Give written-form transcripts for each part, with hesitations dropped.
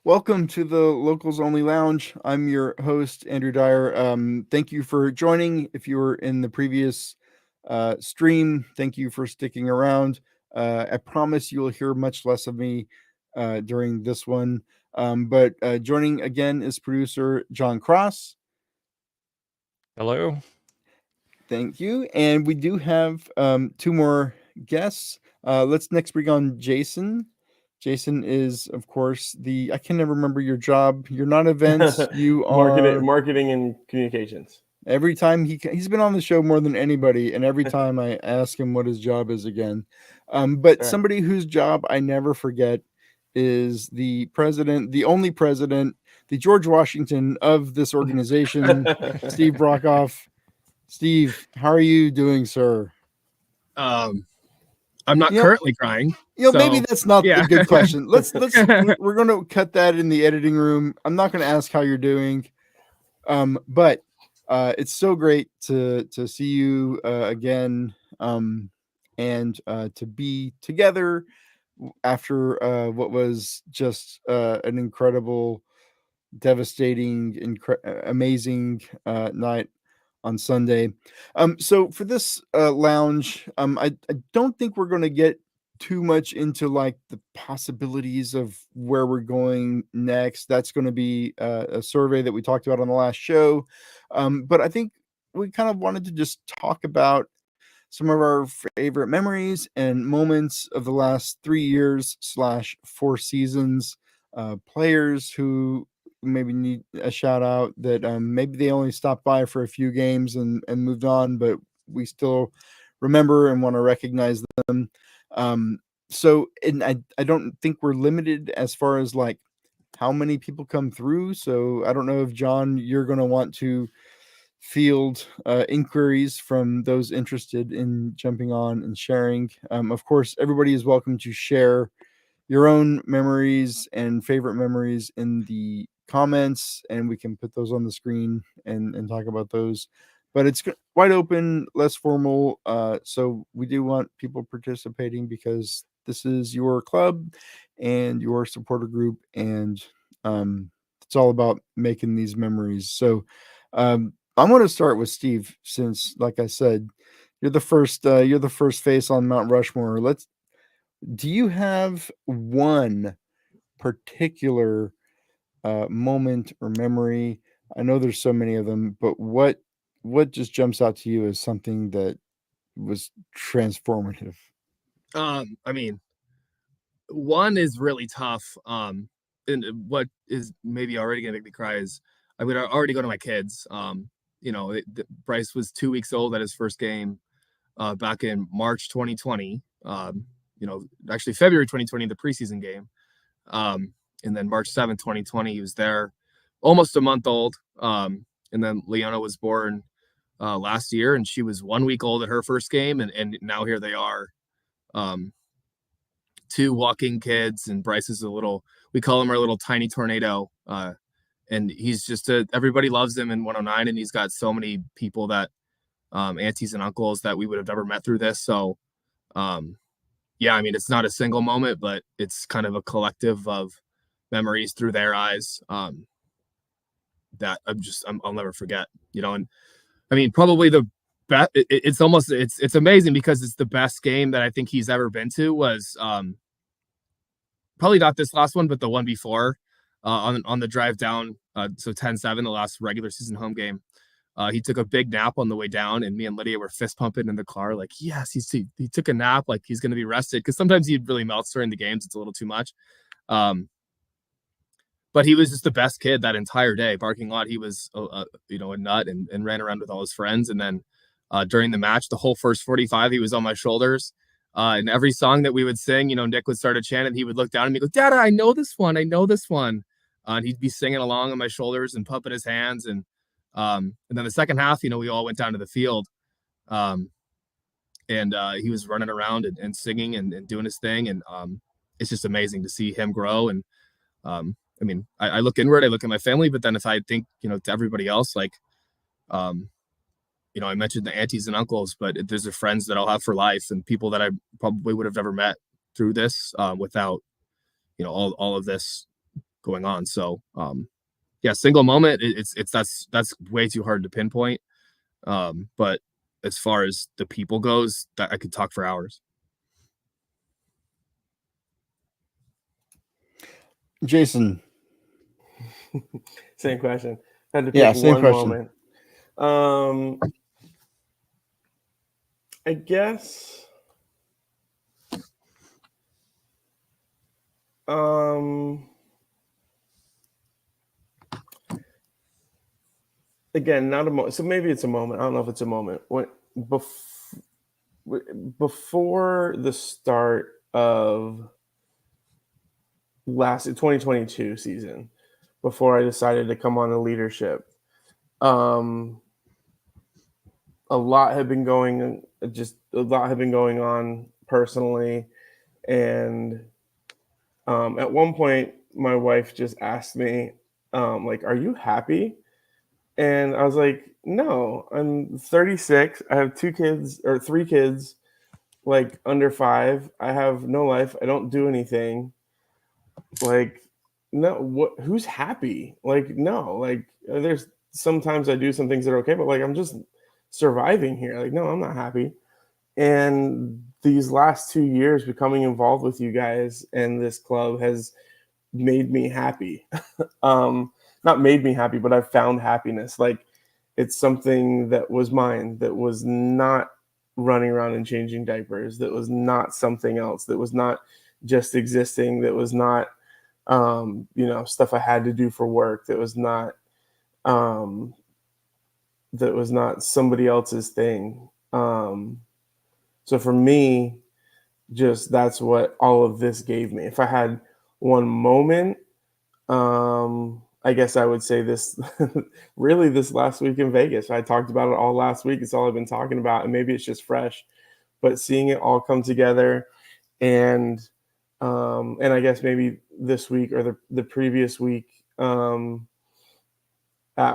Welcome to the Locals Only Lounge. I'm your host, Andrew Dyer. Thank you for joining. If you were in the previous stream, thank you for sticking around. I promise you will hear much less of me during this one. But joining again is producer John Cross. Hello. Thank you. And we do have two more guests. Let's next bring on Jason. Jason is, of course, I can never remember your job. You're not events. You are marketing and communications. every time he's been on the show more than anybody, and every time I ask him what his job is again. But somebody whose job I never forget is the president, the only president, the George Washington of this organization, Steve Brokoff. Steve, how are you doing, sir? I'm not currently crying. Maybe that's not the good question. Let's we're going to cut that in the editing room. I'm not going to ask how you're doing. But it's so great to see you again, and to be together after what was just an incredible, devastating, amazing night on Sunday. So for this lounge, I don't think we're going to get too much into like the possibilities of where we're going next. That's going to be a survey that we talked about on the last show. But I think we kind of wanted to just talk about some of our favorite memories and moments of the last 3 years / 4 seasons, players who maybe need a shout out that maybe they only stopped by for a few games and moved on, but we still remember and want to recognize them. And I don't think we're limited as far as like how many people come through. So I don't know if John, you're going to want to field inquiries from those interested in jumping on and sharing. Of course, everybody is welcome to share your own memories and favorite memories in the comments, and we can put those on the screen and talk about those. But it's wide open, less formal. So we do want people participating because this is your club and your supporter group, and it's all about making these memories. So I'm going to start with Steve, since, like I said, you're the first face on Mount Rushmore. Do you have one particular moment or memory? I know there's so many of them, but what just jumps out to you as something that was transformative? I mean, one is really tough. And what is maybe already gonna make me cry is I would already go to my kids. Bryce was 2 weeks old at his first game back in March 2020. Actually February 2020, the preseason game. And then March 7th, 2020, he was there almost a month old. And then Leona was born last year, and she was 1 week old at her first game. And now here they are, two walking kids. And Bryce is we call him our little tiny tornado. And he's just everybody loves him in 109. And he's got so many people that aunties and uncles that we would have never met through this. So, yeah, I mean, it's not a single moment, but it's kind of a collective of memories through their eyes that I'll never forget, and I mean, probably the best, it's amazing because it's the best game that I think he's ever been to was probably not this last one, but the one before on the drive down. So 10-7, the last regular season home game. He took a big nap on the way down, and me and Lydia were fist pumping in the car like, yes, he took a nap, like he's going to be rested, because sometimes he really melts during the games. It's a little too much. But he was just the best kid that entire day. Parking lot, he was a nut and ran around with all his friends. And then during the match, the whole first 45, he was on my shoulders. And every song that we would sing, Nick would start a chant, and he would look down at me and go, Dada, I know this one. And he'd be singing along on my shoulders and pumping his hands. And then the second half, we all went down to the field. And he was running around and singing and doing his thing. And it's just amazing to see him grow. And I mean, I look inward, I look at my family, but then if I think, to everybody else, like, I mentioned the aunties and uncles, but there's the friends that I'll have for life and people that I probably would have never met through this without, all of this going on. So yeah, single moment, that's way too hard to pinpoint. But as far as the people goes, that I could talk for hours. Jason. Same question. Had to Yeah, pick same one question. moment. I guess. Again, not a moment. So maybe it's a moment. I don't know if it's a moment. Before the start of last 2022 season, before I decided to come on the leadership, a lot had been going on personally, and at one point my wife just asked me, like, are you happy? And I was like, no, I'm 36. I have 2 kids or 3 kids, like under 5. I have no life. I don't do anything. Like, no, who's happy? Like, no, like there's sometimes I do some things that are okay, but like I'm just surviving here. Like, no, I'm not happy. And these last 2 years becoming involved with you guys and this club has made me happy. Not made me happy, but I've found happiness. Like, it's something that was mine, that was not running around and changing diapers, that was not something else, that was not just existing, that was not stuff I had to do for work, that was not somebody else's thing. So for me, just that's what all of this gave me. If I had one moment, I guess I would say this really this last week in Vegas. I talked about it all last week. It's all I've been talking about, and maybe it's just fresh, but seeing it all come together, and I guess maybe this week or the previous week at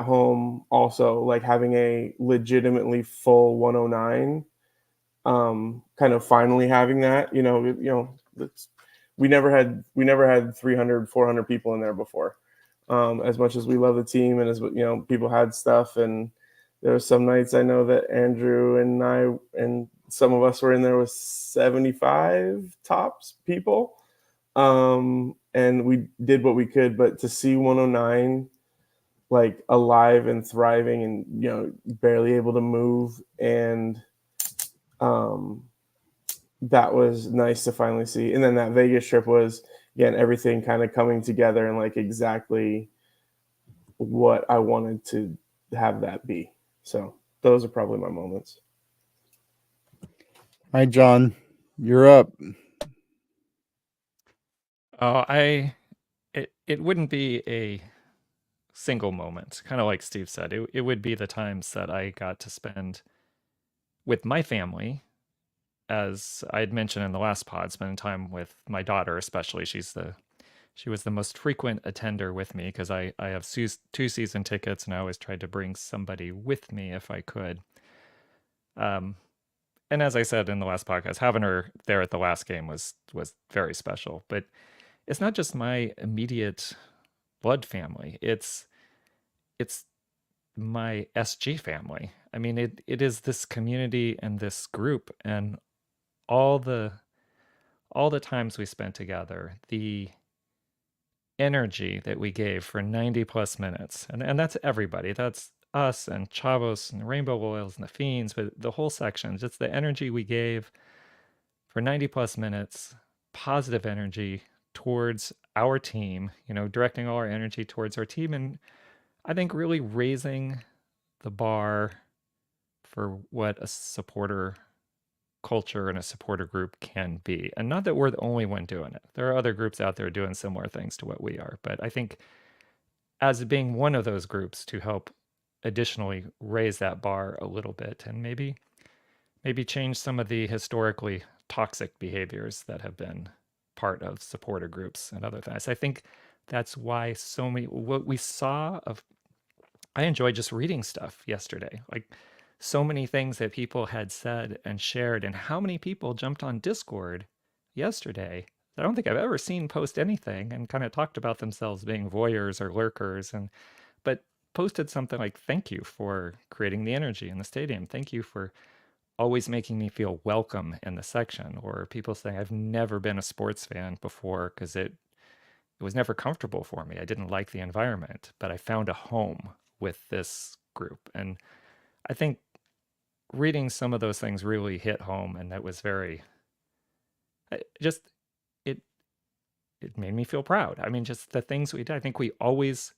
home also, like having a legitimately full 109, kind of finally having that, we never had 300, 400 people in there before. As much as we love the team, and as people had stuff, and there were some nights I know that Andrew and I and some of us were in there with 75 tops people, and we did what we could. But to see 109 like alive and thriving, and barely able to move, and that was nice to finally see. And then that Vegas trip was, again, everything kind of coming together and like exactly what I wanted to have that be. So those are probably my moments. Hi, John. You're up. Oh, it wouldn't be a single moment. Kind of like Steve said, it would be the times that I got to spend with my family. As I had mentioned in the last pod, spending time with my daughter, especially. She was the most frequent attender with me because I have 2 season tickets, and I always tried to bring somebody with me if I could. And as I said in the last podcast, having her there at the last game was very special. But it's not just my immediate blood family. It's my SG family. I mean, it is this community and this group, and all the times we spent together, the energy that we gave for 90 plus minutes. And that's everybody. That's us and Chavos and Rainbow Royals and the Fiends, but the whole section, just the energy we gave for 90 plus minutes, positive energy towards our team, directing all our energy towards our team. And I think really raising the bar for what a supporter culture and a supporter group can be. And not that we're the only one doing it. There are other groups out there doing similar things to what we are. But I think as being one of those groups to help additionally raise that bar a little bit, and maybe change some of the historically toxic behaviors that have been part of supporter groups and other things. I think that's why so many, what we saw of, I enjoyed just reading stuff yesterday. Like, so many things that people had said and shared, and how many people jumped on Discord yesterday I don't think I've ever seen post anything and kind of talked about themselves being voyeurs or lurkers, but posted something like, "Thank you for creating the energy in the stadium. Thank you for always making me feel welcome in the section." Or people saying, "I've never been a sports fan before because it was never comfortable for me. I didn't like the environment, but I found a home with this group." And I think reading some of those things really hit home, and that was very just it it made me feel proud. I mean, just the things we did. I think we always,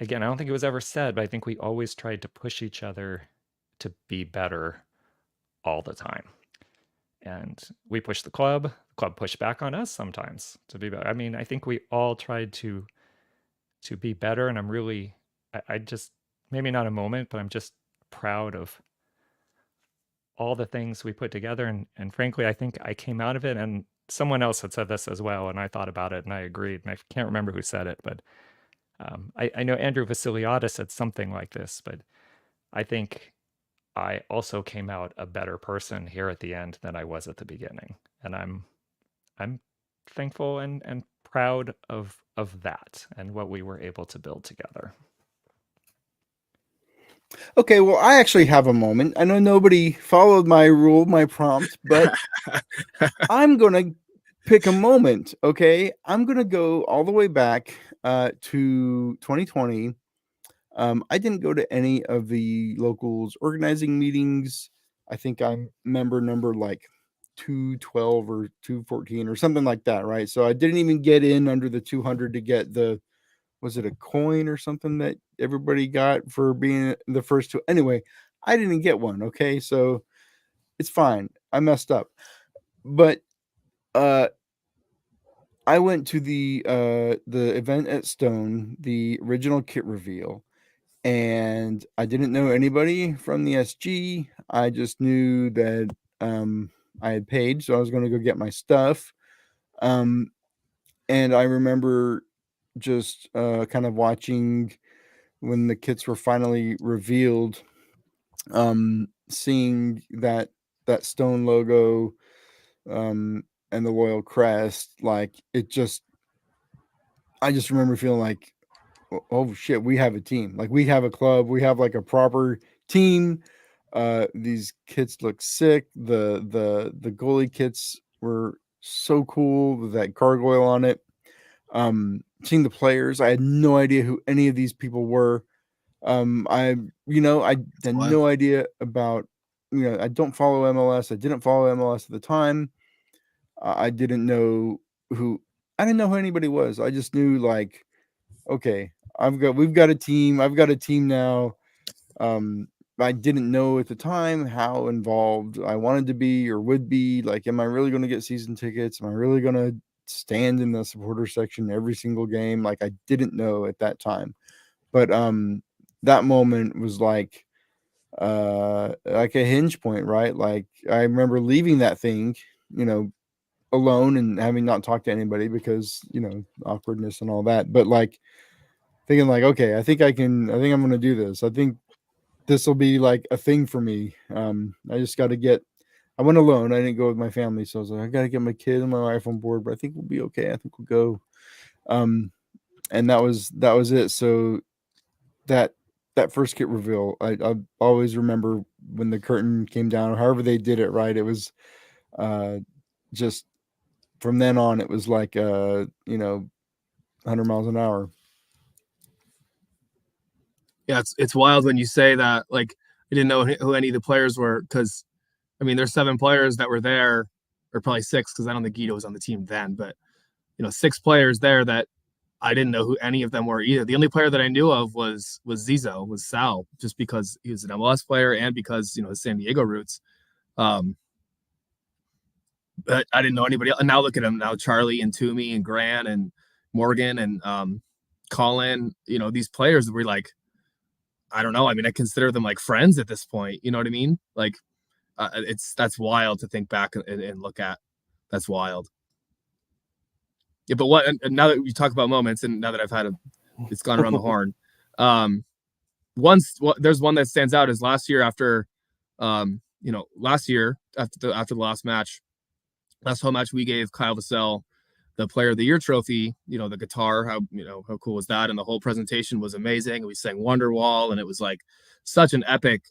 again, I don't think it was ever said, but I think we always tried to push each other to be better all the time. And we pushed the club pushed back on us sometimes to be better. I mean, I think we all tried to be better, and I'm really, I just, maybe not a moment, but I'm just proud of all the things we put together. And frankly, I think I came out of it, and someone else had said this as well, and I thought about it and I agreed. And I can't remember who said it, but I know Andrew Vassiliadis said something like this, but I think I also came out a better person here at the end than I was at the beginning. And I'm thankful and proud of that and what we were able to build together. Okay, well, I actually have a moment. I know nobody followed my prompt, but I'm going to pick a moment, okay? I'm going to go all the way back to 2020. I didn't go to any of the locals organizing meetings. I think I'm member number like 212 or 214 or something like that, right? So I didn't even get in under the 200 to get was it a coin or something that everybody got for being the first two? Anyway, I didn't get one, okay? So it's fine. I messed up. But I went to the event at Stone, the original kit reveal, and I didn't know anybody from the SG. I just knew that I had paid, so I was going to go get my stuff. And I remember just kind of watching when the kits were finally revealed, seeing that Stone logo and the Loyal crest, like I just remember feeling like, oh shit, we have a team. Like we have a club. We have like a proper team. These kits look sick. The goalie kits were so cool with that gargoyle on it. Seeing the players, I had no idea who any of these people were. I had no idea about, I don't follow MLS. I didn't follow MLS at the time. I didn't know who anybody was. I just knew like, okay, we've got a team. I've got a team now. I didn't know at the time how involved I wanted to be or would be. Like, am I really going to get season tickets? Am I really going to stand in the supporter section every single game? Like, I didn't know at that time. But that moment was like a hinge point, right? Like, I remember leaving that thing, alone and having not talked to anybody because, awkwardness and all that. But like thinking like, okay, I think I'm going to do this. I think this will be like a thing for me. I just got to I went alone. I didn't go with my family. So I was like, I got to get my kid and my wife on board, but I think we'll be okay. I think we'll go. And that was it. So that first kit reveal, I always remember when the curtain came down, or however they did it, right? It was just from then on, it was like 100 miles an hour. Yeah, it's wild when you say that. Like, I didn't know who any of the players were, because I mean, there's 7 players that were there, or probably 6, because I don't think Guido was on the team then. But 6 players there that I didn't know who any of them were either. The only player that I knew of was Zizo, was Sal, just because he was an MLS player and because his San Diego roots. But I didn't know anybody else. And now look at him now, Charlie and Toomey and Grant and Morgan and Colin. These players were like, I don't know. I mean, I consider them like friends at this point. You know what I mean? Like, that's wild to think back and look at. That's wild. Yeah, but and now that you talk about moments, and now that it's gone around the horn. There's one that stands out is last year after the last match, last home match we gave Kyle Vassell the Player of the Year trophy. The guitar, how cool was that? And the whole presentation was amazing. We sang Wonderwall, and it was like such an epic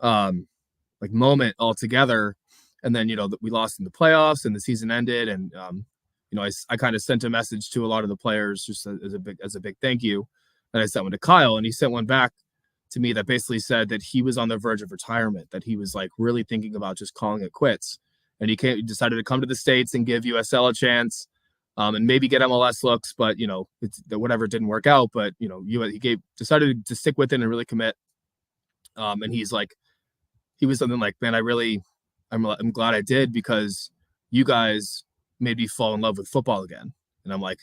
like moment all together. And then we lost in the playoffs and the season ended, and I kind of sent a message to a lot of the players just as a big thank you. And I sent one to Kyle, and he sent one back to me that basically said that he was on the verge of retirement, that he was like really thinking about just calling it quits, and he decided to come to the States and give USL a chance, and maybe get MLS looks, but whatever didn't work out. But he decided to stick with it and really commit. And he was something like, man, I'm glad I did, because you guys made me fall in love with football again. And I'm like,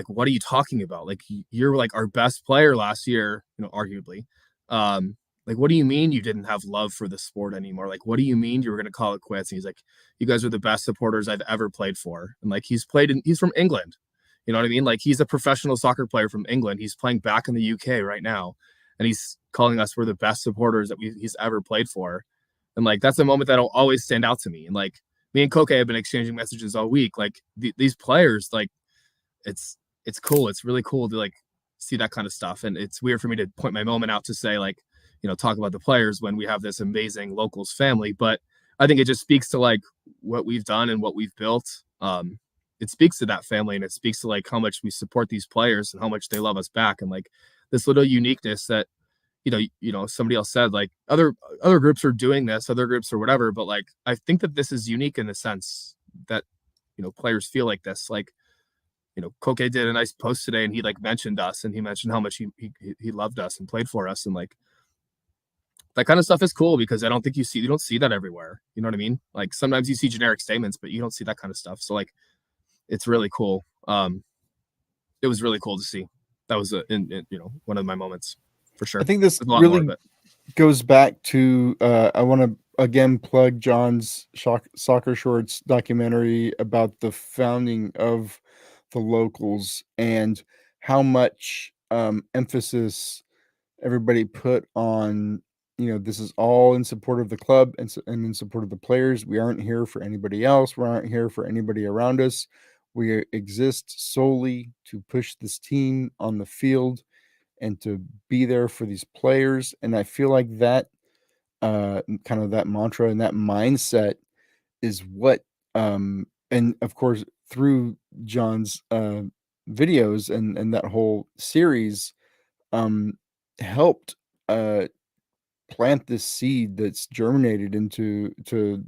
what are you talking about? Like, you're like our best player last year, arguably. Like, what do you mean you didn't have love for the sport anymore? Like, what do you mean you were going to call it quits? And he's like, you guys are the best supporters I've ever played for. And like, he's from England. You know what I mean? Like, he's a professional soccer player from England. He's playing back in the UK right now. And he's calling us, we're the best supporters that he's ever played for. And like, that's a moment that'll always stand out to me. And like, me and Koke have been exchanging messages all week. Like these players, like it's cool. It's really cool to like see that kind of stuff. And it's weird for me to point my moment out to say like, talk about the players when we have this amazing locals family. But I think it just speaks to like what we've done and what we've built. It speaks to that family, and it speaks to like how much we support these players and how much they love us back. And like this little uniqueness that, somebody else said, like other groups are doing this, other groups or whatever. But like, I think that this is unique in the sense that, players feel like this. Like, Koke did a nice post today, and he like mentioned us, and he mentioned how much he loved us and played for us. And like, that kind of stuff is cool, because I don't think you don't see that everywhere. You know what I mean? Like sometimes you see generic statements, but you don't see that kind of stuff. So like, it's really cool. It was really cool to see. That was one of my moments for sure. I think this really goes back to I want to again plug John's Soccer Shorts documentary about the founding of the locals and how much emphasis everybody put on, this is all in support of the club and in support of the players. We aren't here for anybody else. We aren't here for anybody around us. We exist solely to push this team on the field and to be there for these players. And I feel like that kind of that mantra and that mindset is what, and of course, through John's videos and that whole series helped plant this seed that's germinated into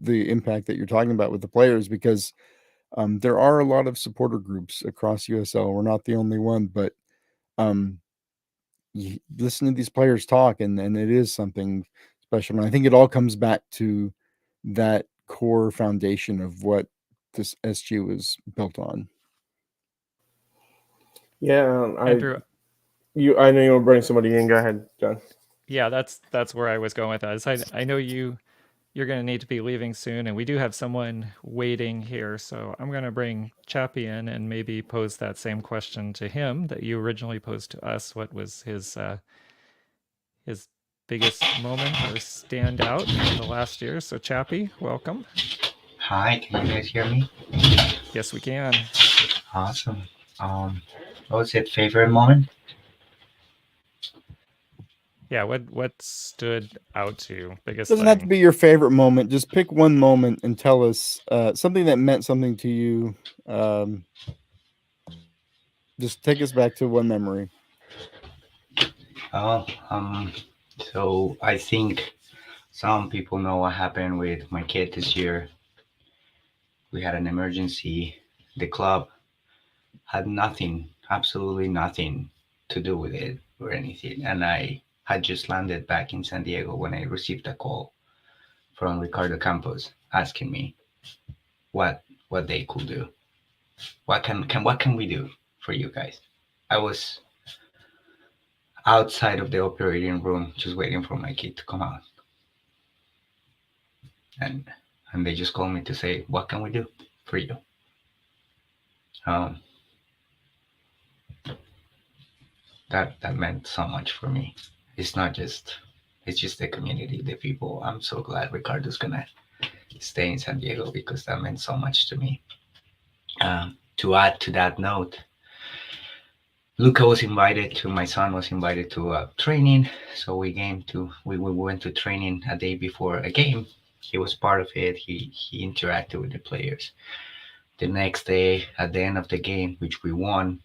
the impact that you're talking about with the players, because there are a lot of supporter groups across USL. We're not the only one, but you listen to these players talk, and it is something special. And I think it all comes back to that core foundation of what this SG was built on. Yeah, Andrew, I know you want to bring somebody in. Go ahead, John. Yeah, that's where I was going with that. I know you're going to need to be leaving soon, and we do have someone waiting here. So I'm going to bring Chappie in and maybe pose that same question to him that you originally posed to us. What was his biggest moment or standout in the last year? So Chappie, welcome. Hi, can you guys hear me? Yes, we can. Awesome. What was it? Favorite moment? Yeah, what stood out to you? Biggest Doesn't thing? have to be your favorite moment. Just pick one moment and tell us something that meant something to you. Just take us back to one memory. Oh, so I think some people know what happened with my kid this year. We had an emergency. The club had nothing, absolutely nothing to do with it or anything. And I had just landed back in San Diego when I received a call from Ricardo Campos asking me what they could do. What can we do for you guys? I was outside of the operating room just waiting for my kid to come out. And they just called me to say, what can we do for you? That meant so much for me. It's just the community, the people. I'm so glad Ricardo's gonna stay in San Diego because that meant so much to me. To add to that note, Luca was invited to, my son was invited to training. So we went to training a day before a game. He was part of it. He interacted with the players. The next day, at the end of the game, which we won,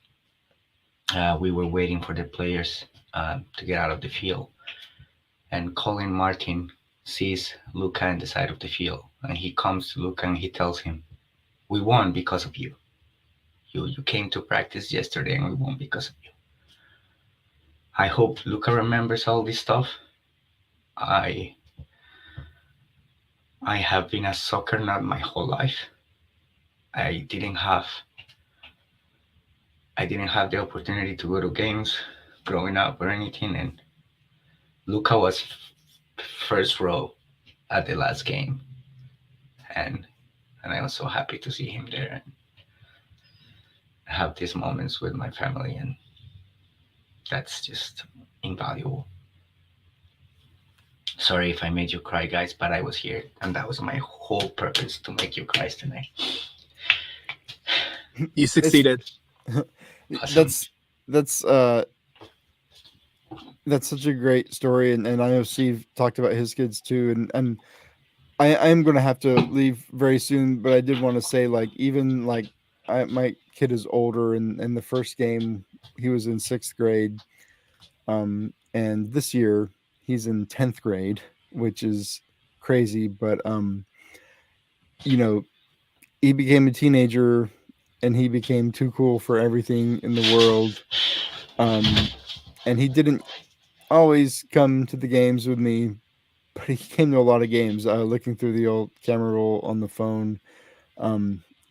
we were waiting for the players to get out of the field. And Colin Martin sees Luca in the side of the field. And he comes to Luca and he tells him, "We won because of you. You came to practice yesterday and we won because of you." I hope Luca remembers all this stuff. I have been a soccer nut my whole life. I didn't have the opportunity to go to games growing up or anything, and Luca was first row at the last game, and I was so happy to see him there and have these moments with my family, and that's just invaluable. Sorry if I made you cry, guys, but I was here, and that was my whole purpose, to make you cry tonight. You succeeded. Awesome. That's such a great story, and I know Steve talked about his kids too, and I am going to have to leave very soon, but I did want to say, like, even like my kid is older, and in the first game he was in 6th grade, and this year he's in 10th grade, which is crazy, but you know, he became a teenager and he became too cool for everything in the world, and he didn't always come to the games with me, but he came to a lot of games, looking through the old camera roll on the phone.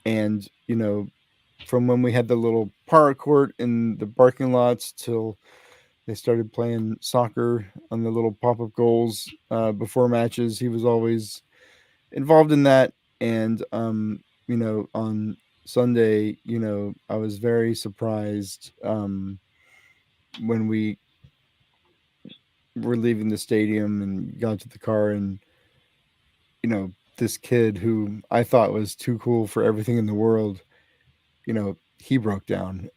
And, you know, from when we had the little para court in the parking lots till they started playing soccer on the little pop-up goals before matches, he was always involved in that. And, you know, on Sunday, you know, I was very surprised when we were leaving the stadium and got to the car, and you know, this kid who I thought was too cool for everything in the world, you know, he broke down,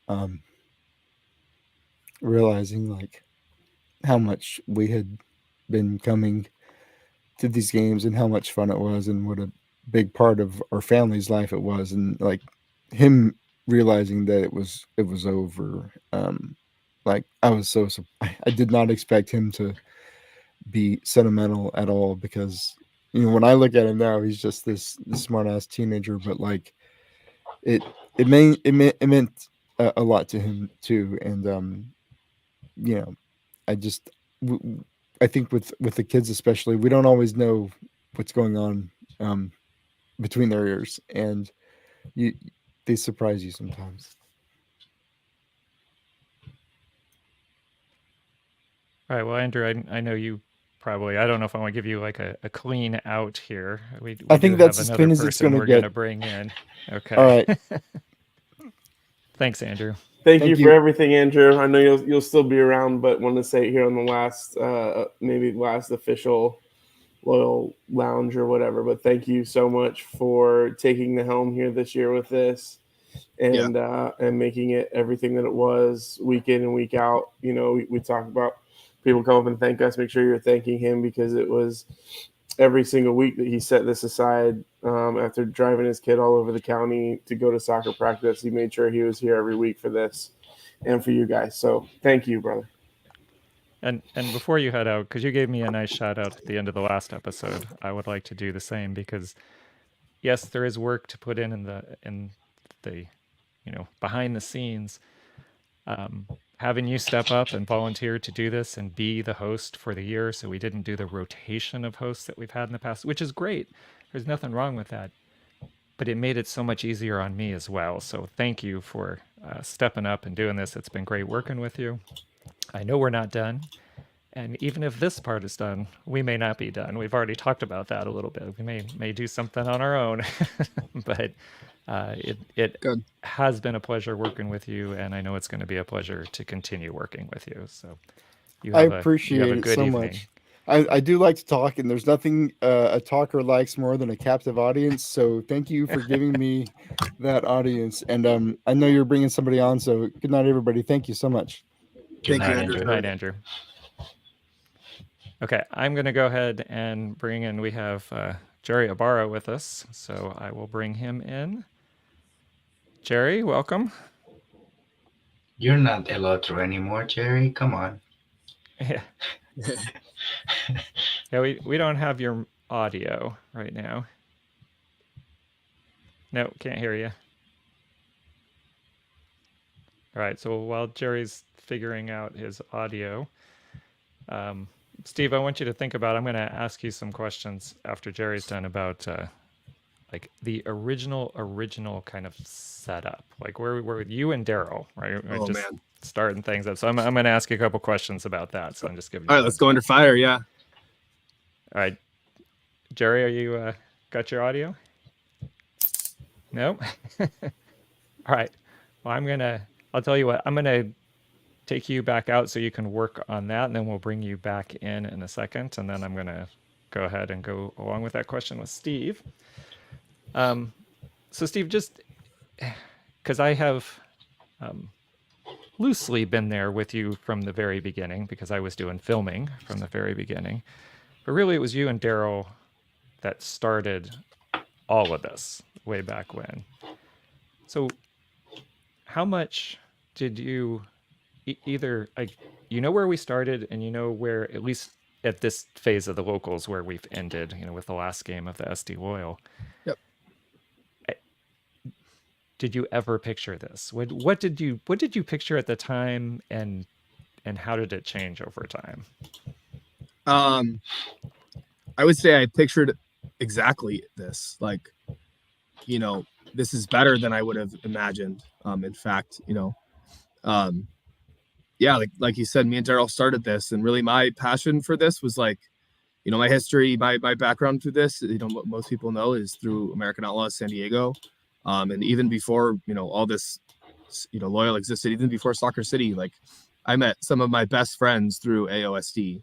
realizing like how much we had been coming to these games and how much fun it was and what a big part of our family's life it was, and like him realizing that it was over. Like I was I did not expect him to be sentimental at all, because you know, when I look at him now, he's just this smart ass teenager, but like it meant a lot to him too. And you know, I think with the kids especially, we don't always know what's going on between their ears, and they surprise you sometimes. All right. Well, Andrew, I know you probably. I don't know if I want to give you like a clean out here. We I think do that's have as another clean as it's person gonna we're get. gonna bring in. Okay. All right. Thanks, Andrew. Thank Thank you you. for everything, Andrew. I know you'll still be around, but want to say it here on the last maybe last official Loyal Lounge or whatever. But thank you so much for taking the helm here this year with this, and making it everything that it was week in and week out. You know, we talk about people come up and thank us. Make sure you're thanking him, because it was every single week that he set this aside, after driving his kid all over the county to go to soccer practice. He made sure he was here every week for this and for you guys. So thank you, brother. And before you head out, because you gave me a nice shout out at the end of the last episode, I would like to do the same, because yes, there is work to put in the you know, behind the scenes. Having you step up and volunteer to do this and be the host for the year, so we didn't do the rotation of hosts that we've had in the past, which is great. There's nothing wrong with that, but it made it so much easier on me as well. So thank you for stepping up and doing this. It's been great working with you. I know we're not done, and even if this part is done, we may not be done. We've already talked about that a little bit. We may do something on our own, but it Good. has been a pleasure working with you, and I know it's going to be a pleasure to continue working with you. So you I have appreciate a it good so evening. much. I do like to talk, and there's nothing a talker likes more than a captive audience. So thank you for giving me that audience. And I know you're bringing somebody on. So good night, everybody. Thank you so much. Good Thank you, night, Andrew. Good night, Andrew. Okay, I'm going to go ahead and bring in, we have Jerry Ibarra with us, so I will bring him in. Jerry, welcome. You're not El Otro anymore, Jerry. Come on. Yeah, yeah, we don't have your audio right now. No, can't hear you. All right, so while Jerry's figuring out his audio, Steve, I want you to think about, I'm going to ask you some questions after Jerry's done about like the original kind of setup, like where we're with you and Daryl, right? We're Oh, just man. starting things up. So I'm going to ask you a couple questions about that. So I'm just giving you. All right, let's go under fire. Yeah. All right, Jerry, are you got your audio? No. All right. Well, I'll tell you what. I'm gonna take you back out so you can work on that, and then we'll bring you back in a second, and then I'm gonna go ahead and go along with that question with Steve. So Steve, just because I have loosely been there with you from the very beginning, because I was doing filming from the very beginning, but really it was you and Daryl that started all of this way back when. So how much did you either, like, you know where we started, and you know where, at least at this phase of the locals, where we've ended, you know, with the last game of the SD Loyal. Yep. Did you ever picture this? What did you picture at the time, and how did it change over time? I would say I pictured exactly this. Like, you know, this is better than I would have imagined. In fact, you know, yeah, like you said, me and Daryl started this, and really my passion for this was like, you know, my history, my background through this, you know, what most people know is through American Outlaws San Diego. And even before, you know, all this, you know, Loyal existed, even before Soccer City, like I met some of my best friends through AOSD.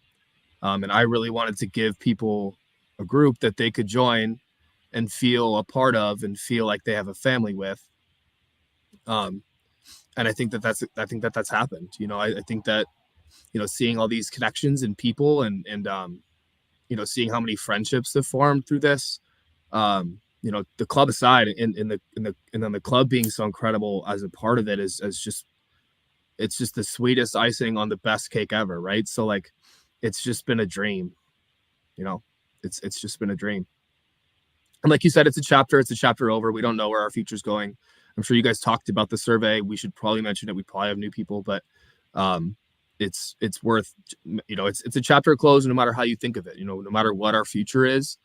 And I really wanted to give people a group that they could join and feel a part of and feel like they have a family with. And I think that's happened. You know, I think that, you know, seeing all these connections and people and you know, seeing how many friendships have formed through this, you know, the club aside, and then the club being so incredible as a part of it is just, it's just the sweetest icing on the best cake ever, right? So like, it's just been a dream, you know, it's just been a dream. And like you said, it's a chapter over. We don't know where our future's going. I'm sure you guys talked about the survey. We should probably mention it. We probably have new people, but it's worth, you know, it's a chapter closed, no matter how you think of it, you know, no matter what our future is,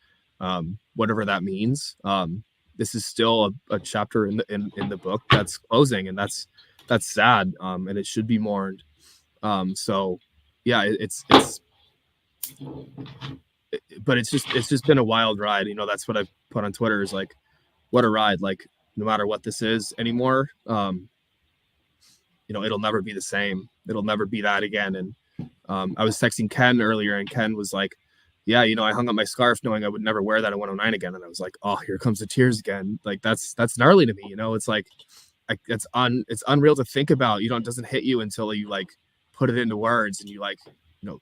whatever that means. This is still a chapter in the book that's closing, and that's sad. And it should be mourned. So yeah, but it's just been a wild ride. You know, that's what I put on Twitter, is like, what a ride. Like, no matter what this is anymore, you know, it'll never be the same. It'll never be that again. And I was texting Ken earlier, and Ken was like, yeah, you know, I hung up my scarf knowing I would never wear that at 109 again. And I was like, oh, here comes the tears again. Like, that's gnarly to me. You know, it's like, it's unreal to think about. You know, it doesn't hit you until you like put it into words, and you like, you know,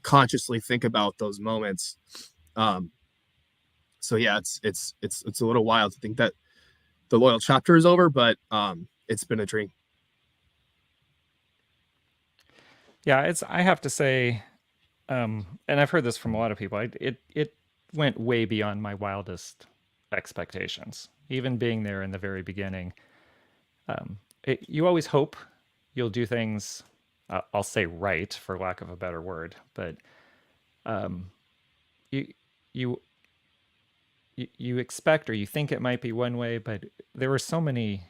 consciously think about those moments. So yeah, it's a little wild to think that the Loyal chapter is over, but it's been a dream. Yeah, I have to say, and I've heard this from a lot of people, it went way beyond my wildest expectations. Even being there in the very beginning, you always hope you'll do things, I'll say right, for lack of a better word, but you expect, or you think it might be one way, but there were so many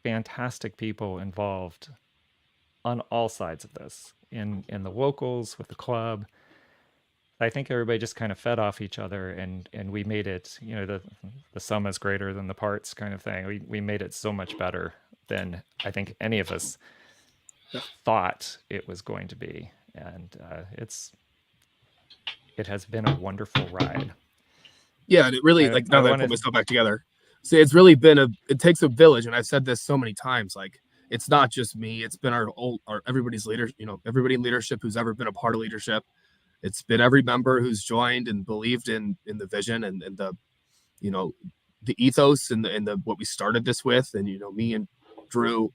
fantastic people involved on all sides of this, in the locals, with the club. I think everybody just kind of fed off each other, and we made it, you know, the sum is greater than the parts kind of thing. We made it so much better than I think any of us thought it was going to be. And it has been a wonderful ride. Yeah, and it really I- like I now that I wanted- put myself back together. So it's really been it takes a village, and I've said this so many times. Like it's not just me; it's been our everybody's leader. Everybody in leadership who's ever been a part of leadership. It's been every member who's joined and believed in the vision and the, the ethos and the what we started this with, and me and Drew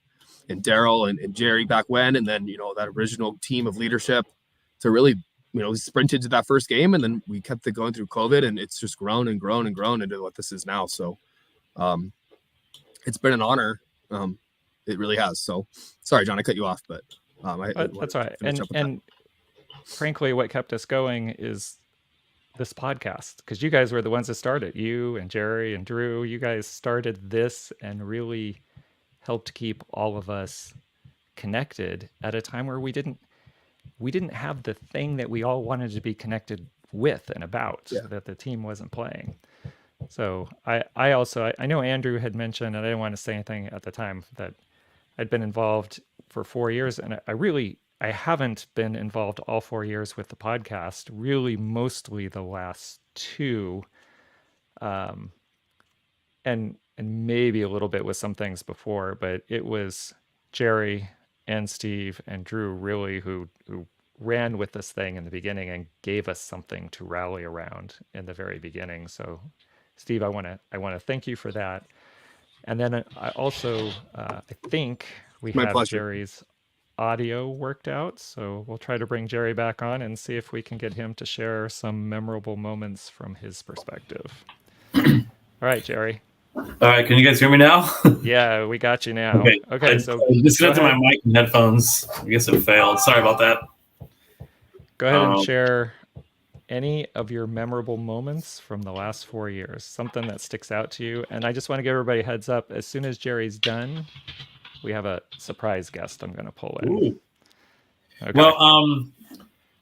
and Daryl and Jerry back when, and then that original team of leadership to really sprinted to that first game, and then we kept it going through COVID, and it's just grown and grown and grown into what this is now. So it's been an honor. It really has. So sorry, John, I cut you off, but that's all right. And frankly, what kept us going is this podcast, because you guys were the ones that started. You and Jerry and Drew, you guys started this and really helped keep all of us connected at a time where we didn't have the thing that we all wanted to be connected with and about, that the team wasn't playing. So I also know Andrew had mentioned, and I didn't want to say anything at the time, that I'd been involved for 4 years, and I haven't been involved all 4 years with the podcast, really mostly the last 2, and maybe a little bit with some things before, but it was Jerry and Steve and Drew really who ran with this thing in the beginning and gave us something to rally around in the very beginning. So Steve, I want to thank you for that. And then I also I think we My have pleasure. Jerry's audio worked out, so we'll try to bring Jerry back on and see if we can get him to share some memorable moments from his perspective. All right, Jerry. All right, can you guys hear me now? Yeah, we got you now. Okay, So I disconnected my mic and headphones. I guess it failed. Sorry about that. go ahead and share any of your memorable moments from the last 4 years, something that sticks out to you. And I just want to give everybody a heads up, as soon as Jerry's done, we have a surprise guest I'm going to pull in. Ooh. Okay. Well,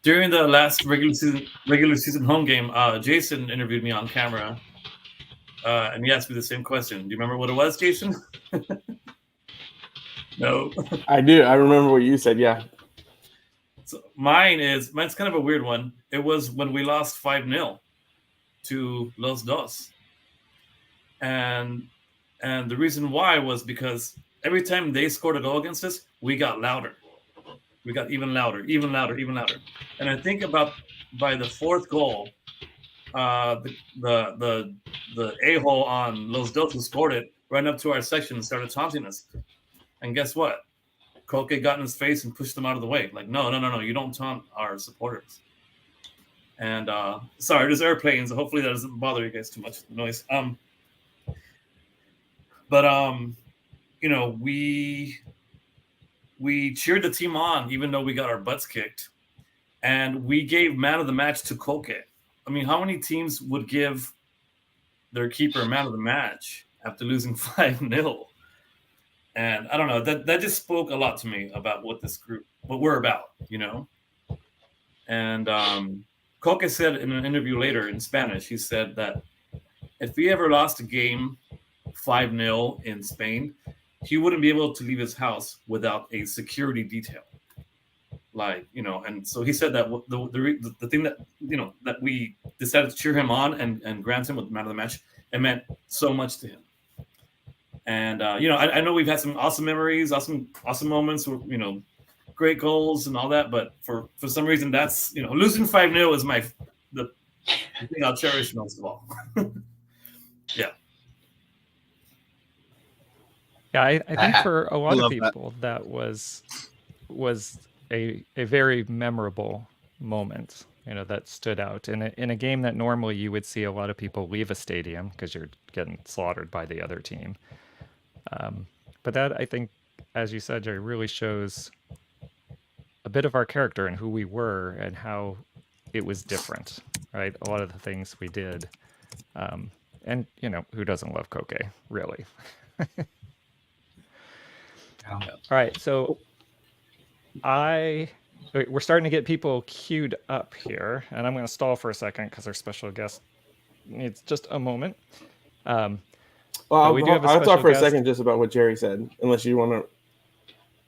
during the last regular season home game, Jason interviewed me on camera, and he asked me the same question. Do you remember what it was, Jason? No. I do. I remember what you said. Yeah. So mine's kind of a weird one. It was when we lost 5-0 to Los Dos. And the reason why was because every time they scored a goal against us, we got louder. We got even louder. And I think about by the 4th goal, the a-hole on Los Dos who scored it ran up to our section and started taunting us. And guess what? Koke got in his face and pushed them out of the way. Like, no, you don't taunt our supporters. And sorry, there's airplanes. Hopefully that doesn't bother you guys too much, the noise. We cheered the team on even though we got our butts kicked. And we gave man of the match to Koke. I mean, how many teams would give their keeper man of the match after losing 5-0? And I don't know, that just spoke a lot to me about what we're about, And Koke said in an interview later in Spanish, he said that if he ever lost a game 5-0 in Spain, he wouldn't be able to leave his house without a security detail. And so he said that the thing that, that we decided to cheer him on and grant him with man of the match, it meant so much to him. And, I know we've had some awesome memories, awesome moments, great goals and all that. But for some reason, that's, losing 5-0 is the thing I'll cherish most of all. Yeah. Yeah, I think for a lot of people that was a very memorable moment, that stood out in a game that normally you would see a lot of people leave a stadium because you're getting slaughtered by the other team. But that, I think, as you said, Jerry, really shows a bit of our character and who we were and how it was different, right? A lot of the things we did. And, who doesn't love Koke, really? All right, so we're starting to get people queued up here, and I'm going to stall for a second because our special guest needs just a moment. Well, I'll talk for a second just about what Jerry said, unless you want to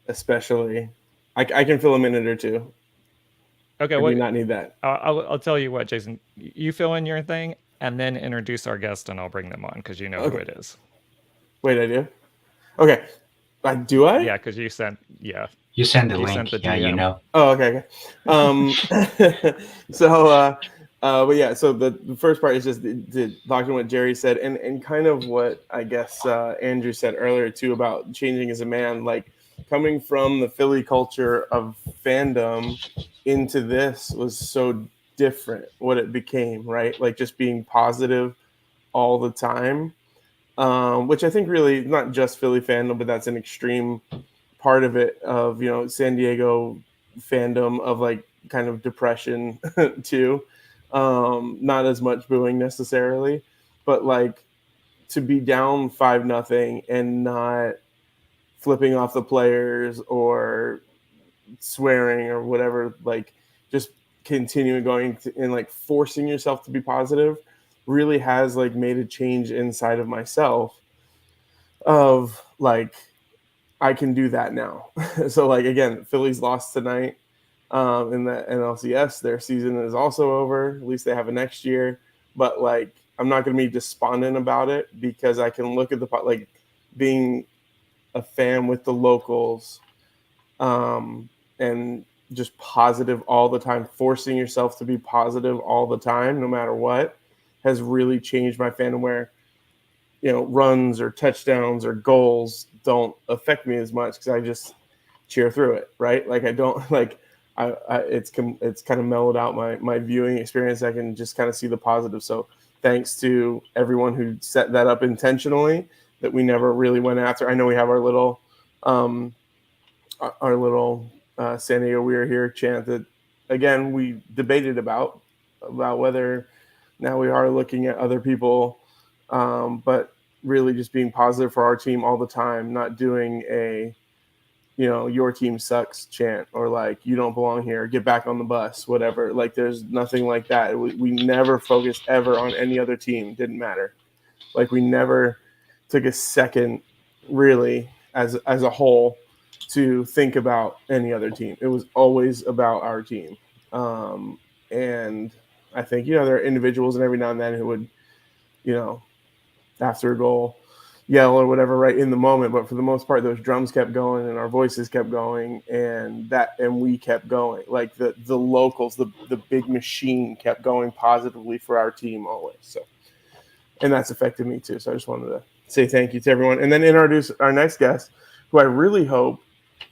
especially. I can fill a minute or two. Okay, Or do well, you not need that? I'll tell you what, Jason. You fill in your thing and then introduce our guest, and I'll bring them on because you know who Okay. it is. Wait, I do? Okay. Do I? Yeah, because you sent. Yeah, You send the you link. sent the Yeah, you DM. know. Oh, okay. But yeah, so the first part is just talking what Jerry said and kind of what I guess Andrew said earlier too about changing as a man, like coming from the Philly culture of fandom into this was so different what it became, right? Like just being positive all the time, which I think really not just Philly fandom, but that's an extreme part of it of, you know, San Diego fandom of like kind of depression too. Not as much booing necessarily, but like to be down 5-0 and not flipping off the players or swearing or whatever, like just continuing going and like forcing yourself to be positive really has like made a change inside of myself of like I can do that now. So like again, Phillies lost tonight in the NLCS. Their season is also over. At least they have a next year. But like I'm not going to be despondent about it because I can look at the like being a fan with the locals and just positive all the time, forcing yourself to be positive all the time, no matter what, has really changed my fandom where, you know, runs or touchdowns or goals don't affect me as much because I just cheer through it, right? Like I don't like it's kind of mellowed out my viewing experience. I can just kind of see the positive. So thanks to everyone who set that up intentionally that we never really went after. I know we have our little San Diego We Are Here chant that again we debated about whether now we are looking at other people, but really just being positive for our team all the time, not doing a, you know, your team sucks chant or like you don't belong here, get back on the bus, whatever. Like there's nothing like that. We never focused ever on any other team. Didn't matter. Like we never took a second really as a whole to think about any other team. It was always about our team. And I think, you know, there are individuals and every now and then who would, you know, after a goal yell or whatever right in the moment, but for the most part those drums kept going and our voices kept going and we kept going. Like the locals, the big machine kept going positively for our team always. So, and that's affected me too. So I just wanted to say thank you to everyone and then introduce our next guest, who I really hope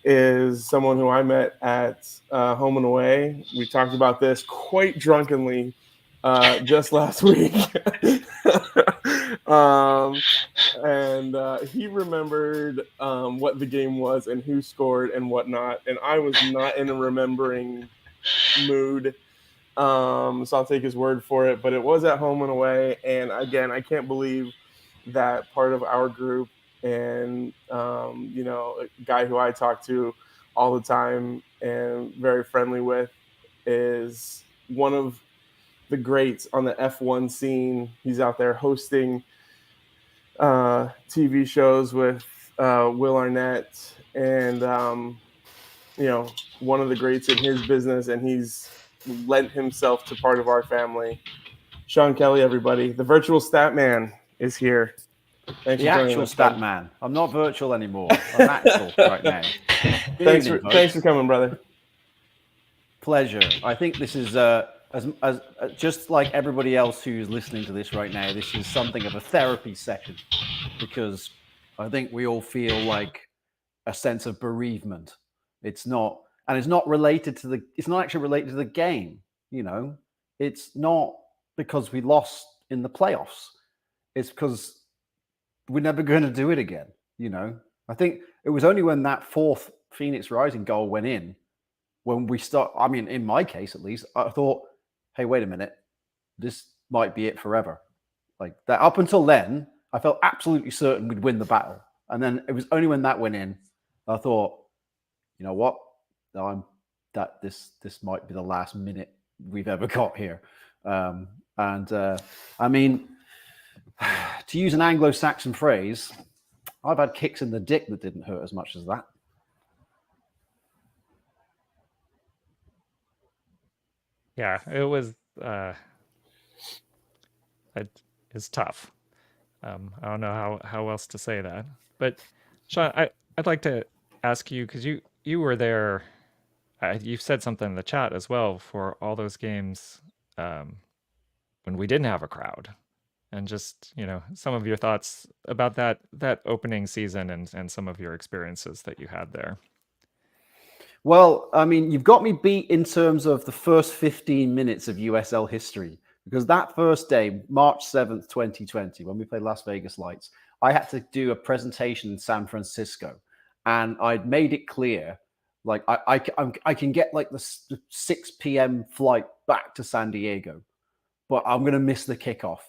is someone who I met at Home and Away. We talked about this quite drunkenly just last week. And he remembered what the game was and who scored and whatnot. And I was not in a remembering mood. So I'll take his word for it. But it was at Home and Away. And again, I can't believe that part of our group and, you know, a guy who I talk to all the time and very friendly with is one of the greats on the F1 scene. He's out there hosting TV shows with Will Arnett and, you know, one of the greats in his business, and he's lent himself to part of our family. Sean Kelly, everybody. The virtual stat man is here. Thanks the for joining actual us, stat Ben. man. I'm not virtual anymore. I'm actual right now. Good evening, folks. Thanks for coming, brother. Pleasure. I think this is as just like everybody else who's listening to this right now. This is something of a therapy session because I think we all feel like a sense of bereavement. It's not, and it's not related to the. It's not actually related to the game. You know, it's not because we lost in the playoffs. It's because we're never going to do it again. You know, I think it was only when that fourth Phoenix Rising goal went in, when we start, I mean, in my case, at least, I thought, hey, wait a minute, this might be it forever. Like that up until then, I felt absolutely certain we'd win the battle. And then it was only when that went in, I thought, you know what? This might be the last minute we've ever got here. I mean, to use an Anglo-Saxon phrase, I've had kicks in the dick that didn't hurt as much as that. Yeah, it was it's tough. I don't know how else to say that. But Sean, I'd like to ask you because you were there. You've said something in the chat as well for all those games when we didn't have a crowd, and just some of your thoughts about that opening season and some of your experiences that you had there. Well, I mean, you've got me beat in terms of the first 15 minutes of USL history, because that first day, March 7th, 2020, when we played Las Vegas Lights, I had to do a presentation in San Francisco, and I'd made it clear, like I can get like the 6 p.m. flight back to San Diego, but I'm going to miss the kickoff.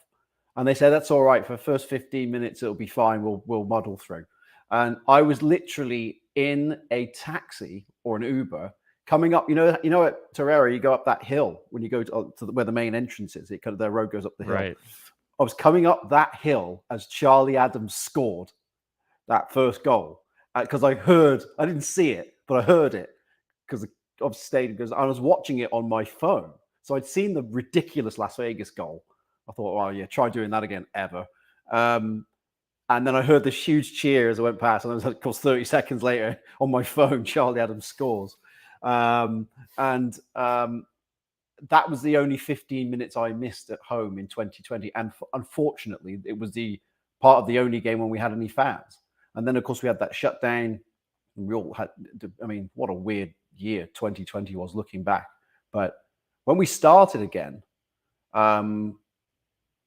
And they said, that's all right. For the first 15 minutes, it'll be fine. We'll muddle through. And I was literally in a taxi or an Uber coming up. You know, at Torreira, you go up that hill when you go to where the main entrance is. The road goes up the hill. Right. I was coming up that hill as Charlie Adams scored that first goal because I didn't see it, but I heard it because of stadium. Because I was watching it on my phone, so I'd seen the ridiculous Las Vegas goal. I thought, oh yeah, try doing that again ever. And then I heard this huge cheer as I went past, and it was, of course, 30 seconds later on my phone, Charlie Adams scores. That was the only 15 minutes I missed at home in 2020. And unfortunately, it was the part of the only game when we had any fans. And then, of course, we had that shutdown. We all had, I mean, what a weird year 2020 was looking back. But when we started again, who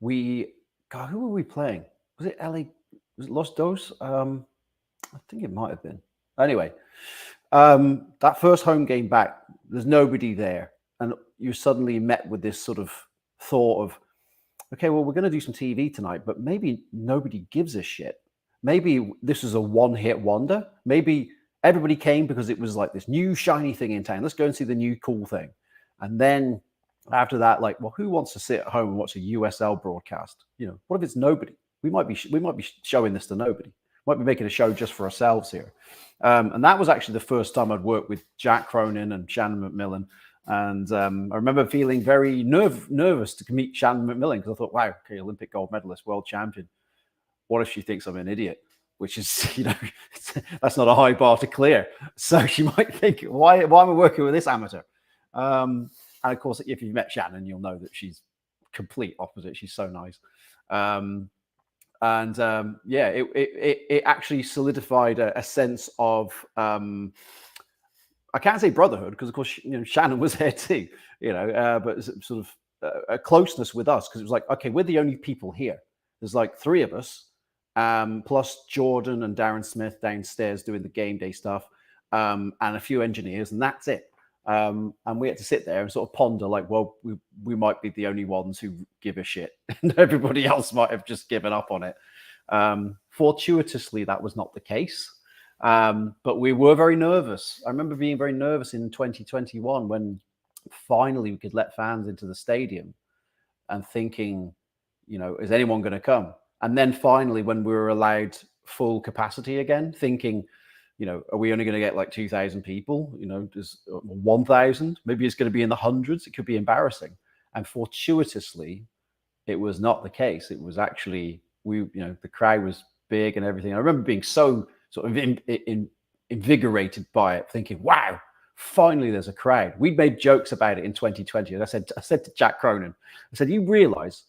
were we playing? Was it LA? Was it Los Dos? I think it might have been. Anyway, that first home game back, there's nobody there. And you suddenly met with this sort of thought of, okay, well, we're going to do some TV tonight, but maybe nobody gives a shit. Maybe this is a one-hit wonder. Maybe everybody came because it was like this new shiny thing in town. Let's go and see the new cool thing. And then after that, like, well, who wants to sit at home and watch a USL broadcast? What if it's nobody? We might be showing this to nobody. Might be making a show just for ourselves here. And that was actually the first time I'd worked with Jack Cronin and Shannon McMillan. And I remember feeling very nervous to meet Shannon McMillan because I thought, wow, okay, Olympic gold medalist, world champion. What if she thinks I'm an idiot? Which is, that's not a high bar to clear. So she might think, why am I working with this amateur? And of course, if you've met Shannon, you'll know that she's complete opposite. She's so nice. It actually solidified a sense of, I can't say brotherhood because, of course, Shannon was there too, but sort of a closeness with us because it was like, okay, we're the only people here. There's like 3 of us, plus Jordan and Darren Smith downstairs doing the game day stuff, and a few engineers, and that's it. And we had to sit there and sort of ponder, like, well, we might be the only ones who give a shit, and everybody else might have just given up on it. Fortuitously, that was not the case. But we were very nervous. I remember being very nervous in 2021 when finally we could let fans into the stadium and thinking, is anyone going to come? And then finally, when we were allowed full capacity again, thinking, are we only going to get like 2,000 people? Just 1,000? Maybe it's going to be in the hundreds. It could be embarrassing. And fortuitously, it was not the case. It was actually, the crowd was big and everything. I remember being so sort of invigorated by it, thinking, wow, finally there's a crowd. We'd made jokes about it in 2020. And I said to Jack Cronin, I said, you realize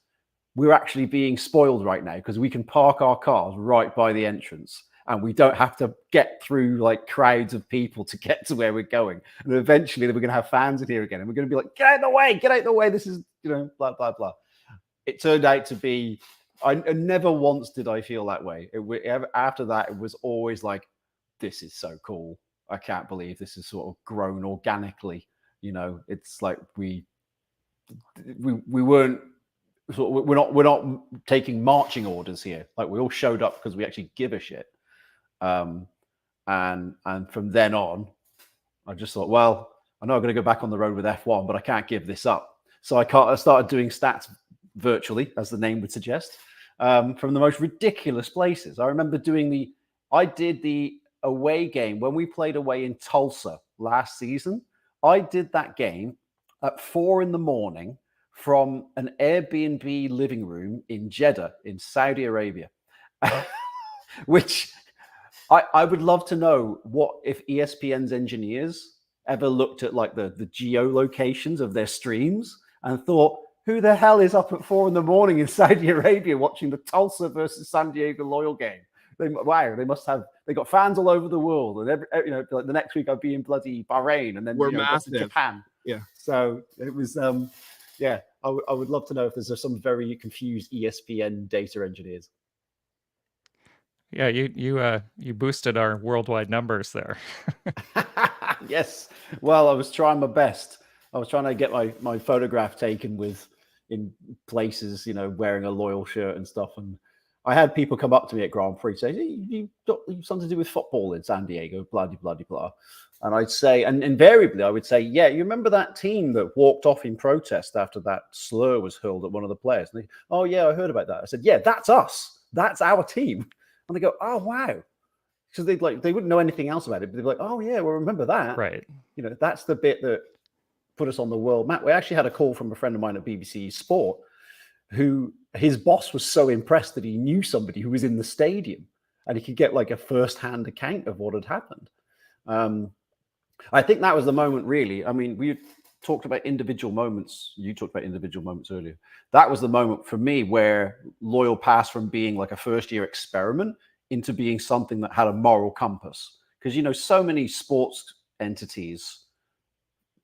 we're actually being spoiled right now because we can park our cars right by the entrance and we don't have to get through like crowds of people to get to where we're going. And eventually we're going to have fans in here again. And we're going to be like, get out of the way. This is, blah, blah, blah. It turned out to be, I never once did I feel that way. After that, it was always like, this is so cool. I can't believe this has sort of grown organically. It's like we weren't, we're not taking marching orders here. Like we all showed up because we actually give a shit. And from then on, I just thought, well, I know I'm going to go back on the road with F1, but I can't give this up. So I started doing stats virtually, as the name would suggest, from the most ridiculous places. I remember I did the away game when we played away in Tulsa last season. I did that game at 4 a.m. from an Airbnb living room in Jeddah in Saudi Arabia, which I would love to know what if ESPN's engineers ever looked at like the geolocations of their streams and thought, who the hell is up at 4 a.m. in Saudi Arabia watching the Tulsa versus San Diego Loyal game? They got fans all over the world, and like the next week I'd be in bloody Bahrain, and then We're got to massive. Japan. Yeah. So it was, I would love to know if there's some very confused ESPN data engineers. Yeah, you boosted our worldwide numbers there. Yes. Well, I was trying my best. I was trying to get my photograph taken in places, wearing a Loyal shirt and stuff. And I had people come up to me at Grand Prix say, hey, you got something to do with football in San Diego, blah, blah, blah, blah. And I'd say, and invariably I would say, yeah, you remember that team that walked off in protest after that slur was hurled at one of the players? And they, oh, yeah, I heard about that. I said, yeah, that's us. That's our team. And they go, oh, wow. Because they wouldn't know anything else about it. But they'd be like, oh, yeah, well, remember that. Right. That's the bit that put us on the world map. We actually had a call from a friend of mine at BBC Sport who his boss was so impressed that he knew somebody who was in the stadium and he could get like a first-hand account of what had happened. I think that was the moment, really. I mean, we talked about individual moments. You talked about individual moments earlier. That was the moment for me where Loyal passed from being like a first-year experiment into being something that had a moral compass. Because, so many sports entities,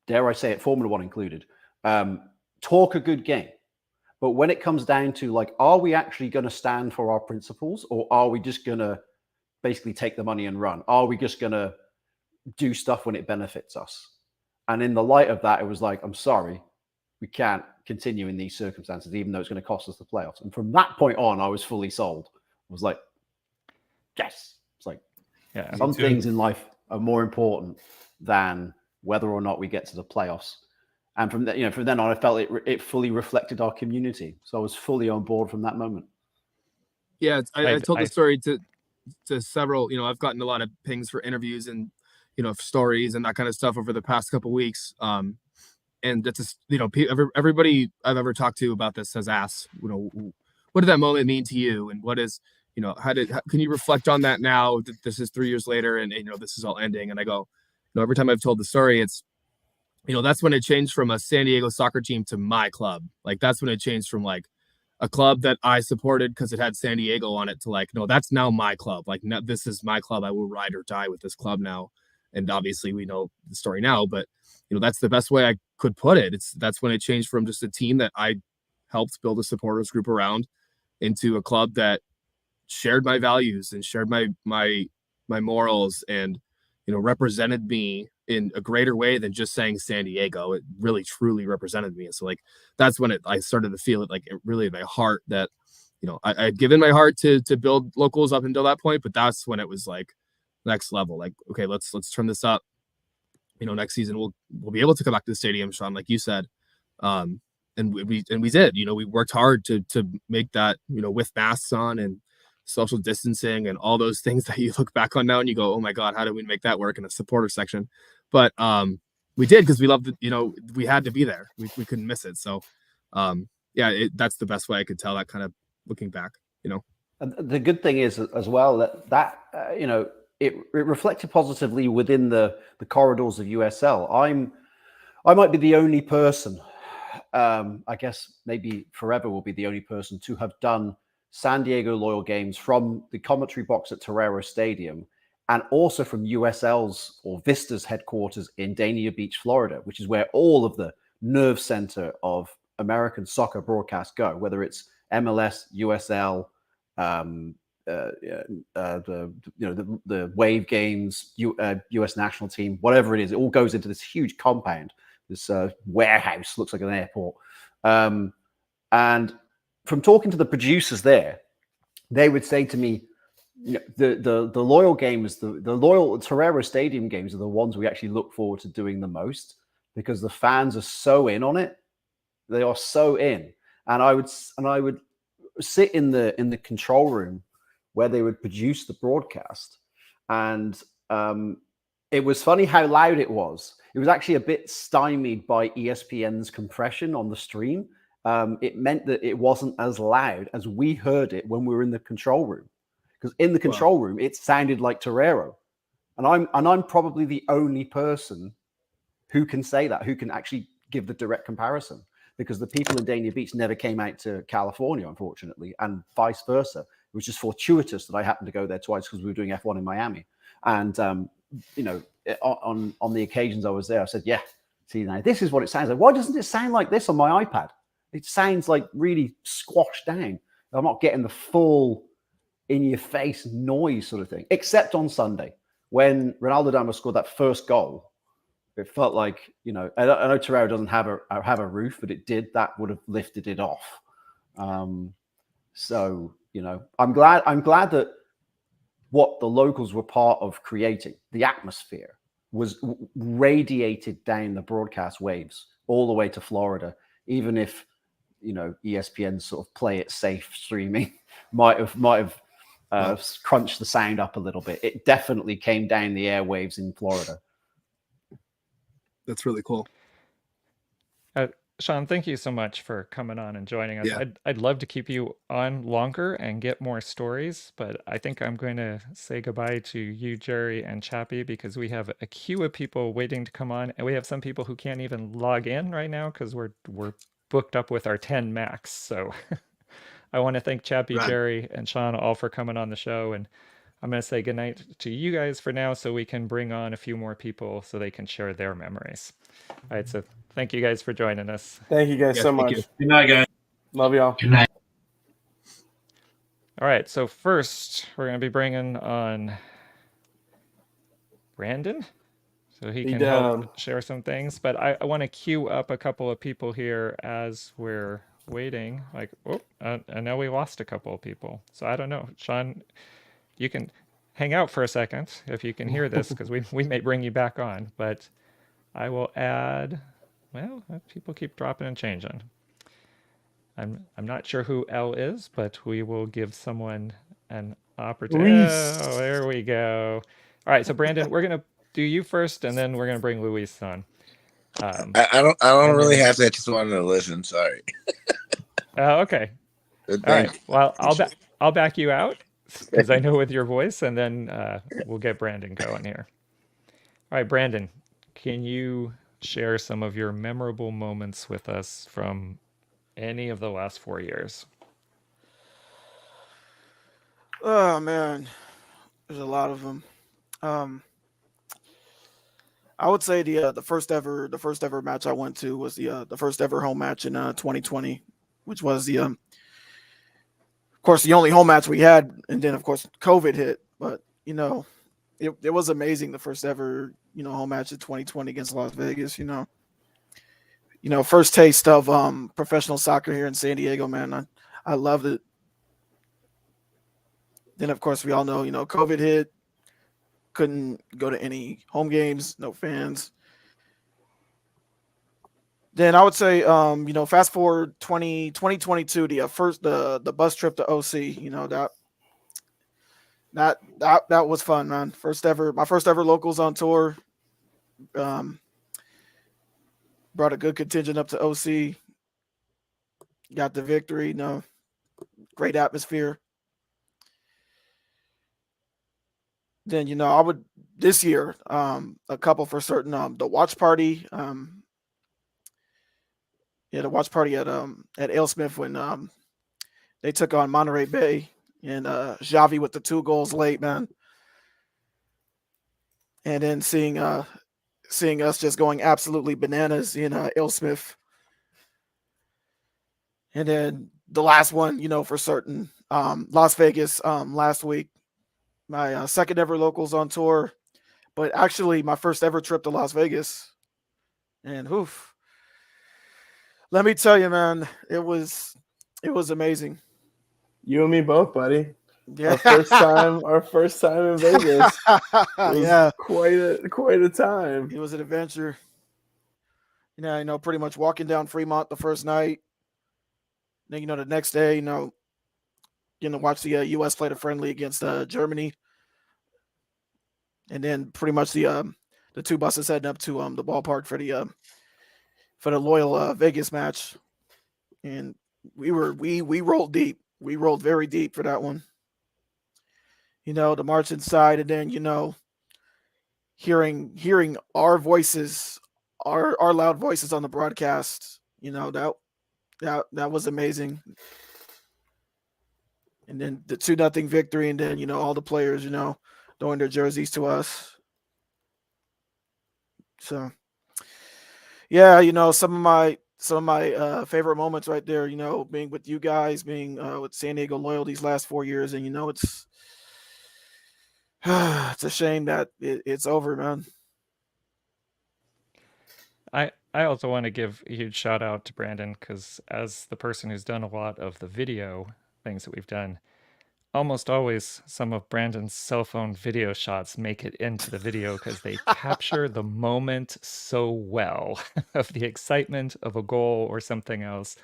dare I say it, Formula One included, talk a good game. But when it comes down to like, are we actually going to stand for our principles, or are we just going to basically take the money and run? Are we just going to do stuff when it benefits us? And in the light of that, it was like, I'm sorry, we can't continue in these circumstances, even though it's going to cost us the playoffs. And from that point on, I was fully sold. I was like, yes. It's like, Yeah. some things in life are more important than whether or not we get to the playoffs. And from that, from then on, I felt it fully reflected our community. So I was fully on board from that moment. Yeah, I told the story to several. I've gotten a lot of pings for interviews and stories and that kind of stuff over the past couple of weeks. And that's just, everybody I've ever talked to about this has asked, what did that moment mean to you, and what is, can you reflect on that now that this is 3 years later and this is all ending? And I go, every time I've told the story, it's, that's when it changed from a San Diego soccer team to my club. Like, that's when it changed from like a club that I supported because it had San Diego on it to like, no, that's now my club. Like, no, this is my club. I will ride or die with this club now. And obviously we know the story now, but that's the best way I could put it. That's when it changed from just a team that I helped build a supporters group around into a club that shared my values and shared my morals and, represented me in a greater way than just saying San Diego. It really truly represented me. And so like, that's when I started to feel it, like it really in my heart that, I had given my heart to build locals up until that point, but that's when it was like next level. Like, okay, let's turn this up. Next season we'll be able to come back to the stadium, Sean, like you said. And we did, we worked hard to make that, with masks on and social distancing and all those things that you look back on now and you go, oh my God, how did we make that work in a supporter section? But we did, because we loved it. We had to be there. We couldn't miss it. So that's the best way I could tell that, kind of looking back, And the good thing is as well that it reflected positively within the corridors of USL. I might be the only person, I guess maybe forever will be the only person to have done San Diego Loyal games from the commentary box at Torero Stadium, and also from USL's or Vista's headquarters in Dania Beach, Florida, which is where all of the nerve center of American soccer broadcasts go, whether it's MLS, USL, the Wave games, US national team, whatever it is, it all goes into this huge compound, this warehouse, looks like an airport. And from talking to the producers there, they would say to me, the Loyal games, the Loyal Torero Stadium games are the ones we actually look forward to doing the most, because the fans are so in on it. They are so in. And I would sit in the control room where they would produce the broadcast, and it was funny how loud it was. it was actually a bit stymied by ESPN's compression on the stream. It meant that it wasn't as loud as we heard it when we were in the control room. Because in the control room, it sounded like Torero, and I'm probably the only person who can say that, who can actually give the direct comparison, because the people in Dania Beach never came out to California, unfortunately, and vice versa. It was just fortuitous that I happened to go there twice because we were doing F1 in Miami. And, you know, on the occasions I was there, I said, yeah, see, now this is what it sounds like. Why doesn't it sound like this on my iPad? It sounds like really squashed down. I'm not getting the full in-your-face noise sort of thing, except on Sunday when Ronaldo Damo scored that first goal. It felt like, you know, I know Torero doesn't have a roof, but it did. That would have lifted it off. So, you know, I'm glad that what the locals were part of creating, the atmosphere, was radiated down the broadcast waves all the way to Florida, even if, you know, ESPN sort of play it safe streaming might have crunched the sound up a little bit. It definitely came down the airwaves in Florida. That's really cool. Sean, thank you so much for coming on and joining us. Yeah. I'd love to keep you on longer and get more stories, but I think I'm going to say goodbye to you, Jerry, and Chappie, because we have a queue of people waiting to come on, and we have some people who can't even log in right now because we're booked up with our 10 max. So I want to thank Chappie, Right. Jerry, and Sean all for coming on the show, and I'm going to say goodnight to you guys for now so we can bring on a few more people so they can share their memories. All right, so thank you guys for joining us. Thank you guys Yeah, so thank much. you. Good night, guys. Love y'all. Good night. All right, so first we're going to be bringing on Brandon so he can help share some things. But I want to queue up a couple of people here as we're waiting. Like, I know we lost a couple of people. So I don't know. Sean, you can hang out for a second if you can hear this, because we may bring you back on. But I will add, well, people keep dropping and changing. I'm not sure who L is, but we will give someone an opportunity. Oh, there we go. All right, so Brandon, we're gonna do you first, and then we're gonna bring Luis on. I don't really have to. I just wanted to listen. Sorry. Okay. But All thank right. you. Well, I'll back you out because I know with your voice, and then we'll get Brandon going here. All right, Brandon, can you share some of your memorable moments with us from any of the last 4 years? Oh man, there's a lot of them. I would say the first ever match I went to was the first ever home match in 2020, which was of course the only home match we had, and then of course COVID hit. But you know, it was amazing, the first ever home match in 2020 against Las Vegas. First taste of professional soccer here in San Diego, man. I loved it. Then of course we all know COVID hit. Couldn't go to any home games, no fans. Then I would say, fast forward 2022, the bus trip to OC, that was fun, man. My first ever locals on tour. Brought a good contingent up to OC. Got the victory, great atmosphere. Then, I would this year, a couple for certain, the watch party. The watch party at AleSmith when they took on Monterey Bay, and Xavi with the 2 goals late, man. And then seeing us just going absolutely bananas in AleSmith. And then the last one, for certain, Las Vegas last week. My second ever locals on tour, but actually my first ever trip to Las Vegas. And let me tell you, man, it was amazing. You and me both, buddy. Yeah. Our first time in Vegas. Yeah. Quite a time. It was an adventure. Pretty much walking down Fremont the first night. Then, the next day, watch the U.S. play the friendly against Germany, and then pretty much the the two buses heading up to the ballpark for the Loyal Vegas match, and we rolled deep. We rolled very deep for that one. The march inside, and then hearing our voices, our loud voices on the broadcast. That was amazing. And then the 2-0 victory, and then all the players throwing their jerseys to us. So yeah, some of my favorite moments right there, being with you guys, being with San Diego Loyal these last 4 years, and it's it's a shame that it's over, man. I also want to give a huge shout out to Brandon, because as the person who's done a lot of the video things that we've done, almost always some of Brandon's cell phone video shots make it into the video because they capture the moment so well of the excitement of a goal or something else.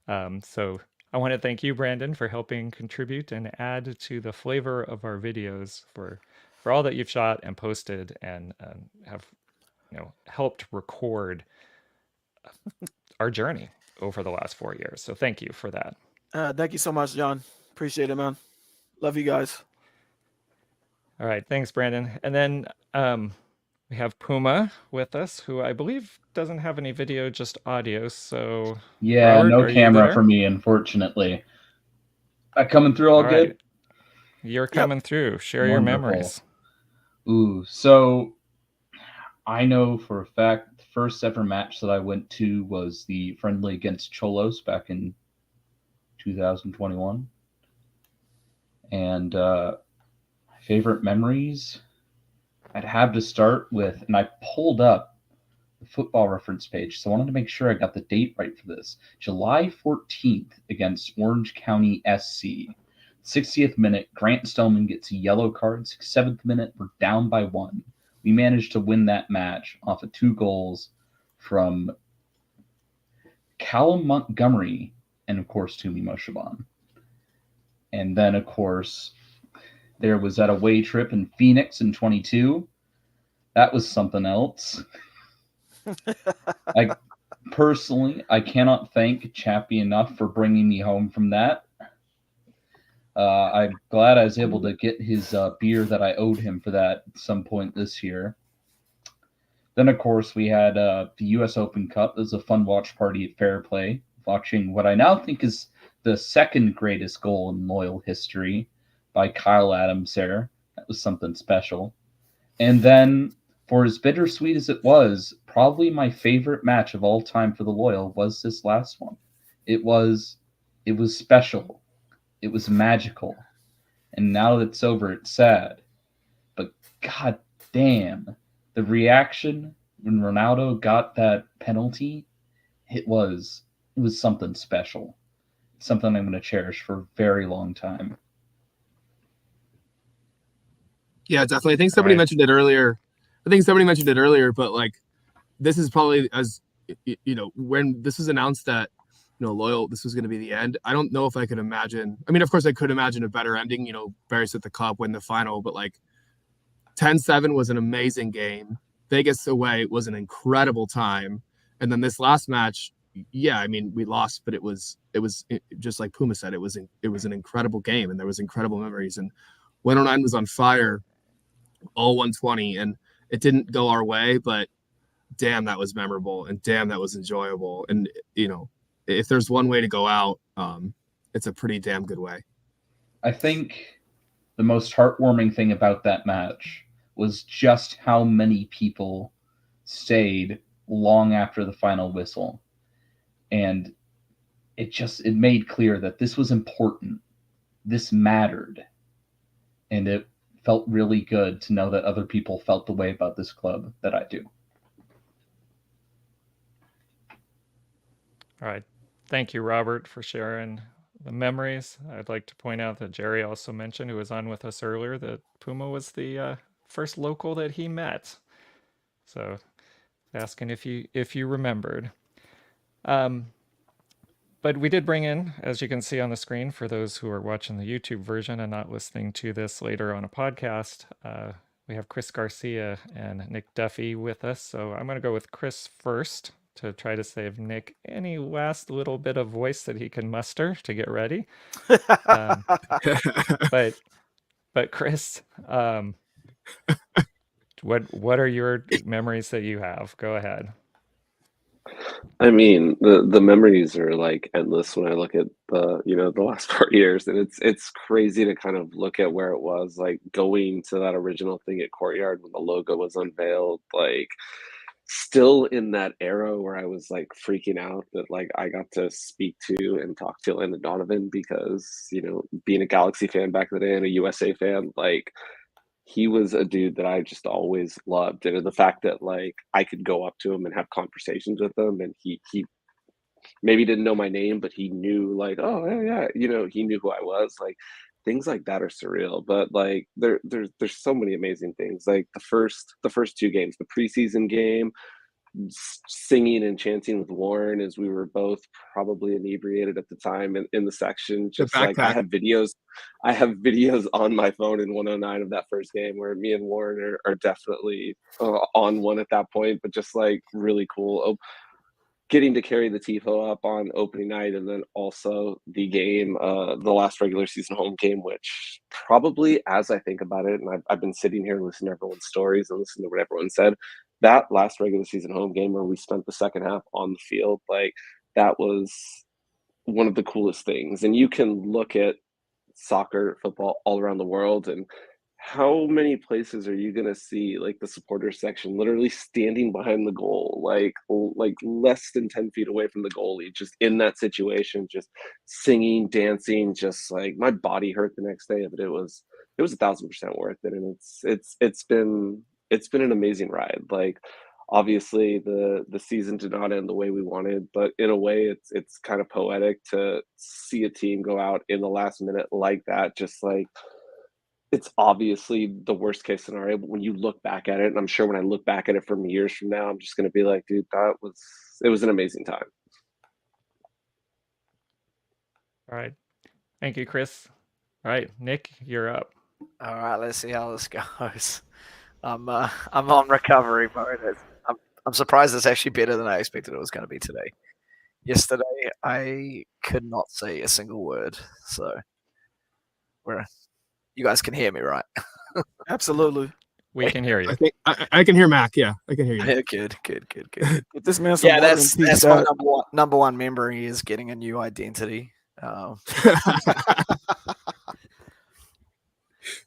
So I want to thank you, Brandon, for helping contribute and add to the flavor of our videos, for all that you've shot and posted, and have helped record our journey over the last 4 years. So thank you for that. Thank you so much, John. Appreciate it, man. Love you guys. All right. Thanks, Brandon. And then we have Puma with us, who I believe doesn't have any video, just audio. So yeah, Robert, no camera for me, unfortunately. Coming through all good? You're coming through. Share your memories. Ooh, so I know for a fact the first ever match that I went to was the friendly against Cholos back in 2021. And my favorite memories, I'd have to start with, and I pulled up the Football Reference page, so I wanted to make sure I got the date right for this. July 14th against Orange County SC. 60th minute, Grant Stoneman gets a yellow card. 7th minute, we're down by 1. We managed to win that match off of 2 goals from Callum Montgomery and, of course, Tumi Moshaban. And then, of course, there was that away trip in Phoenix in 22. That was something else. I cannot thank Chappie enough for bringing me home from that. I'm glad I was able to get his beer that I owed him for that at some point this year. Then, of course, we had the U.S. Open Cup. It was a fun watch party at Fair Play, watching what I now think is the second greatest goal in Loyal history by Kyle Adams there. That was something special. And then, for as bittersweet as it was, probably my favorite match of all time for the Loyal was this last one. It was special. It was magical. And now that it's over, it's sad. But god damn, the reaction when Ronaldo got that penalty, it was something special. Something I'm going to cherish for a very long time. Yeah, definitely. I think somebody mentioned it earlier. But like, this is probably, as when this was announced that Loyal, this was going to be the end. I don't know if I could imagine. I mean, of course, I could imagine a better ending. Barris at the cup, win the final, but like 10-7 was an amazing game. Vegas away was an incredible time, and then this last match, yeah, I mean, we lost, but it was just like Puma said, it was an incredible game, and there was incredible memories. And 109 was on fire, all 120, and it didn't go our way, but damn, that was memorable, and damn, that was enjoyable. And if there's one way to go out, it's a pretty damn good way. I think the most heartwarming thing about that match was just how many people stayed long after the final whistle. And it made clear that this was important. This mattered. And it felt really good to know that other people felt the way about this club that I do. All right. Thank you, Robert, for sharing the memories. I'd like to point out that Jerry also mentioned, who was on with us earlier, that Puma was the first local that he met. So asking if you remembered. But we did bring in, as you can see on the screen, for those who are watching the YouTube version and not listening to this later on a podcast, we have Chris Garcia and Nick Duffy with us. So I'm going to go with Chris first to try to save Nick any last little bit of voice that he can muster to get ready. But Chris, what are your memories that you have? Go ahead. I mean, the memories are like endless when I look at the last 4 years, and it's crazy to kind of look at where it was, like going to that original thing at Courtyard when the logo was unveiled, like still in that era where I was like freaking out that like I got to speak to and talk to Landon Donovan because, being a Galaxy fan back in the day and a USA fan, like he was a dude that I just always loved. And the fact that like I could go up to him and have conversations with him, and he maybe didn't know my name, but he knew like, oh yeah, he knew who I was. Like things like that are surreal. But like there's so many amazing things. Like the first 2 games, the preseason game, singing and chanting with Warren as we were both probably inebriated at the time in the section. Just like I have videos on my phone in 109 of that first game where me and Warren are definitely on one at that point, but just like really cool. Getting to carry the TIFO up on opening night, and then also the game, the last regular season home game, which probably, as I think about it, and I've been sitting here and listening to everyone's stories and listening to what everyone said, that last regular season home game where we spent the second half on the field, like that was one of the coolest things. And you can look at soccer, football all around the world, and how many places are you going to see like the supporter section literally standing behind the goal, like less than 10 feet away from the goalie, just in that situation, just singing, dancing, just like my body hurt the next day, but it was 1,000% worth it. And it's been an amazing ride. Like obviously the season did not end the way we wanted, but in a way it's kind of poetic to see a team go out in the last minute like that. Just like, it's obviously the worst case scenario, but when you look back at it, and I'm sure when I look back at it from years from now, I'm just going to be like, dude, it was an amazing time. All right. Thank you, Chris. All right, Nick, you're up. All right, let's see how this goes. I'm on recovery mode. I'm surprised it's actually better than I expected it was going to be today. Yesterday, I could not say a single word, so you guys can hear me, right? Absolutely. We can hear you. I think I can hear Mac. Yeah, I can hear you. Yeah, good. Get this man some Yeah, water that's and peace, my Dad. number one memory is getting a new identity.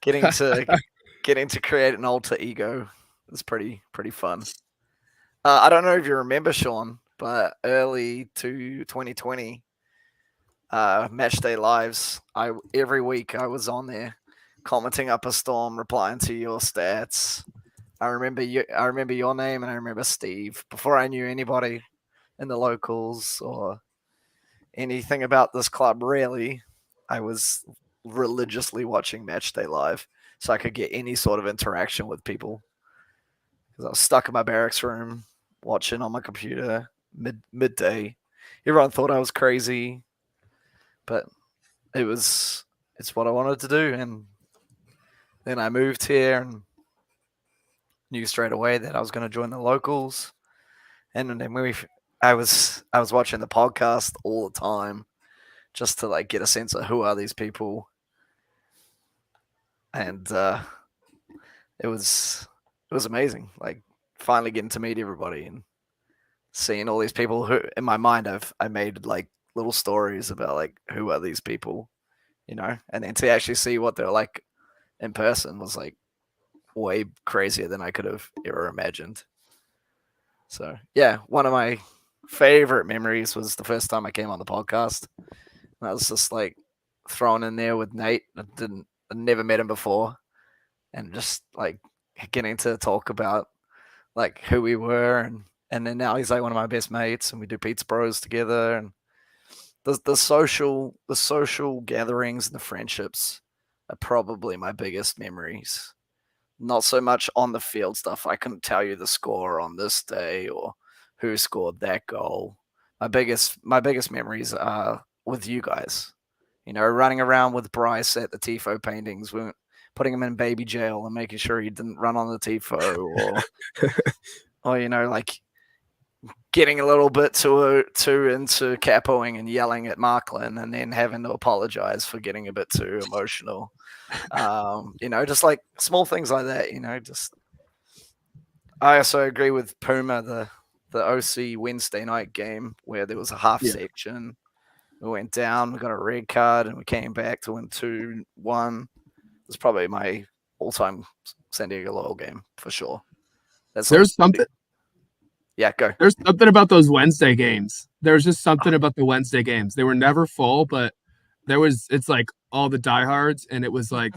Getting to create an alter ego is pretty fun. I don't know if you remember, Sean, but early to 2020, Matchday Lives, every week I was on there commenting up a storm, replying to your stats. I remember your name, and I remember Steve before I knew anybody in the locals or anything about this club. Really, I was religiously watching Matchday Live so I could get any sort of interaction with people, because I was stuck in my barracks room watching on my computer midday. Everyone thought I was crazy, but it's what I wanted to do. And then I moved here and knew straight away that I was going to join the locals. And then I was watching the podcast all the time just to like get a sense of who are these people. And it was amazing, like finally getting to meet everybody and seeing all these people who in my mind I made like little stories about like who are these people, and then to actually see what they're like in person was like way crazier than I could have ever imagined. So yeah, one of my favorite memories was the first time I came on the podcast. And I was just like thrown in there with Nate. I never met him before, and just like getting to talk about like who we were, and then now he's like one of my best mates, and we do Pizza Bros together, and the social gatherings and the friendships are probably my biggest memories. Not so much on the field stuff. I couldn't tell you the score on this day or who scored that goal. My biggest memories are with you guys. Running around with Bryce at the TIFO paintings putting him in baby jail and making sure he didn't run on the tifo, or like getting a little bit too into capoing and yelling at Marklin and then having to apologize for getting a bit too emotional. Just like small things like that, just. I also agree with Puma, the OC Wednesday night game where there was a half section. We went down, we got a red card, and we came back to win 2-1. It's probably my all-time San Diego Loyal game for sure. There's something. Yeah, go. There's something about those Wednesday games. There's just something about the Wednesday games. They were never full, but it's like all the diehards, and it was like,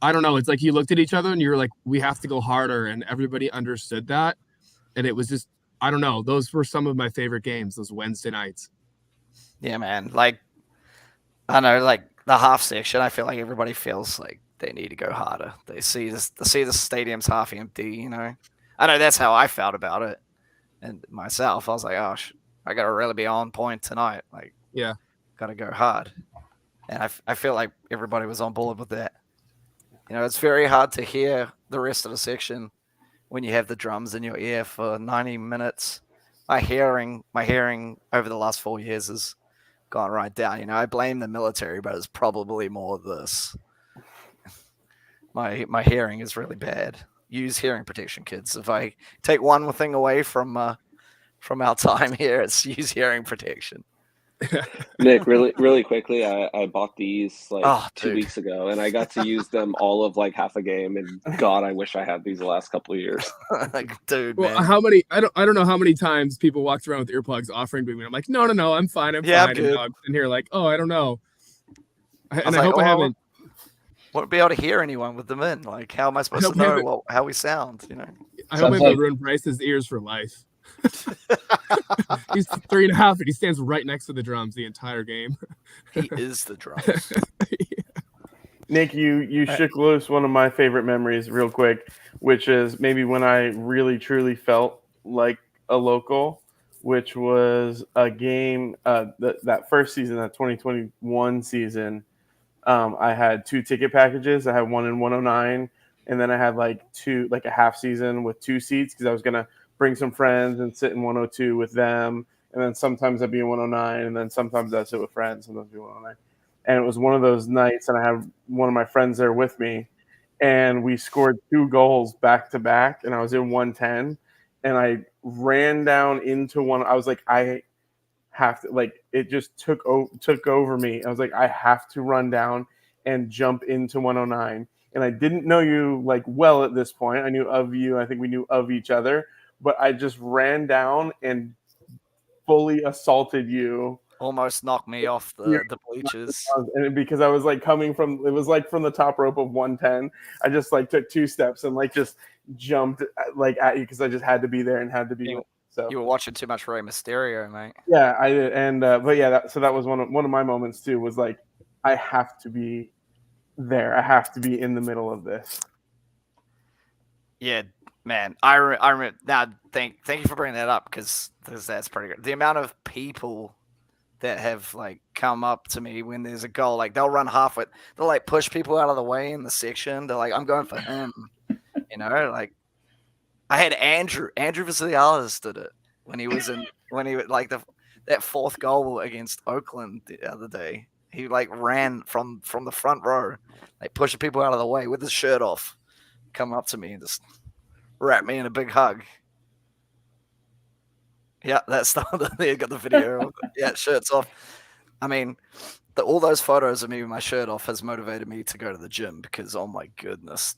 I don't know. It's like you looked at each other and you were like, we have to go harder. And everybody understood that. And it was just, I don't know. Those were some of my favorite games, those Wednesday nights. Yeah, man. Like, I know, like the half section, I feel like everybody feels like they need to go harder. They see the stadium's half empty, I know that's how I felt about it. And myself, I was like, oh, I got to really be on point tonight. Like, yeah, got to go hard. And I feel like everybody was on board with that. It's very hard to hear the rest of the section when you have the drums in your ear for 90 minutes. My hearing over the last 4 years has gone right down. I blame the military, but it's probably more this. My hearing is really bad. Use hearing protection, kids. If I take one thing away from our time here, it's use hearing protection. Nick, really quickly, I bought these 2 dude. weeks ago, and I got to use them all of like half a game. And God, I wish I had these the last couple of years. Dude, well, man. How many? I don't know how many times people walked around with earplugs offering to me. I'm like, no, I'm fine. I'm fine. good. And I'm sitting here like, oh, I don't know. I like, hope I haven't. Won't be able to hear anyone with them in. Like, how am I supposed to know how we sound? I hope I haven't ruined Bryce's ears for life. He's 3.5 and he stands right next to the drums the entire game. He is the drums. Nick, you shook loose one of my favorite memories real quick, which is maybe when I really truly felt like a local, which was a game that first season, that 2021 season. I had 2 ticket packages. I had one in 109, and then I had like a half season with 2 seats because I was gonna bring some friends and sit in 102 with them, and then sometimes I'd be in 109, and then sometimes I'd sit with friends, sometimes I'd be 109. And it was one of those nights, and I had one of my friends there with me, and we scored 2 goals back to back, and I was in 110, and I ran down into one. I was like, I have to, like, it just took over me. I was like, I have to run down and jump into 109. And I didn't know you like well at this point. I knew of you. I think we knew of each other. But I just ran down and fully assaulted you. Almost knocked me off the bleachers. And because I was like coming from, it was like from the top rope of 110. I just like took 2 steps and like just jumped like at you because I just had to be there and had to be. So you were watching too much Rey Mysterio, mate. Yeah, I did. And but yeah, so that was one of my moments too. Was like, I have to be there. I have to be in the middle of this. Yeah. Man, I remember. Now, thank you for bringing that up because that's pretty good. The amount of people that have like come up to me when there's a goal, like they'll run halfway, they'll like push people out of the way in the section. They're like, "I'm going for him," Like I had Andrew Vizalialis did it when he was like that 4th goal against Oakland the other day. He like ran from the front row, like pushing people out of the way with his shirt off, come up to me and just wrap me in a big hug. Yeah, that's they got the video. Yeah, shirts off. I mean, all those photos of me with my shirt off has motivated me to go to the gym because, oh my goodness.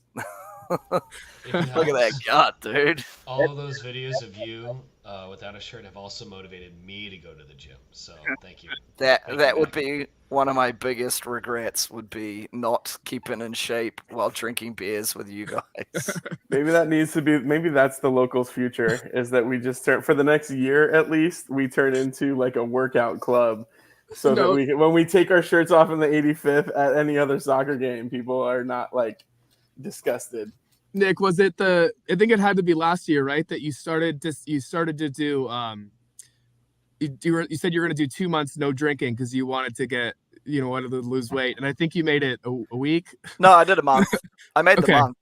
Look at that gut, dude. All of those videos of you without a shirt have also motivated me to go to the gym. So thank you. That would be one of my biggest regrets, would be not keeping in shape while drinking beers with you guys. Maybe that needs to be, maybe that's the locals' future, is that we just turn, for the next year at least, we turn into like a workout club. So that when we take our shirts off in the 85th at any other soccer game, people are not like disgusted. Nick, was it I think it had to be last year, right? That you started to do you said you were going to do 2 months no drinking because you wanted to get wanted to lose weight, and I think you made it a week. No, I did a month. I made the Okay. month.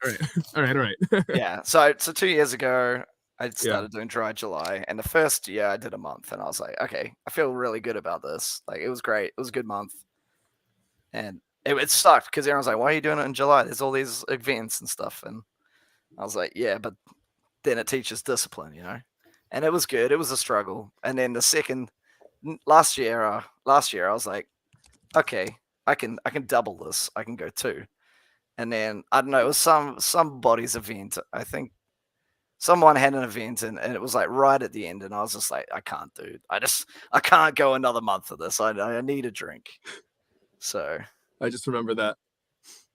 All right. Yeah. So 2 years ago, I started doing Dry July, and the first year I did a month, and I was like, okay, I feel really good about this. Like, it was great. It was a good month, and it sucked because everyone's like, why are you doing it in July? There's all these events and stuff, and I was like, yeah, but then it teaches discipline, And it was good. It was a struggle, and then last year I was like, okay, I can double this. I can go 2. And then I don't know, it was somebody's event. I think someone had an event and it was like right at the end, and I was just like, I can't, dude. I can't go another month of this. I need a drink. So I just remember that.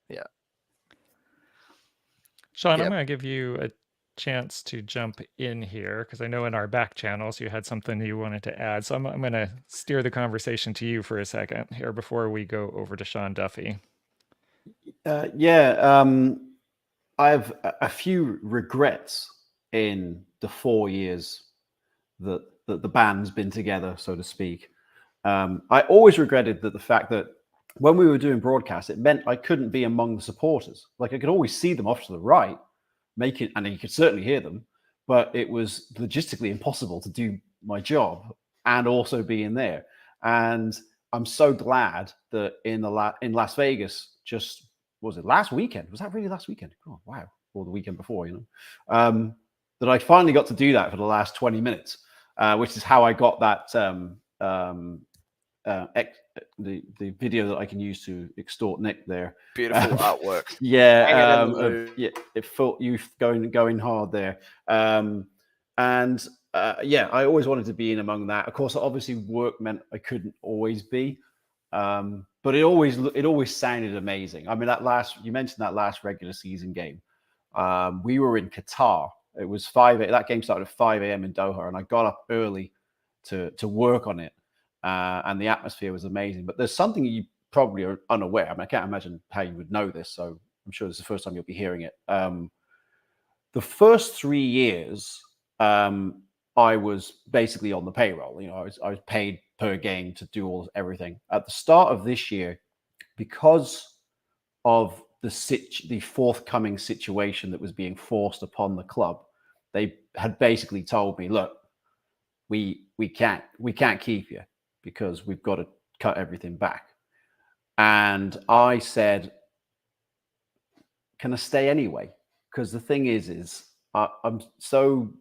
Yeah. Sean, Yep. I'm going to give you a chance to jump in here because I know in our back channels you had something you wanted to add. So I'm going to steer the conversation to you for a second here before we go over to Sean Duffy. I have a few regrets in the 4 years that the band's been together, so to speak. I always regretted the fact that when we were doing broadcasts, it meant I couldn't be among the supporters. Like, I could always see them off to the right, and you could certainly hear them, but it was logistically impossible to do my job and also be in there. And I'm so glad that in Las Vegas, just was it last weekend? Was that really last weekend? Oh, wow. Or the weekend before, that I finally got to do that for the last 20 minutes, which is how I got that the video that I can use to extort Nick there. Beautiful artwork. Yeah, it felt you going hard there. I always wanted to be in among that. Of course, obviously work meant I couldn't always be, but it always sounded amazing. I mean, you mentioned that last regular season game. We were in Qatar. It was 5 a.m. That game started at 5 a.m. in Doha, and I got up early to work on it. And the atmosphere was amazing. But there's something you probably are unaware. I mean, I can't imagine how you would know this, so I'm sure this is the first time you'll be hearing it. The first 3 years, I was basically on the payroll. I was paid per game to do everything. At the start of this year, because of the forthcoming situation that was being forced upon the club, they had basically told me, look, we can't keep you because we've got to cut everything back. And I said, can I stay anyway? Because the thing is I'm so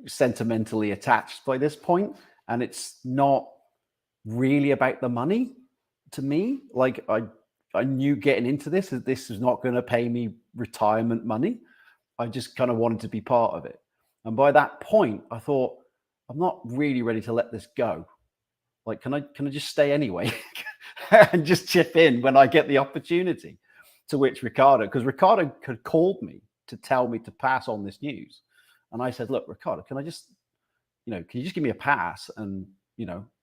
sentimentally attached by this point, and it's not really about the money to me. Like, I knew getting into this is not going to pay me retirement money. I just kind of wanted to be part of it. And by that point, I thought, I'm not really ready to let this go. Like, can I just stay anyway and just chip in when I get the opportunity? To which Ricardo had called me to tell me to pass on this news. And I said, look, Ricardo, can you just give me a pass? And,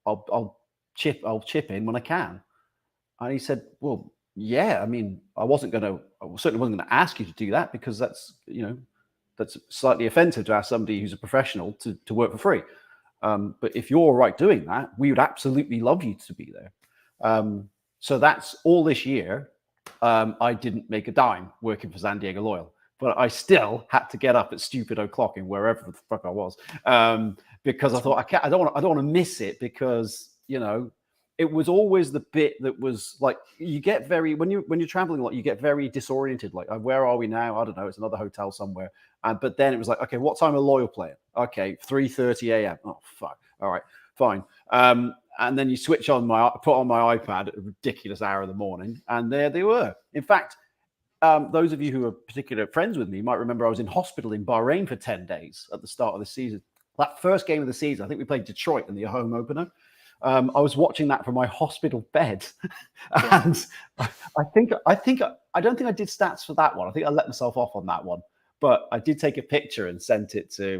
I'll chip in when I can. And he said, well, yeah, I mean, I certainly wasn't going to ask you to do that, because that's slightly offensive to ask somebody who's a professional to work for free. But if you're all right doing that, we would absolutely love you to be there. So that's all this year. I didn't make a dime working for San Diego Loyal, but I still had to get up at stupid o'clock in wherever the fuck I was, because I thought I don't want to miss it, because it was always the bit that was like, you get very, when you're traveling a lot, you get very disoriented. Like, where are we now? I don't know. It's another hotel somewhere. But then it was like, okay, what time are Loyal playing? Okay, 3:30 a.m. Oh fuck. All right, fine. And then you put on my iPad at a ridiculous hour in the morning, and there they were. In fact, those of you who are particular friends with me might remember I was in hospital in Bahrain for 10 days at the start of the season. That first game of the season, I think we played Detroit in the home opener. I was watching that from my hospital bed, and I don't think I did stats for that one. I think I let myself off on that one, but I did take a picture and sent it to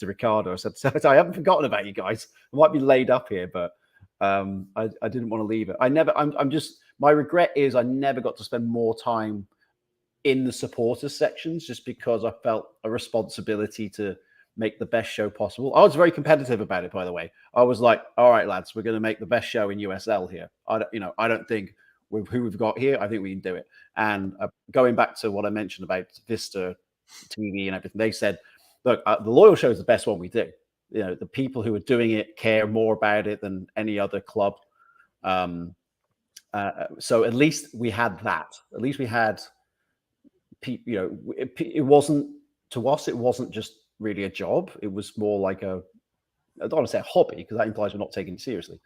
Ricardo. I said, I haven't forgotten about you guys. I might be laid up here, but I didn't want to leave it. My regret is I never got to spend more time in the supporters sections, just because I felt a responsibility to make the best show possible. I was very competitive about it, by the way. I was like, all right, lads, we're going to make the best show in USL here. I don't think with who we've got here, I think we can do it. And going back to what I mentioned about Vista TV and everything, they said, look, the Loyal show is the best one we do. The people who are doing it care more about it than any other club. So at least we had that. At least we had, it wasn't, to us, it wasn't just really a job. It was more like I don't want to say a hobby, because that implies we're not taking it seriously.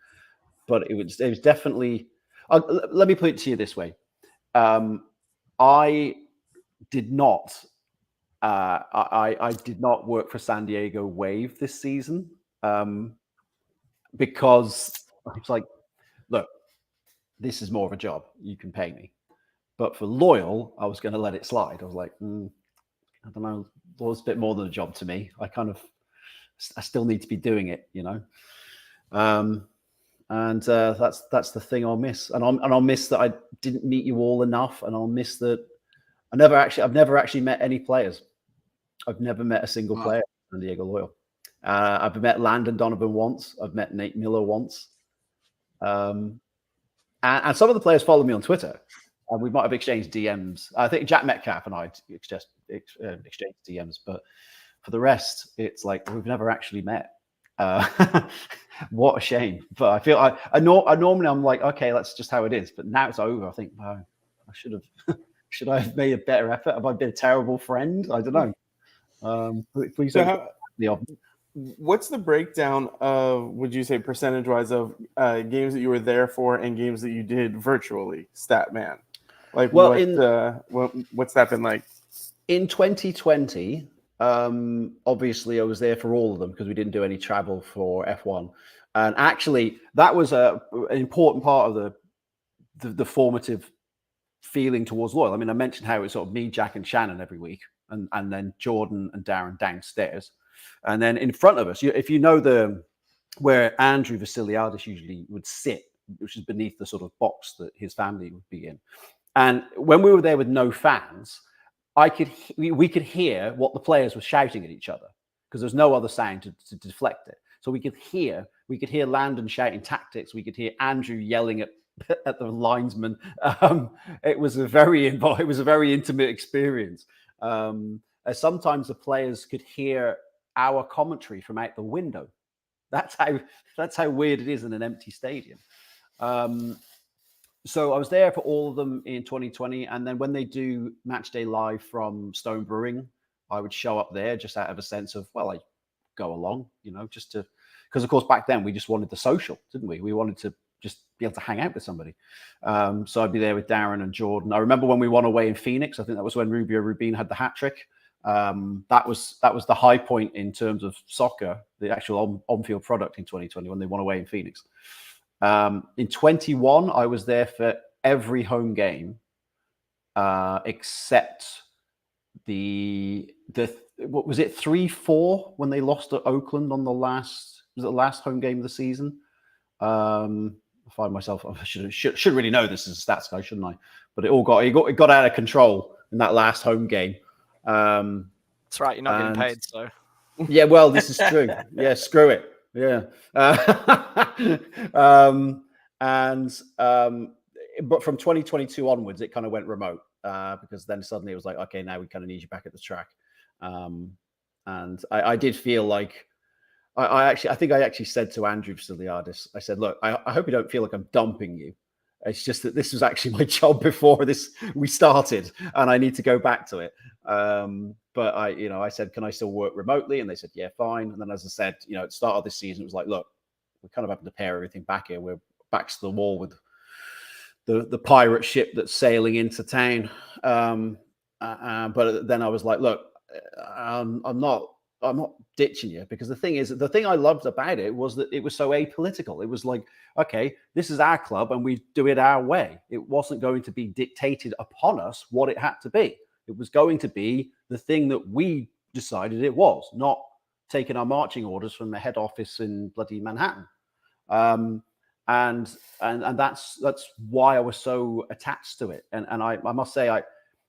But it was definitely, let me put it to you this way. I did not, I did not work for San Diego Wave this season because I was like, look, this is more of a job. You can pay me. But for Loyal, I was going to let it slide. I was like, I don't know. Loyal's a bit more than a job to me. I still need to be doing it, And that's the thing I'll miss. And I'll miss that I didn't meet you all enough. And I'll miss that I've never actually met any players. I've never met a single player at San Diego Loyal. I've met Landon Donovan once. I've met Nate Miller once. And some of the players follow me on Twitter. And we might have exchanged DMs. I think Jack Metcalf and I exchanged DMs. But for the rest, it's like we've never actually met. What a shame. But I feel I normally I'm like, okay, that's just how it is. But now it's over. I think, no, I should I have made a better effort? Have I been a terrible friend? I don't know. Please what's the breakdown of, would you say, percentage wise of games that you were there for and games that you did virtually, Statman? Like, well, what's that been like? In 2020, obviously I was there for all of them because we didn't do any travel for F1. And actually, that was an important part of the formative feeling towards Loyal. I mean, I mentioned how it was sort of me, Jack, and Shannon every week, and then Jordan and Darren downstairs. And then in front of us, if you know where Andrew Vasiliadis usually would sit, which is beneath the sort of box that his family would be in. And when we were there with no fans, we could hear what the players were shouting at each other because there's no other sound to deflect it. So we could hear Landon shouting tactics. We could hear Andrew yelling at the linesman. It was a very intimate experience. Sometimes the players could hear our commentary from out the window. That's how weird it is in an empty stadium. So I was there for all of them in 2020. And then when they do Match Day Live from Stone Brewing, I would show up there just out of a sense of, well, I go along, just to, because of course back then we just wanted the social, didn't we? We wanted to just be able to hang out with somebody. So I'd be there with Darren and Jordan. I remember when we won away in Phoenix. I think that was when Rubio Rubin had the hat trick. That was the high point in terms of soccer, the actual on-field product in 2020 when they won away in Phoenix. In 21, I was there for every home game except what was it, 3-4 when they lost to Oakland on the last home game of the season. I find myself, I should really know this as a stats guy, shouldn't I? But it got out of control in that last home game. That's right, you're not getting paid, so. Yeah, well, this is true. Yeah, screw it. Yeah. But from 2022 onwards, it kind of went remote because then suddenly it was like, okay, now we kind of need you back at the track. And I did feel like I think I actually said to Andrew Vasiliadis, I said, look, I hope you don't feel like I'm dumping you. It's just that this was actually my job before we started, and I need to go back to it. But I said, can I still work remotely? And they said, yeah, fine. And then, as I said, at the start of this season, it was like, look, we're kind of having to pare everything back here. We're backs to the wall with the pirate ship that's sailing into town. But then I was like, look, I'm not ditching you, because the thing I loved about it was that it was so apolitical. It was like, okay, this is our club and we do it our way. It wasn't going to be dictated upon us what it had to be. It was going to be the thing that we decided it was, not taking our marching orders from the head office in bloody Manhattan. And that's why I was so attached to it. And I must say,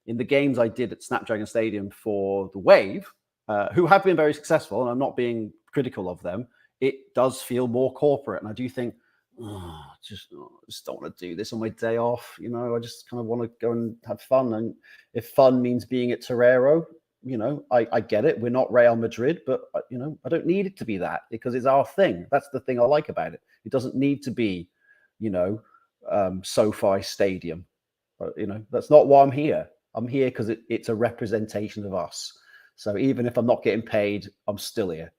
in the games I did at Snapdragon Stadium for the Wave, who have been very successful, and I'm not being critical of them, it does feel more corporate. And I do think, I just don't want to do this on my day off. I just kind of want to go and have fun. And if fun means being at Torero, I get it. We're not Real Madrid, but I don't need it to be that, because it's our thing. That's the thing I like about it. It doesn't need to be, SoFi Stadium. That's not why I'm here. I'm here because it's a representation of us. So even if I'm not getting paid, I'm still here.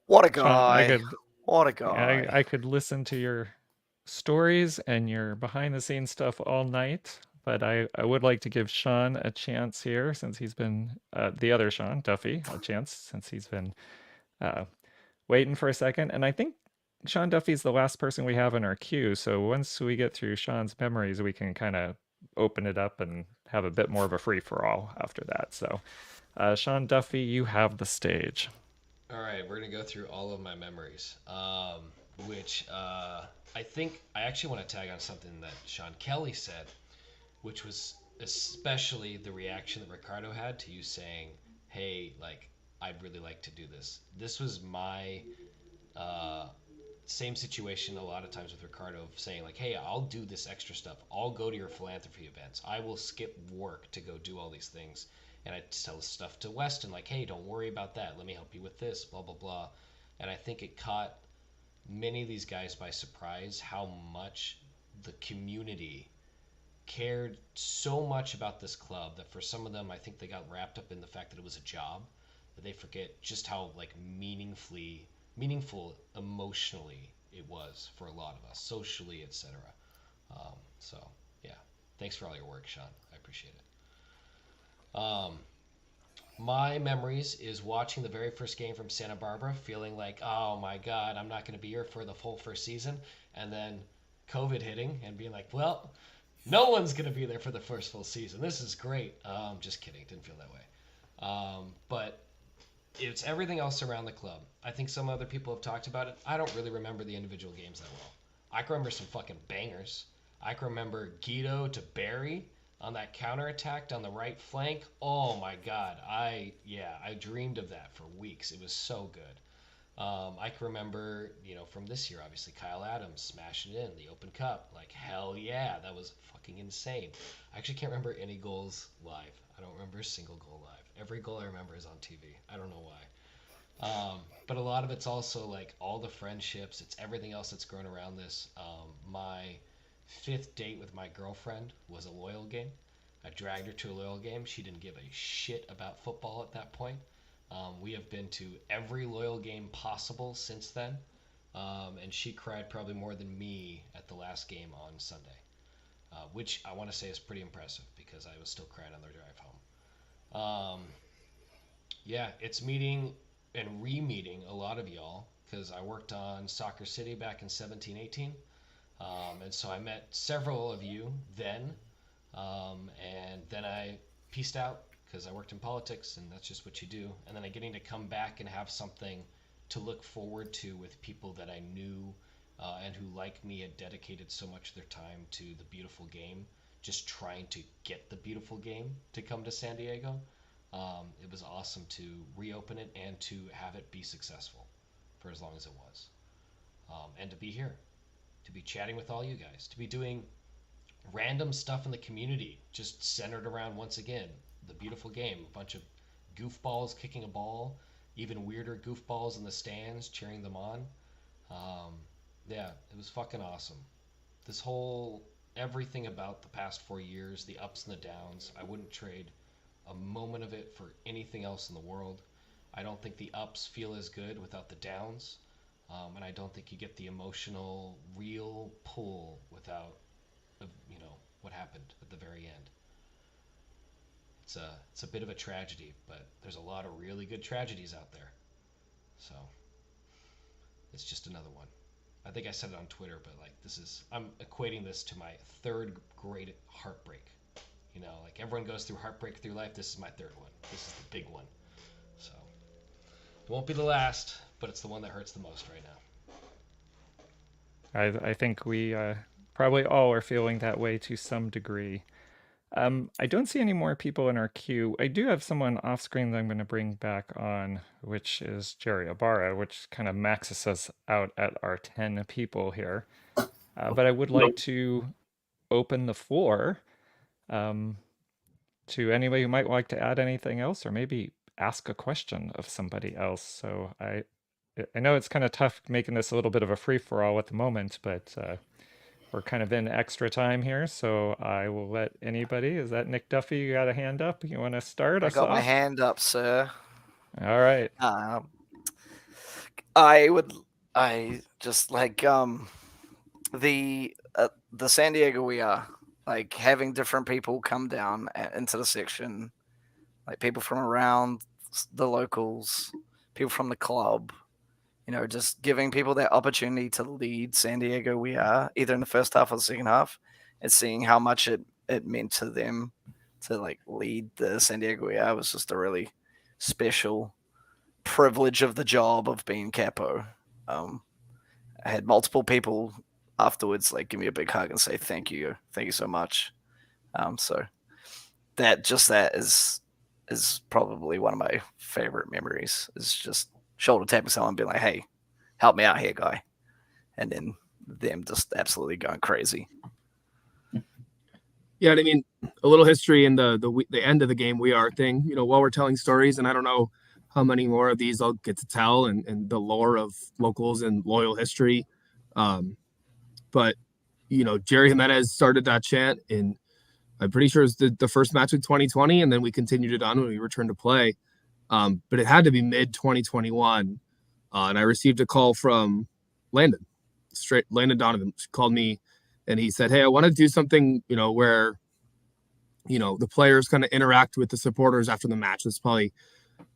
What a Sean, guy. What a guy. I could listen to your stories and your behind the scenes stuff all night, but I would like to give Sean a chance here, since he's been the other Sean Duffy a chance, since he's been waiting for a second. And I think Sean Duffy's the last person we have in our queue. So once we get through Sean's memories, we can kind of open it up and have a bit more of a free for all after that. So Sean Duffy, you have the stage. All right, we're gonna go through all of my memories, which I think I actually want to tag on something that Sean Kelly said, which was especially the reaction that Ricardo had to you saying, "Hey, like, I'd really like to do this." This was my same situation a lot of times with Ricardo, of saying like, "Hey, I'll do this extra stuff. I'll go to your philanthropy events. I will skip work to go do all these things." And I tell stuff to Weston like, "Hey, don't worry about that. Let me help you with this, blah, blah, blah." And I think it caught many of these guys by surprise how much the community cared so much about this club, that for some of them, I think they got wrapped up in the fact that it was a job, that they forget just how like meaningful emotionally it was for a lot of us, socially, etc. So yeah, thanks for all your work, Sean. I appreciate it. My memories is watching the very first game from Santa Barbara, feeling like, oh my God, I'm not going to be here for the full first season. And then COVID hitting and being like, well, no one's going to be there for the first full season. This is great. Just kidding. Didn't feel that way. But it's everything else around the club. I think some other people have talked about it. I don't really remember the individual games that well. I can remember some fucking bangers. I can remember Guido to Barry on that counterattack down the right flank. Oh my God. I dreamed of that for weeks. It was so good. I can remember, from this year, obviously, Kyle Adams smashing it in the Open Cup. Like, hell yeah, that was fucking insane. I actually can't remember any goals live. I don't remember a single goal live. Every goal I remember is on TV. I don't know why. But a lot of it's also like all the friendships. It's everything else that's grown around this. My 5th date with my girlfriend was a Loyal game. I dragged her to a Loyal game. She didn't give a shit about football at that point. We have been to every Loyal game possible since then. And she cried probably more than me at the last game on Sunday, which I want to say is pretty impressive because I was still crying on their drive home. Yeah, it's meeting and re-meeting a lot of y'all because I worked on Soccer City back in 17-18. And so I met several of you then, and then I peaced out because I worked in politics, and that's just what you do. And then getting to come back and have something to look forward to with people that I knew and who, like me, had dedicated so much of their time to the beautiful game, just trying to get the beautiful game to come to San Diego. It was awesome to reopen it and to have it be successful for as long as it was, and to be here. To be chatting with all you guys, to be doing random stuff in the community, just centered around, once again, the beautiful game. A bunch of goofballs kicking a ball, even weirder goofballs in the stands, cheering them on. Yeah, it was fucking awesome. This whole, everything about the past 4 years, the ups and the downs, I wouldn't trade a moment of it for anything else in the world. I don't think the ups feel as good without the downs. And I don't think you get the emotional, real pull without, what happened at the very end. It's a bit of a tragedy, but there's a lot of really good tragedies out there. So it's just another one. I think I said it on Twitter, but I'm equating this to my 3rd great heartbreak. Like everyone goes through heartbreak through life. This is my 3rd one. This is the big one. So it won't be the last, but it's the one that hurts the most right now. I think we probably all are feeling that way to some degree. I don't see any more people in our queue. I do have someone off screen that I'm going to bring back on, which is Jerry Ibarra, which kind of maxes us out at our 10 people here. But I would like to open the floor to anybody who might like to add anything else, or maybe ask a question of somebody else. So I know it's kind of tough making this a little bit of a free for all at the moment, but we're kind of in extra time here, so I will let anybody. Is that Nick Duffy? You got a hand up? You want to start I us got my off? hand up, sir. All right. I just like the San Diego We Are, like having different people come down into the section, like people from around the locals, people from the club, you know, just giving people that opportunity to lead San Diego We Are, either in the first half or the second half, and seeing how much it meant to them to like lead the San Diego We Are was just a really special privilege of the job of being capo. I had multiple people afterwards like give me a big hug and say thank you so much. So that is probably one of my favorite memories, is just shoulder tapping someone and being like, hey, help me out here, guy. And then them just absolutely going crazy. Yeah, I mean, a little history in the end of the game We Are thing, you know, while we're telling stories, and I don't know how many more of these I'll get to tell, and the lore of locals and loyal history. But, you know, Jerry Jimenez started that chant, and I'm pretty sure it was the first match of 2020, and then we continued it on when we returned to play. But it had to be mid-2021, and I received a call from Landon Donovan. Called me, and he said, hey, I want to do something, you know, where, you know, the players kind of interact with the supporters after the match. It's probably,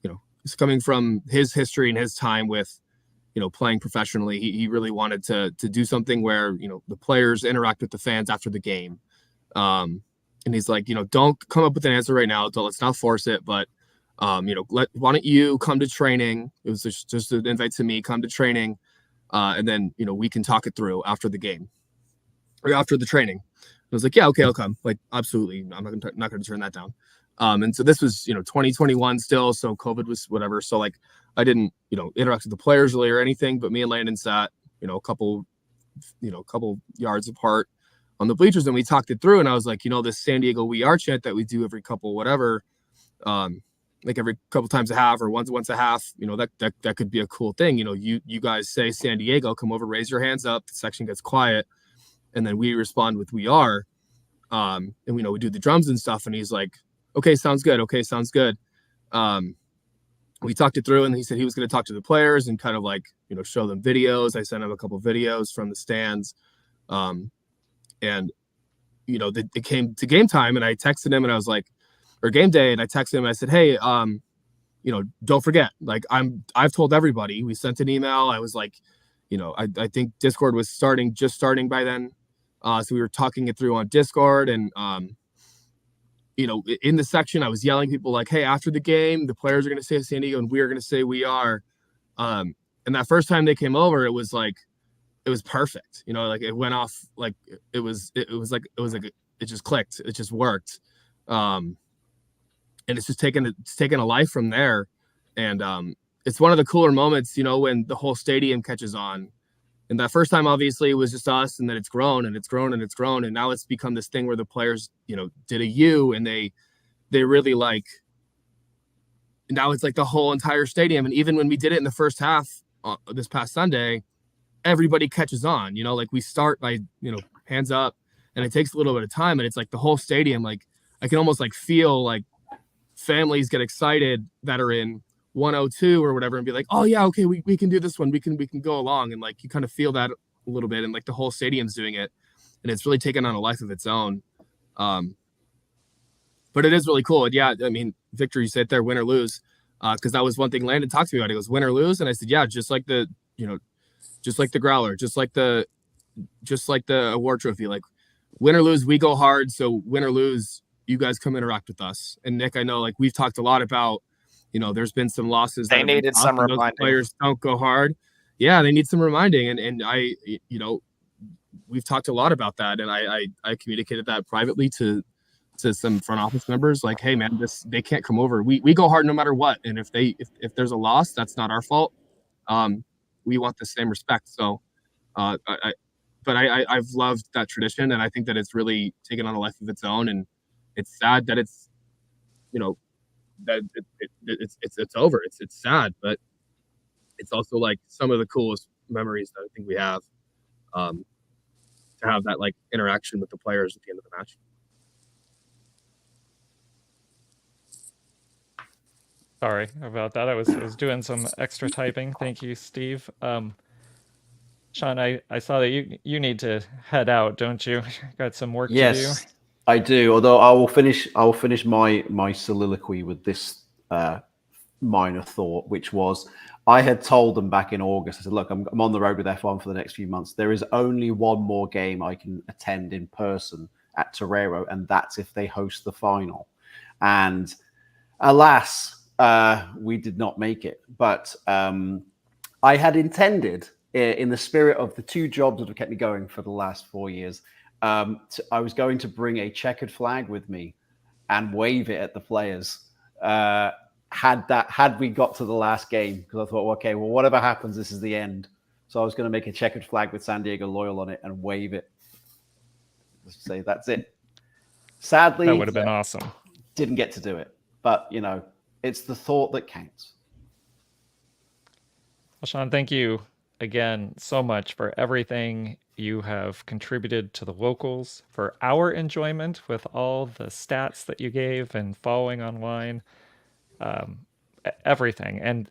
you know, it's coming from his history and his time with, you know, playing professionally. He really wanted to do something where, you know, the players interact with the fans after the game. And he's like, you know, don't come up with an answer right now. Let's not force it, but you know, why don't you come to training? It was just an invite to me, come to training. And then, you know, we can talk it through after the game or after the training. I was like, yeah, okay, I'll come. Like, absolutely. I'm not going to turn that down. And so this was, you know, 2021 still. So COVID was whatever. So like, I didn't, you know, interact with the players really or anything, but me and Landon sat, you know, a couple yards apart on the bleachers, and we talked it through. And I was like, you know, this San Diego We Are chant that we do every couple, whatever, like every couple times a half or once a half, you know, that could be a cool thing. You know, you guys say San Diego, come over, raise your hands up. The section gets quiet, and then we respond with We Are. And we know we do the drums and stuff. And he's like, okay, sounds good. Okay, sounds good. We talked it through, and he said he was going to talk to the players and kind of like, you know, show them videos. I sent him a couple videos from the stands. And, you know, it came to game time, and I texted him, and I was like, or game day, and I texted him, and I said, hey, you know, don't forget, like I've told everybody. We sent an email. I was like, you know, I think Discord was just starting by then. So we were talking it through on Discord, and, you know, in the section, I was yelling people like, hey, after the game, the players are going to say San Diego and we are going to say We Are. And that first time they came over, it was perfect. You know, like it went off, like it just clicked. It just worked. And it's just taken a life from there. And it's one of the cooler moments, you know, when the whole stadium catches on. And that first time, obviously, it was just us, and then it's grown and it's grown and it's grown. And now it's become this thing where the players, you know, did a U, and they really like, now it's like the whole entire stadium. And even when we did it in the first half this past Sunday, everybody catches on, you know, like we start by, you know, hands up, and it takes a little bit of time. And it's like the whole stadium, like I can almost like feel like families get excited that are in 102 or whatever, and be like, oh yeah, okay, we can do this one, we can go along, and like you kind of feel that a little bit, and like the whole stadium's doing it, and it's really taken on a life of its own. But it is really cool. And yeah, I mean, Victor, you said there, win or lose, because that was one thing Landon talked to me about. He goes, win or lose, and I said, yeah, just like the growler, just like the award trophy, like win or lose, we go hard. So win or lose, you guys come interact with us. And Nick, I know like we've talked a lot about, you know, there's been some losses. They needed some reminding. Players don't go hard. Yeah, they need some reminding. And I, you know, we've talked a lot about that. And I communicated that privately to to some front office members, like, hey man, they can't come over. We go hard no matter what, and if there's a loss, that's not our fault. We want the same respect. So I've loved that tradition, and I think that it's really taken on a life of its own. And it's sad that it's, that it's over. It's sad, but it's also like some of the coolest memories that I think we have, to have that like interaction with the players at the end of the match. Sorry about that. I was doing some extra typing. Thank you, Steve. Sean, I saw that you need to head out, don't you? Got some work to do. Yes, I do. Although I will finish my soliloquy with this minor thought, which was, I had told them back in August, I said, look, I'm on the road with F1 for the next few months. There is only one more game I can attend in person at Torero, and that's if they host the final. And alas, we did not make it. But I had intended, in the spirit of the two jobs that have kept me going for the last 4 years, I was going to bring a checkered flag with me and wave it at the players. Had we got to the last game, because I thought, okay, well, whatever happens, this is the end. So I was going to make a checkered flag with San Diego Loyal on it and wave it. Just say that's it. Sadly, that would have been awesome. Didn't get to do it, but it's the thought that counts. Well, Sean, thank you again so much for everything you have contributed to the locals, for our enjoyment with all the stats that you gave and following online. Everything, and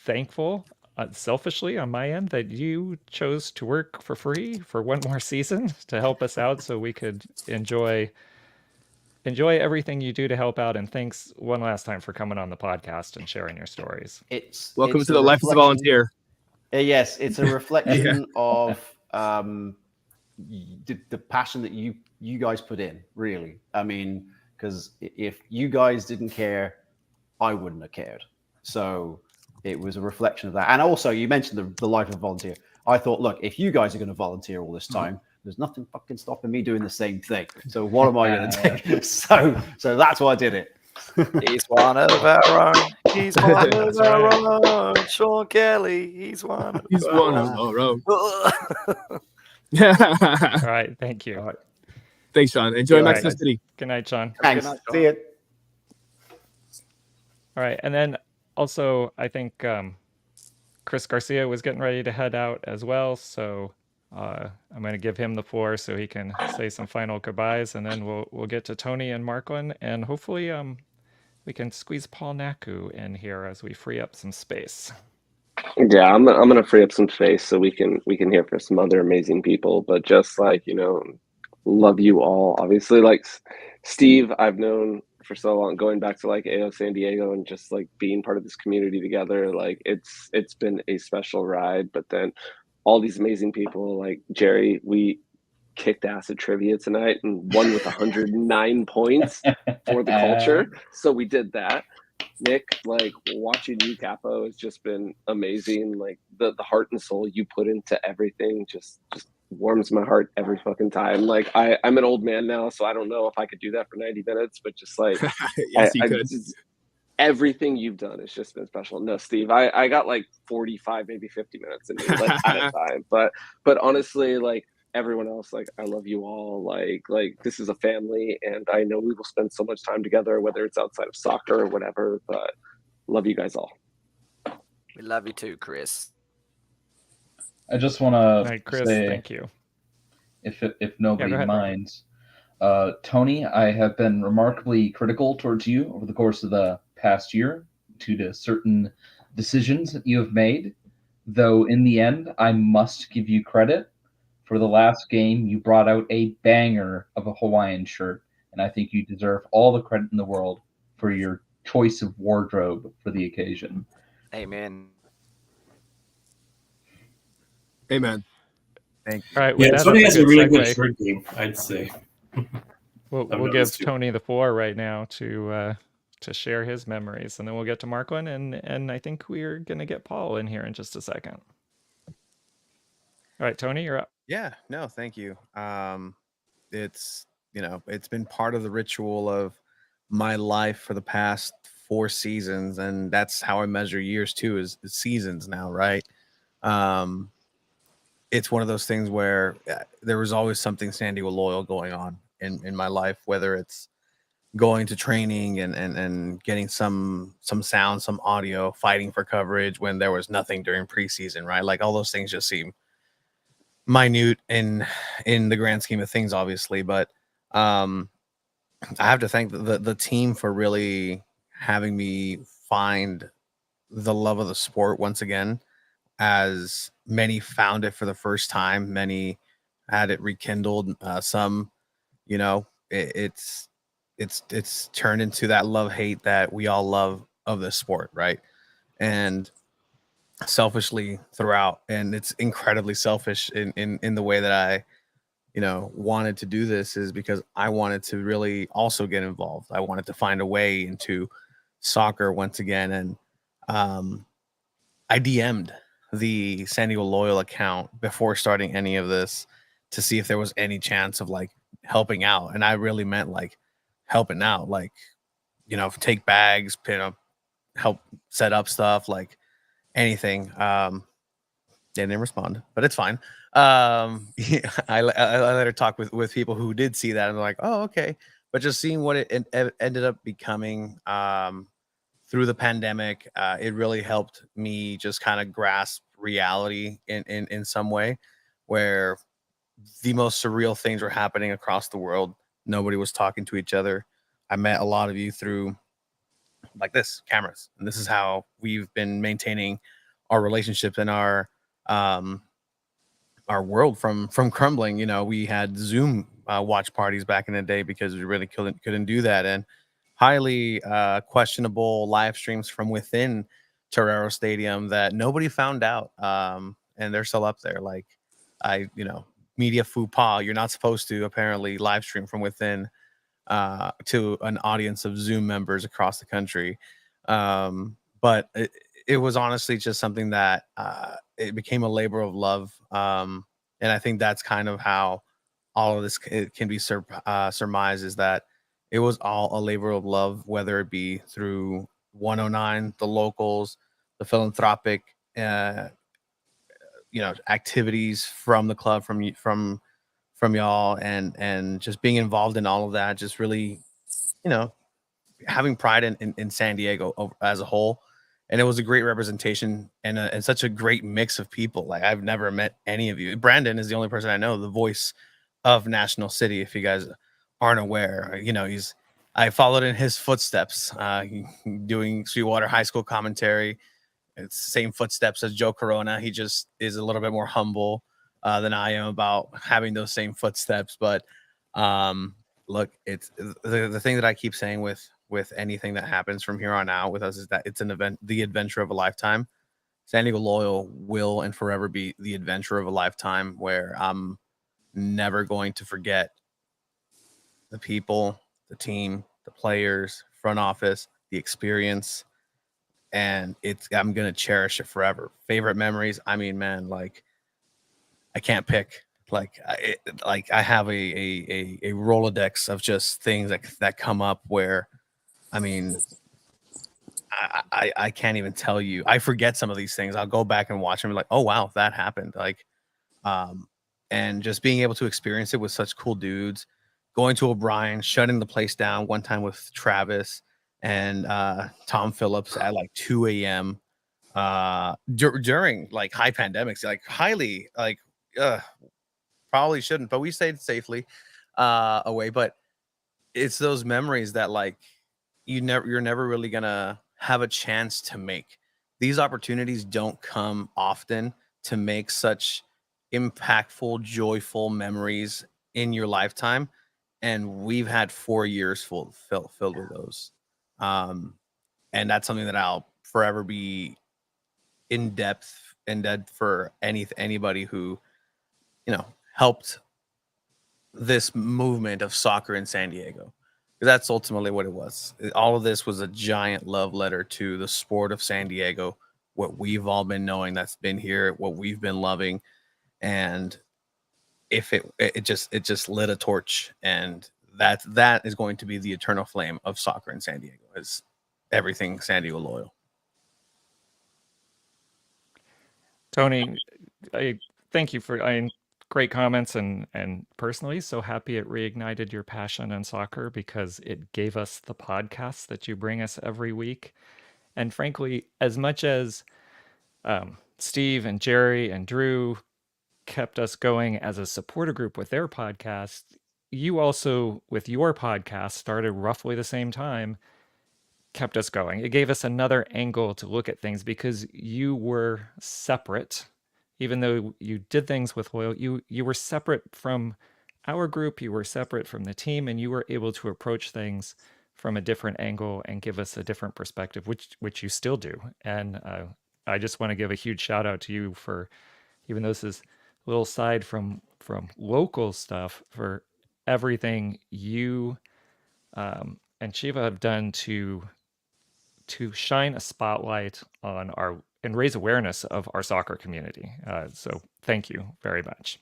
thankful, selfishly on my end, that you chose to work for free for one more season to help us out, so we could enjoy everything you do to help out. And thanks one last time for coming on the podcast and sharing your stories. Welcome to the life as a volunteer. Yes, it's a reflection of the passion that you guys put in. Really, I mean, because if you guys didn't care, I wouldn't have cared. So it was a reflection of that. And also, you mentioned the life of a volunteer. I thought, look, if you guys are going to volunteer all this time, there's nothing fucking stopping me doing the same thing. So what am I going to do? So that's why I did it. He's one of our own. He's one of our own. Sean Kelly. He's one of our own. All right. Thank you. Right. Thanks, Sean. Enjoy Mexico City. Good night, Sean. Thanks. See you. All right. And then also, I think Chris Garcia was getting ready to head out as well. So I'm going to give him the floor so he can say some final goodbyes. And then we'll get to Tony and Marklin. And hopefully we can squeeze Paul Naku in here as we free up some space. Yeah, I'm gonna free up some space so we can hear from some other amazing people. But just like, love you all. Obviously, like Steve, I've known for so long, going back to like AO San Diego and just like being part of this community together. Like it's been a special ride. But then all these amazing people like Jerry, we kicked ass at trivia tonight and won with 109 points for the culture. So we did that. Nick, like watching you, Capo, has just been amazing. Like the heart and soul you put into everything just warms my heart every fucking time. Like I'm an old man now, so I don't know if I could do that for 90 minutes, but just like yes, you could. Everything you've done has just been special. No, Steve, I got like 45, maybe 50 minutes in me, like at a time. But honestly, like everyone else, like I love you all. Like this is a family, and I know we will spend so much time together, whether it's outside of soccer or whatever. But love you guys all. We love you too, Chris. I just want to Chris, say, thank you. If nobody go ahead, minds, Tony, I have been remarkably critical towards you over the course of the past year due to certain decisions that you have made. Though in the end, I must give you credit. For the last game, you brought out a banger of a Hawaiian shirt, and I think you deserve all the credit in the world for your choice of wardrobe for the occasion. Amen. Amen. Thank you. All right. Yeah, Tony has a really good shirt game, I'd say. We'll give Tony the floor right now to share his memories, and then we'll get to Marklin, and I think we're gonna get Paul in here in just a second. All right, Tony, you're up. Yeah, no, thank you. It's it's been part of the ritual of my life for the past 4 seasons, and that's how I measure years too, is seasons now, right? It's one of those things where there was always something San Diego Loyal going on in my life, whether it's going to training and getting some sound, some audio, fighting for coverage when there was nothing during preseason, right? Like all those things just seem minute in the grand scheme of things, obviously. But I have to thank the team for really having me find the love of the sport once again, as many found it for the first time, many had it rekindled, some, it's turned into that love hate that we all love of the sport, right? And selfishly throughout, and it's incredibly selfish in the way that I wanted to do this, is because I wanted to really also get involved. I wanted to find a way into soccer once again, and I DM'd the San Diego Loyal account before starting any of this to see if there was any chance of like helping out, and I really meant like helping out, like take bags, help set up stuff, like anything. They didn't respond, but it's fine. Yeah, I let her talk with people who did see that, and they're like, oh, okay. But just seeing what it ended up becoming through the pandemic, it really helped me just kind of grasp reality in some way, where the most surreal things were happening across the world. Nobody was talking to each other. I met a lot of you through like this, cameras, and this is how we've been maintaining our relationships and our world from crumbling. We had Zoom watch parties back in the day because we really couldn't do that, and highly questionable live streams from within Torero Stadium that nobody found out, and they're still up there. Like media faux pas. You're not supposed to apparently live stream from within to an audience of Zoom members across the country. But it was honestly just something that it became a labor of love. And I think that's kind of how all of this can be surmised, is that it was all a labor of love, whether it be through 109, the locals, the philanthropic, activities from the club, from y'all, and just being involved in all of that, just really, having pride in San Diego as a whole. And it was a great representation and such a great mix of people. Like, I've never met any of you. Brandon is the only person I know, the voice of National City. If you guys aren't aware, I followed in his footsteps, doing Sweetwater High School commentary. It's the same footsteps as Joe Corona. He just is a little bit more humble than I am about having those same footsteps. But look, it's the thing that I keep saying with anything that happens from here on out with us is that it's the adventure of a lifetime. San Diego Loyal will and forever be the adventure of a lifetime, where I'm never going to forget the people, the team, the players, front office, the experience. And I'm going to cherish it forever. Favorite memories. I mean, man, like, I can't pick. Like I have a Rolodex of just things that come up where, I mean, I can't even tell you. I forget some of these things. I'll go back and watch them and be like, oh wow, that happened. Like, and just being able to experience it with such cool dudes, going to O'Brien, shutting the place down one time with Travis and Tom Phillips at like 2 a.m. During like high pandemics, like highly like probably shouldn't, but we stayed safely away. But it's those memories that like you're never really gonna have a chance to make. These opportunities don't come often to make such impactful, joyful memories in your lifetime, and we've had 4 years filled with those. And that's something that I'll forever be indebted for anybody who, helped this movement of soccer in San Diego. Because that's ultimately what it was. All of this was a giant love letter to the sport of San Diego, what we've all been knowing that's been here, what we've been loving. And if it just lit a torch, and that is going to be the eternal flame of soccer in San Diego, is everything San Diego loyal. Tony, I thank you for great comments, and personally so happy it reignited your passion in soccer because it gave us the podcast that you bring us every week. And frankly, as much as Steve and Jerry and Drew kept us going as a supporter group with their podcast, you also, with your podcast, started roughly the same time, kept us going. It gave us another angle to look at things because you were separate. Even though you did things with Loyal, you were separate from our group, you were separate from the team, and you were able to approach things from a different angle and give us a different perspective, which you still do. And I just want to give a huge shout out to you for, even though this is a little side from local stuff, for everything you and Shiva have done to shine a spotlight on our and raise awareness of our soccer community. So thank you very much.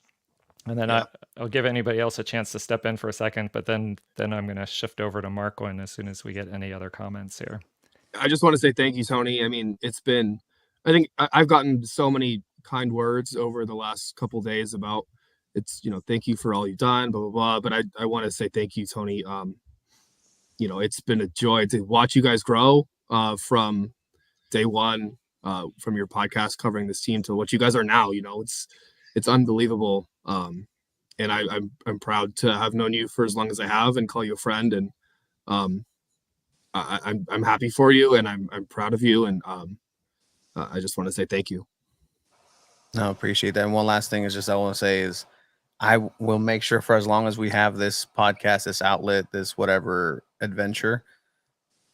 And then I'll give anybody else a chance to step in for a second, but then I'm going to shift over to Marklin as soon as we get any other comments here. I just want to say thank you, Tony. I mean, I think I've gotten so many kind words over the last couple of days about thank you for all you've done, blah, blah, blah. But I want to say thank you, Tony. It's been a joy to watch you guys grow from day one, from your podcast covering this team to what you guys are now. It's unbelievable. And I'm proud to have known you for as long as I have and call you a friend. And I'm happy for you, and I'm proud of you. And I just want to say thank you. No, appreciate that. And one last thing is just I want to say is I will make sure for as long as we have this podcast, this outlet, this whatever adventure,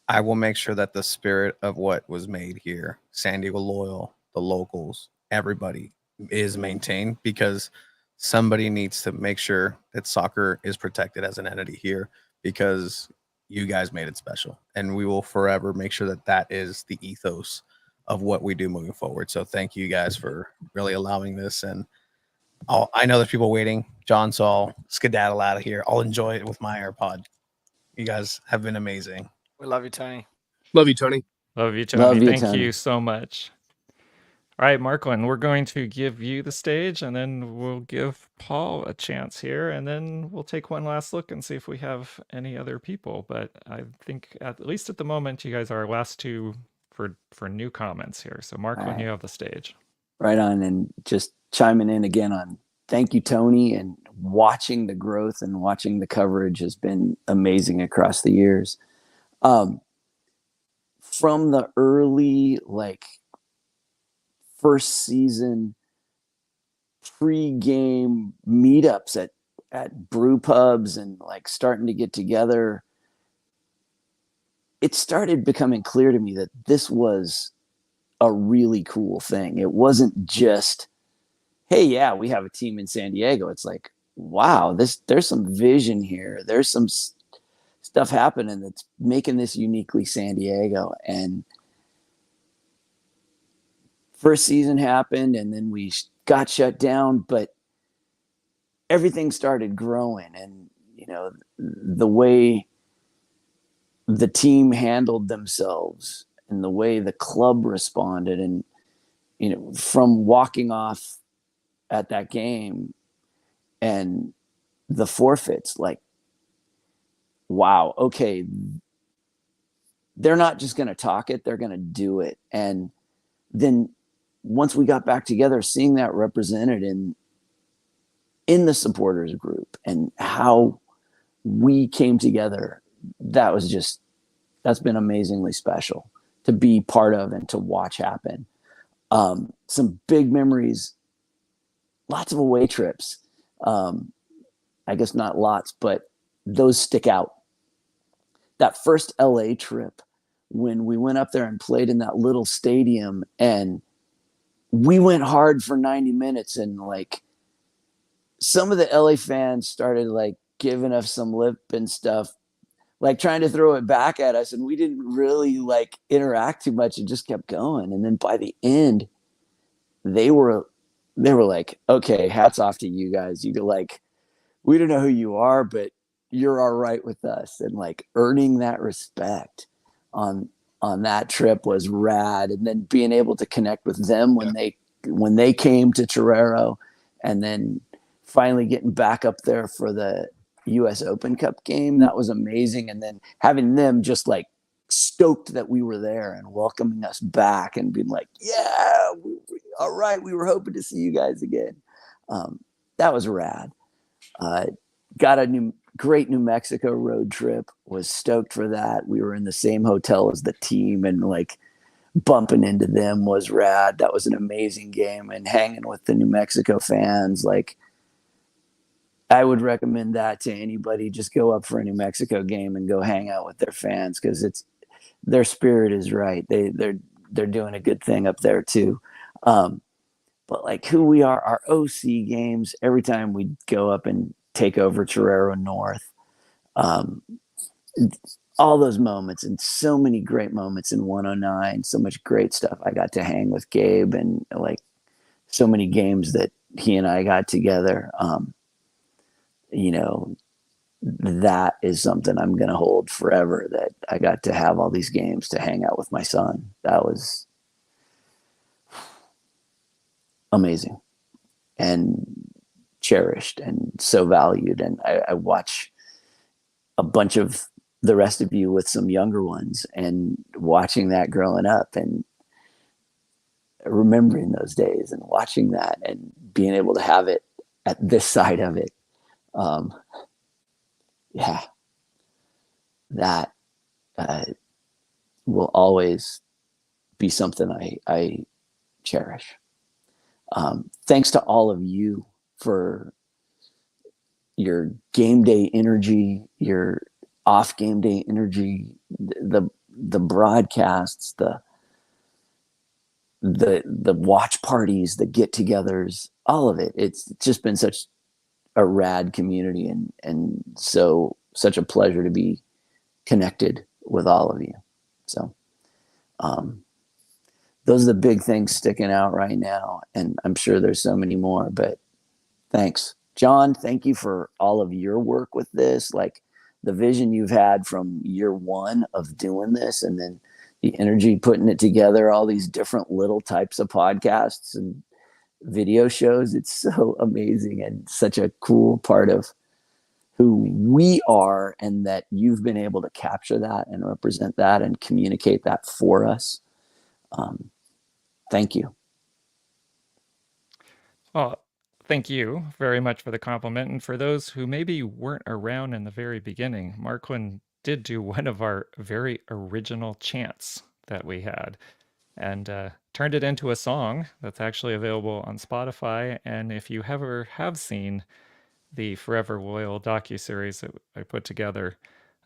I will make sure that the spirit of what was made here, San Diego Loyal, the locals, everybody, is maintained, because somebody needs to make sure that soccer is protected as an entity here, because you guys made it special, and we will forever make sure that that is the ethos of what we do moving forward. So thank you guys for really allowing this. And I know there's people waiting. John, so I'll skedaddle out of here. I'll enjoy it with my AirPod. You guys have been amazing. We love you, Tony. Love you, Tony. Love you, Tony. Love you, Thank Tony. you so much. All right, Marklin, we're going to give you the stage, and then we'll give Paul a chance here, and then we'll take one last look and see if we have any other people. But I think at least at the moment, you guys are our last two for new comments here. So Marklin, right. You have the stage. Right on. And just chiming in again on thank you, Tony, and watching the growth and watching the coverage has been amazing across the years. From the early, first season pre-game meetups at brew pubs and starting to get together, it started becoming clear to me that this was a really cool thing. It wasn't just, hey, yeah, we have a team in San Diego. It's like, wow, there's some vision here. There's some stuff happening that's making this uniquely San Diego. And first season happened, and then we got shut down, but everything started growing. And, the way the team handled themselves and the way the club responded, and, from walking off at that game and the forfeits, wow, okay, they're not just going to talk it, they're going to do it. And then once we got back together, seeing that represented in the supporters group and how we came together, that's been amazingly special to be part of and to watch happen. Some big memories, lots of away trips. I guess not lots, but those stick out. That first LA trip, when we went up there and played in that little stadium, and we went hard for 90 minutes, and some of the LA fans started giving us some lip and stuff, trying to throw it back at us, and we didn't really interact too much and just kept going. And then by the end, they were like, okay, hats off to you guys. You we don't know who you are, but you're all right with us, and like earning that respect on that trip was rad. And then being able to connect with them when they came to Torero, and then finally getting back up there for the US Open Cup game, that was amazing. And then having them just like stoked that we were there and welcoming us back and being like, yeah, all right, we were hoping to see you guys again. That was rad. Got a great New Mexico road trip, was stoked for that. We were in the same hotel as the team, and like bumping into them was rad. That was an amazing game, and hanging with the New Mexico fans. Like, I would recommend that to anybody. Just go up for a New Mexico game and go hang out with their fans, because their spirit is right. They're doing a good thing up there too. But like who we are, our OC games, every time we go up and take over Torero North, all those moments, and so many great moments in 109, so much great stuff. I got to hang with Gabe, and like so many games that he and I got together. You know, that is something I'm going to hold forever, that I got to have all these games to hang out with my son. That was amazing and cherished and so valued. And I watch a bunch of the rest of you with some younger ones, and watching that growing up and remembering those days and watching that and being able to have it at this side of it. Yeah, that will always be something I cherish. Thanks to all of you for your game day energy, your off game day energy, the broadcasts, the watch parties, the get-togethers, all of it. It's just been such a rad community, and so such a pleasure to be connected with all of you. So those are the big things sticking out right now, and I'm sure there's so many more, but thanks. John, thank you for all of your work with this, like the vision you've had from year one of doing this, and then the energy putting it together, all these different little types of podcasts and video shows. It's so amazing and such a cool part of who we are, and that you've been able to capture that and represent that and communicate that for us. Thank you. Well, thank you very much for the compliment. And for those who maybe weren't around in the very beginning, Marquand did do one of our very original chants that we had, and turned it into a song that's actually available on Spotify. And if you ever have seen the Forever Loyal docuseries that I put together,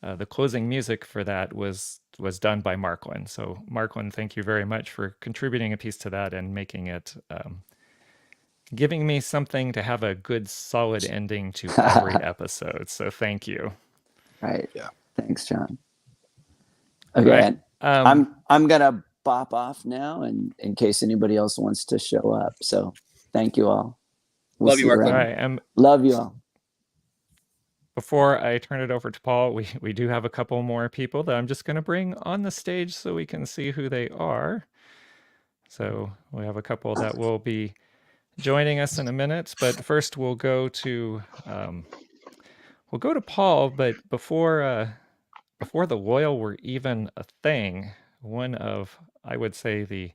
the closing music for that was done by Marquand. So Marquand, thank you very much for contributing a piece to that and making it, giving me something to have a good solid ending to every episode. So thank you. Right. Yeah. Thanks, John. Okay. Right. I'm gonna bop off now, and in case anybody else wants to show up. So thank you all. Love you, Mark. All right. Love you all. Before I turn it over to Paul, we do have a couple more people that I'm just going to bring on the stage so we can see who they are. So we have a couple that will be joining us in a minute, but first we'll go to Paul. But before the Loyal were even a thing, one of, I would say, the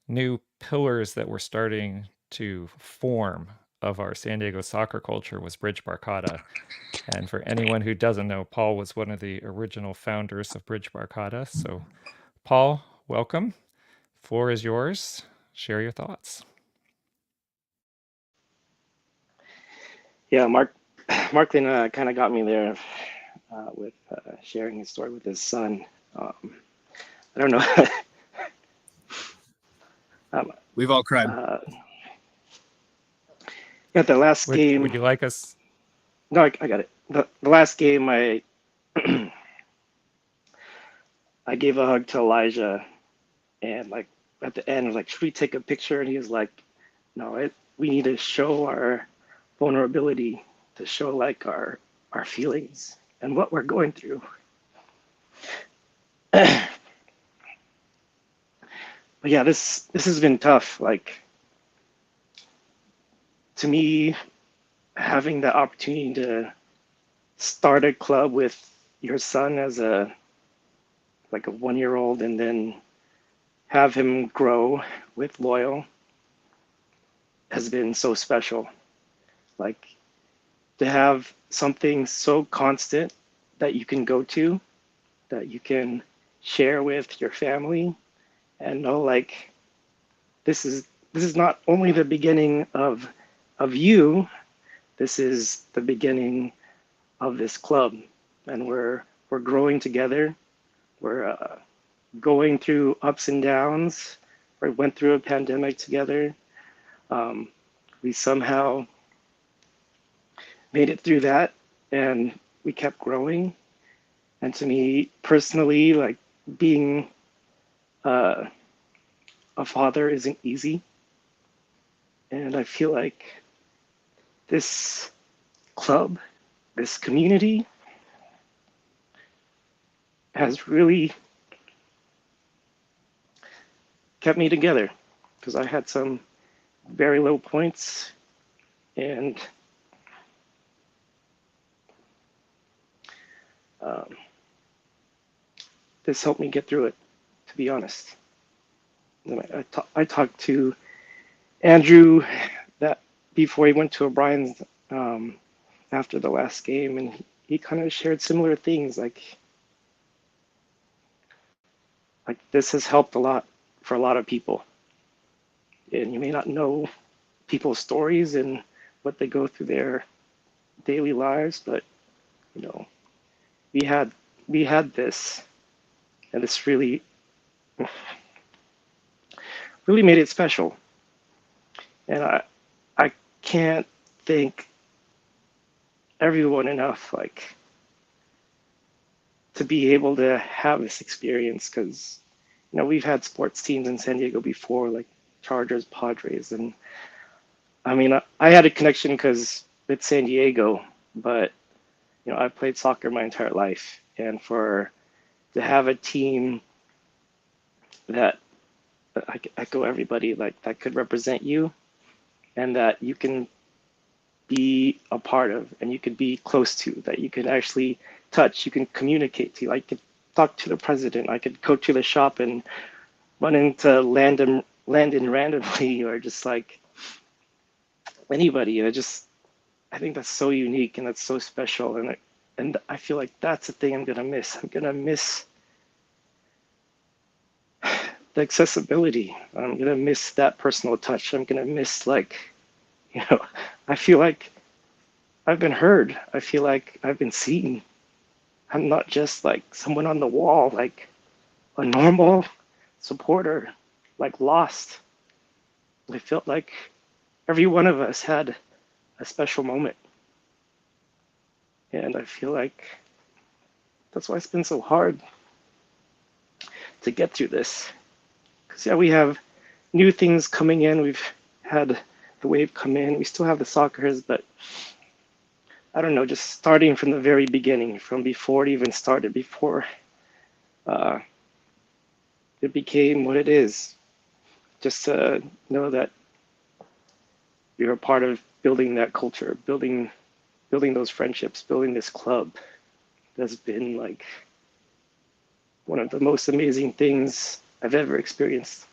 new pillars that were starting to form of our San Diego soccer culture was Bridge Barcata. And for anyone who doesn't know, Paul was one of the original founders of Bridge Barcata. So Paul, welcome. Floor is yours. Share your thoughts. Yeah, Marklin kind of got me there with sharing his story with his son. I don't know. We've all cried. Yeah, the last game. Would you like us? No, I got it. The last game, I gave a hug to Elijah, and like at the end, I was like, "Should we take a picture?" And he was like, "No, we need to show our vulnerability, to show like our feelings." and what we're going through. But yeah, this has been tough. Like, to me, having the opportunity to start a club with your son as a 1-year-old, and then have him grow with Loyal has been so special. Like, to have something so constant that you can go to, that you can share with your family, and know like this is not only the beginning of you, this is the beginning of this club, and we're growing together. We're going through ups and downs. We went through a pandemic together. We somehow made it through that, and we kept growing. And to me personally, like, being a father isn't easy. And I feel like this club, this community, has really kept me together, because I had some very low points, and this helped me get through it, to be honest. And I talked to Andrew that before he went to O'Brien's after the last game, and he kind of shared similar things. Like this has helped a lot for a lot of people. And you may not know people's stories and what they go through their daily lives, but you know, we had this, and this really made it special. And I can't thank everyone enough, like, to be able to have this experience, because you know, we've had sports teams in San Diego before, like Chargers, Padres, and I mean, I had a connection because it's San Diego, but you know, I've played soccer my entire life, and to have a team that I echo everybody, like, that could represent you, and that you can be a part of, and you could be close to, that you can actually touch, you can communicate to. I could talk to the president, I could go to the shop and run into Landon randomly, or just like anybody. I think that's so unique, and that's so special, and I feel like that's the thing I'm gonna miss. I'm gonna miss the accessibility. I'm gonna miss that personal touch. I'm gonna miss, like, you know, I feel like I've been heard. I feel like I've been seen. I'm not just like someone on the wall, like a normal supporter, like lost. I felt like every one of us had a special moment. And I feel like that's why it's been so hard to get through this. Because yeah, we have new things coming in. We've had the wave come in. We still have the Soccers, but I don't know, just starting from the very beginning, from before it even started, before it became what it is, just to know that you're a part of building that culture, building those friendships, building this club, that's been like one of the most amazing things I've ever experienced.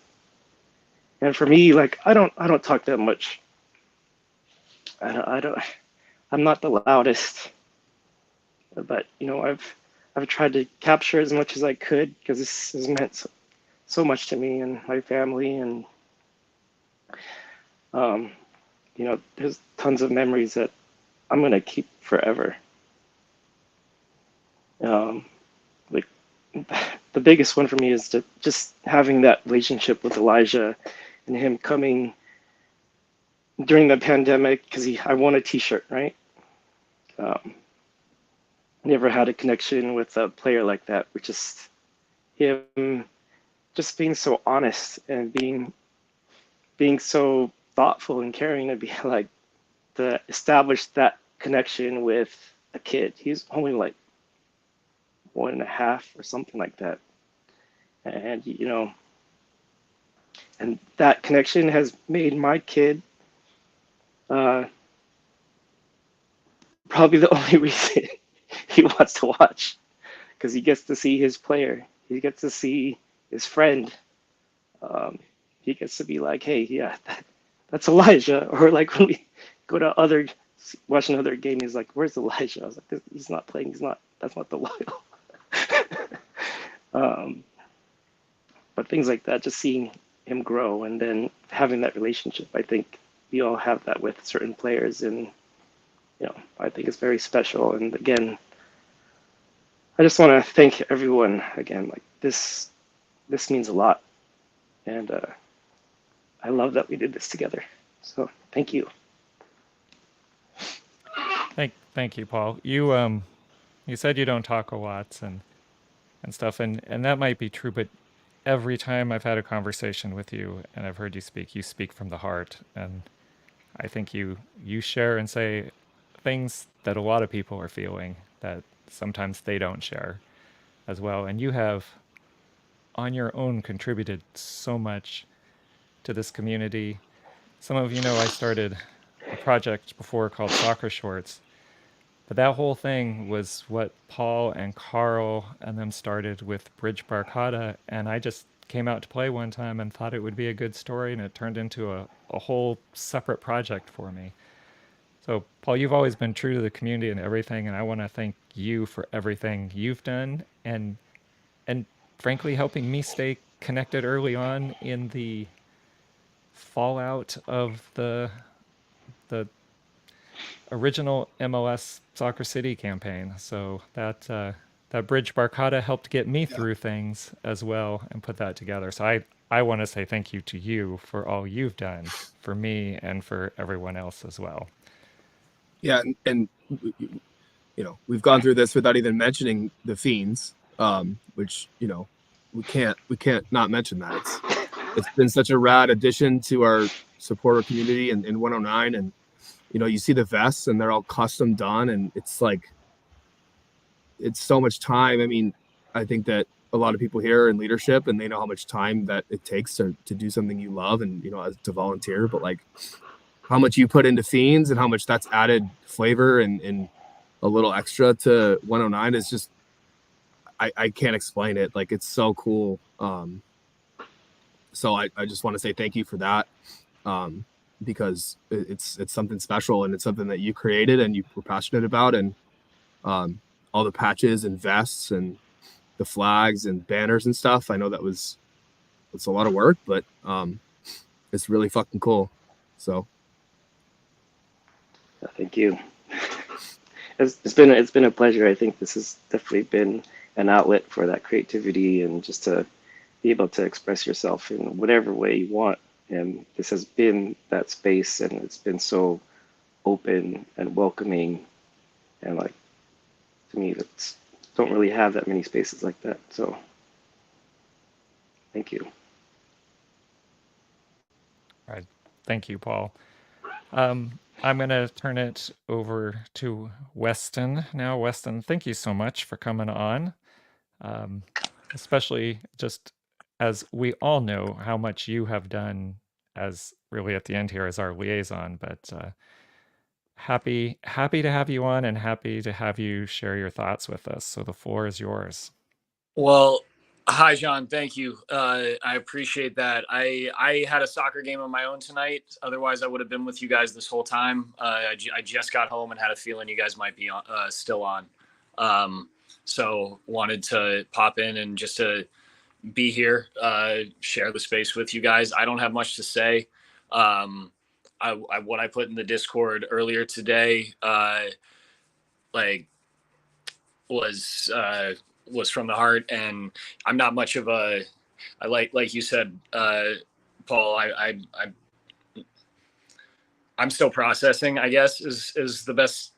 And for me, like, I don't talk that much. I'm not the loudest, but you know, I've tried to capture as much as I could, because this has meant so much to me and my family, and you know, there's tons of memories that I'm gonna keep forever. Like, the biggest one for me is just having that relationship with Elijah, and him coming during the pandemic, because I won a T-shirt, right? Never had a connection with a player like that, which is him just being so honest, and being so thoughtful and caring, to be like, to establish that connection with a kid. He's only like 1.5 or something like that. And and that connection has made my kid probably the only reason he wants to watch, because he gets to see his player, he gets to see his friend, he gets to be like, hey, yeah, that's Elijah. Or like when we go to watch another game, he's like, where's Elijah? I was like, he's not playing, that's not the Loyal. But things like that, just seeing him grow and then having that relationship, I think we all have that with certain players, and I think it's very special. And again, I just want to thank everyone again. Like this means a lot, and I love that we did this together. So thank you. Thank you, Paul. You said you don't talk a lot and stuff, and that might be true, but every time I've had a conversation with you and I've heard you speak from the heart, and I think you share and say things that a lot of people are feeling that sometimes they don't share as well. And you have on your own contributed so much to this community. Some of you know I started a project before called Soccer Shorts, but that whole thing was what Paul and Carl and them started with Bridge Barcata, and I just came out to play one time and thought it would be a good story, and it turned into a whole separate project for me. So, Paul, you've always been true to the community and everything, and I want to thank you for everything you've done and frankly helping me stay connected early on in the fallout of the original MLS Soccer City campaign. So that Bridge Barcata helped get me through things as well and put that together. So I want to say thank you to you for all you've done for me and for everyone else as well. Yeah, and we've gone through this without even mentioning the Fiends, which we can't not mention that. It's been such a rad addition to our supporter community in 109, and you see the vests and they're all custom done, and it's like it's so much time. I mean, I think that a lot of people here in leadership, and they know how much time that it takes to do something you love and to volunteer, but like how much you put into Fiends and how much that's added flavor and a little extra to 109 is just I can't explain it. Like, it's so cool. So I just want to say thank you for that, because it's something special, and it's something that you created and you were passionate about, and all the patches and vests and the flags and banners and stuff. I know it's a lot of work, but it's really fucking cool. So thank you. It's been a pleasure. I think this has definitely been an outlet for that creativity and just to be able to express yourself in whatever way you want. And this has been that space, and it's been so open and welcoming. And like, to me, that's don't really have that many spaces like that. So thank you. All right. Thank you, Paul. I'm going to turn it over to Weston now. Weston, thank you so much for coming on, especially just as we all know how much you have done as really at the end here as our liaison, but happy to have you on and happy to have you share your thoughts with us. So the floor is yours. Well, hi, John. Thank you. I appreciate that. I had a soccer game of my own tonight. Otherwise, I would have been with you guys this whole time. I just got home and had a feeling you guys might be still on. So wanted to pop in and just to be here, share the space with you guys. I don't have much to say. What I put in the Discord earlier today, was from the heart, and I'm not much of I like you said, Paul, I'm still processing, I guess is the best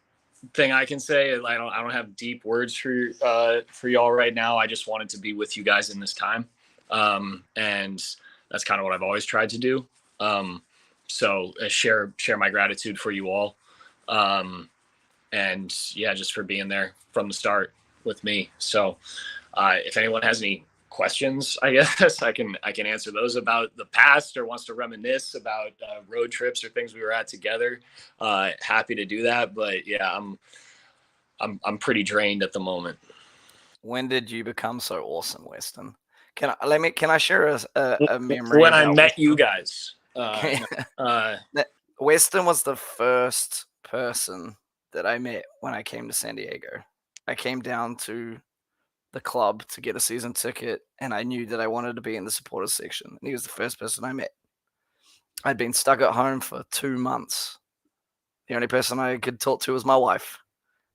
thing I can say. I don't have deep words for y'all right now. I just wanted to be with you guys in this time. And that's kind of what I've always tried to do. So share my gratitude for you all. And yeah, just for being there from the start with me. So if anyone has any questions, I guess I can answer those about the past, or wants to reminisce about road trips or things we were at together. Happy to do that. But yeah, I'm pretty drained at the moment. When did you become so awesome, Weston? Can I share a memory? When I about met Weston? you guys. Weston was the first person that I met when I came to San Diego. I came down to the club to get a season ticket, and I knew that I wanted to be in the supporters section. And he was the first person I met. I'd been stuck at home for 2 months. The only person I could talk to was my wife,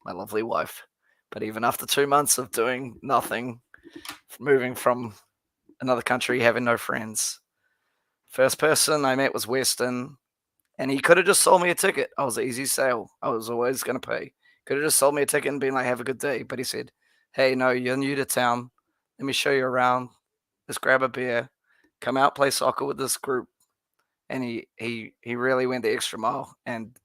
my lovely wife. But even after 2 months of doing nothing, moving from another country, having no friends, first person I met was Weston, and he could have just sold me a ticket. I was an easy sale. I was always going to pay. Could have just sold me a ticket and been like, have a good day. But he said, hey, no, you're new to town. Let me show you around. Let's grab a beer. Come out, play soccer with this group. And he really went the extra mile. And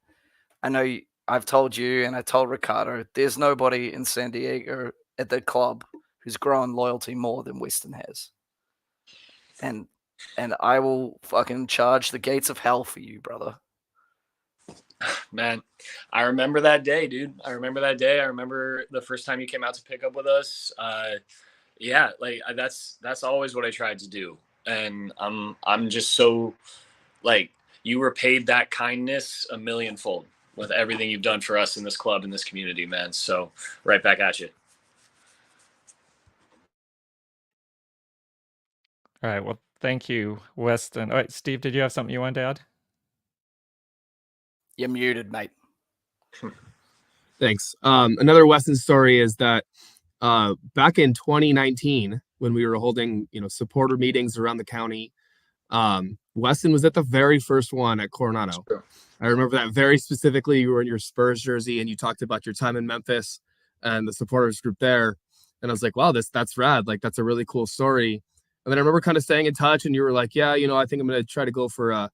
I know I've told you, and I told Ricardo, there's nobody in San Diego at the club who's grown loyalty more than Weston has. And I will fucking charge the gates of hell for you, brother. Man, I remember that day, dude. I remember that day. I remember the first time you came out to pick up with us. Yeah, like that's always what I tried to do. And I'm just so, like, you repaid that kindness a millionfold with everything you've done for us in this club, in this community, man. So right back at you. All right. Well, thank you, Weston. All right, Steve, did you have something you wanted to add? You're muted, mate. Thanks. Another Weston story is that back in 2019, when we were holding, supporter meetings around the county, Weston was at the very first one at Coronado. I remember that very specifically. You were in your Spurs jersey and you talked about your time in Memphis and the supporters group there. And I was like, wow, that's rad. Like, that's a really cool story. And then I remember kind of staying in touch, and you were like, yeah, I think I'm going to try to go for a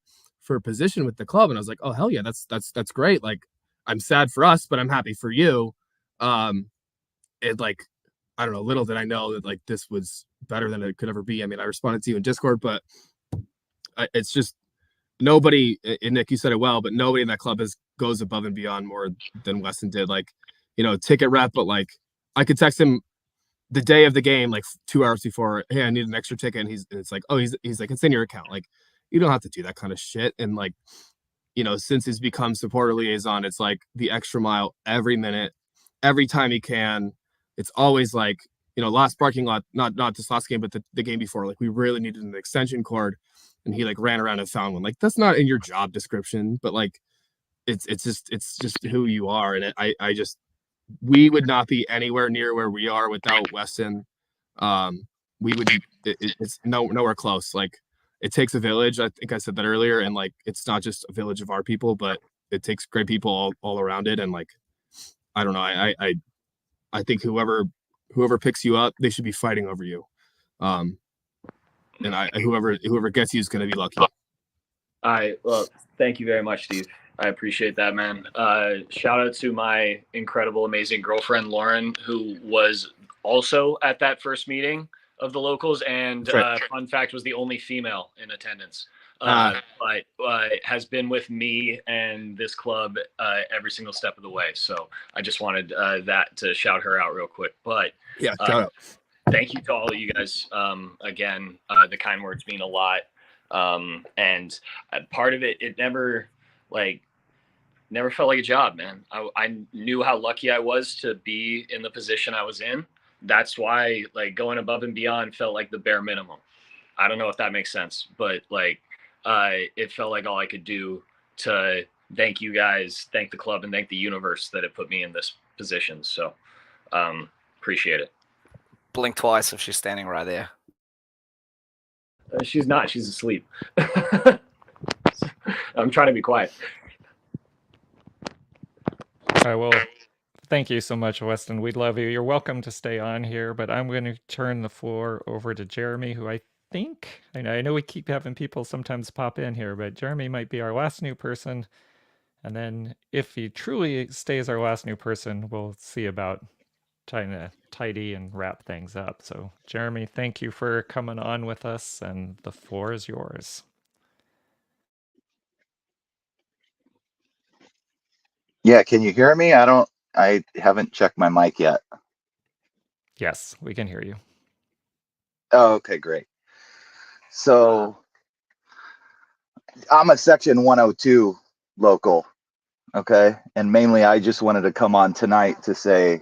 position with the club. And I was like, oh, hell yeah, that's great. Like, I'm sad for us, but I'm happy for you. It, like, I don't know, little did I know that, like, this was better than it could ever be. I mean, I responded to you in Discord, but it's just nobody, and Nick, you said it well, but nobody in that club goes above and beyond more than Weston did. Like, ticket rep, but like, I could text him the day of the game, like 2 hours before, hey, I need an extra ticket. And it's like, oh, he's like, it's in your account. Like, you don't have to do that kind of shit. And like, since he's become supporter liaison, it's like the extra mile every minute, every time he can. It's always like, last parking lot, not this last game, but the game before, like, we really needed an extension cord, and he like ran around and found one. Like, that's not in your job description, but like, it's just who you are. And we would not be anywhere near where we are without Weston. It's nowhere close. Like, it takes a village. I think I said that earlier. And like, it's not just a village of our people, but it takes great people all around it. And like, I don't know. I think whoever picks you up, they should be fighting over you. And whoever gets you is going to be lucky. Well, thank you very much, Steve. I appreciate that, man. Shout out to my incredible, amazing girlfriend, Lauren, who was also at that first meeting of the locals, and fun fact, was the only female in attendance. But has been with me and this club every single step of the way. So I just wanted that to shout her out real quick. But yeah, shout out. Thank you to all of you guys. Again, the kind words mean a lot. And part of it never felt like a job, man. I knew how lucky I was to be in the position I was in. That's why, like, going above and beyond felt like the bare minimum. I don't know if that makes sense, but like, it felt like all I could do to thank you guys, thank the club, and thank the universe that it put me in this position. So, appreciate it. Blink twice if she's standing right there. She's not. She's asleep. I'm trying to be quiet. All right, well, thank you so much, Weston. We love you. You're welcome to stay on here, but I'm going to turn the floor over to Jeremy, who I know we keep having people sometimes pop in here, but Jeremy might be our last new person. And then if he truly stays our last new person, we'll see about trying to tidy and wrap things up. So, Jeremy, thank you for coming on with us, and the floor is yours. Yeah, can you hear me? I haven't checked my mic yet. Yes, we can hear you. Oh, okay, great. So I'm a Section 102 local, okay? And mainly I just wanted to come on tonight to say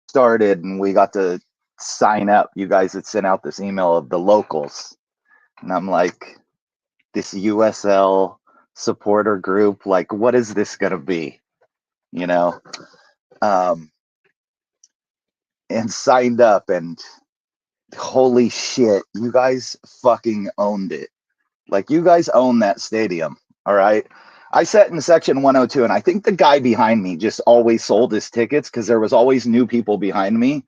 started and we got to sign up. You guys had sent out this email of the locals. And I'm like, this USL supporter group, like, what is this going to be? You know? And signed up, and holy shit, you guys fucking owned it. Like, you guys own that stadium. All right. I sat in Section 102, and I think the guy behind me just always sold his tickets because there was always new people behind me.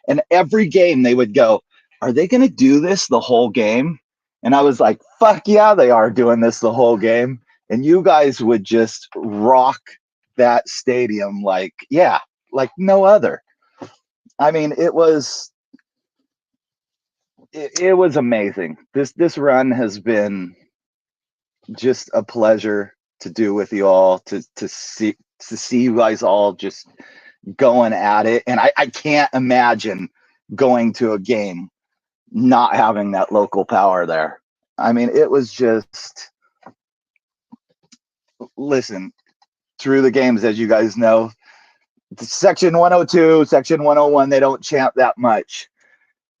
And every game they would go, are they going to do this the whole game? And I was like, fuck yeah, they are doing this the whole game. And you guys would just rock that stadium like, yeah, like no other. I mean, it was amazing. This run has been just a pleasure to do with you all, to see you guys all just going at it. And I can't imagine going to a game not having that local power there. I mean, it was just, listen, through the games, as you guys know, Section 102, Section 101, they don't chant that much.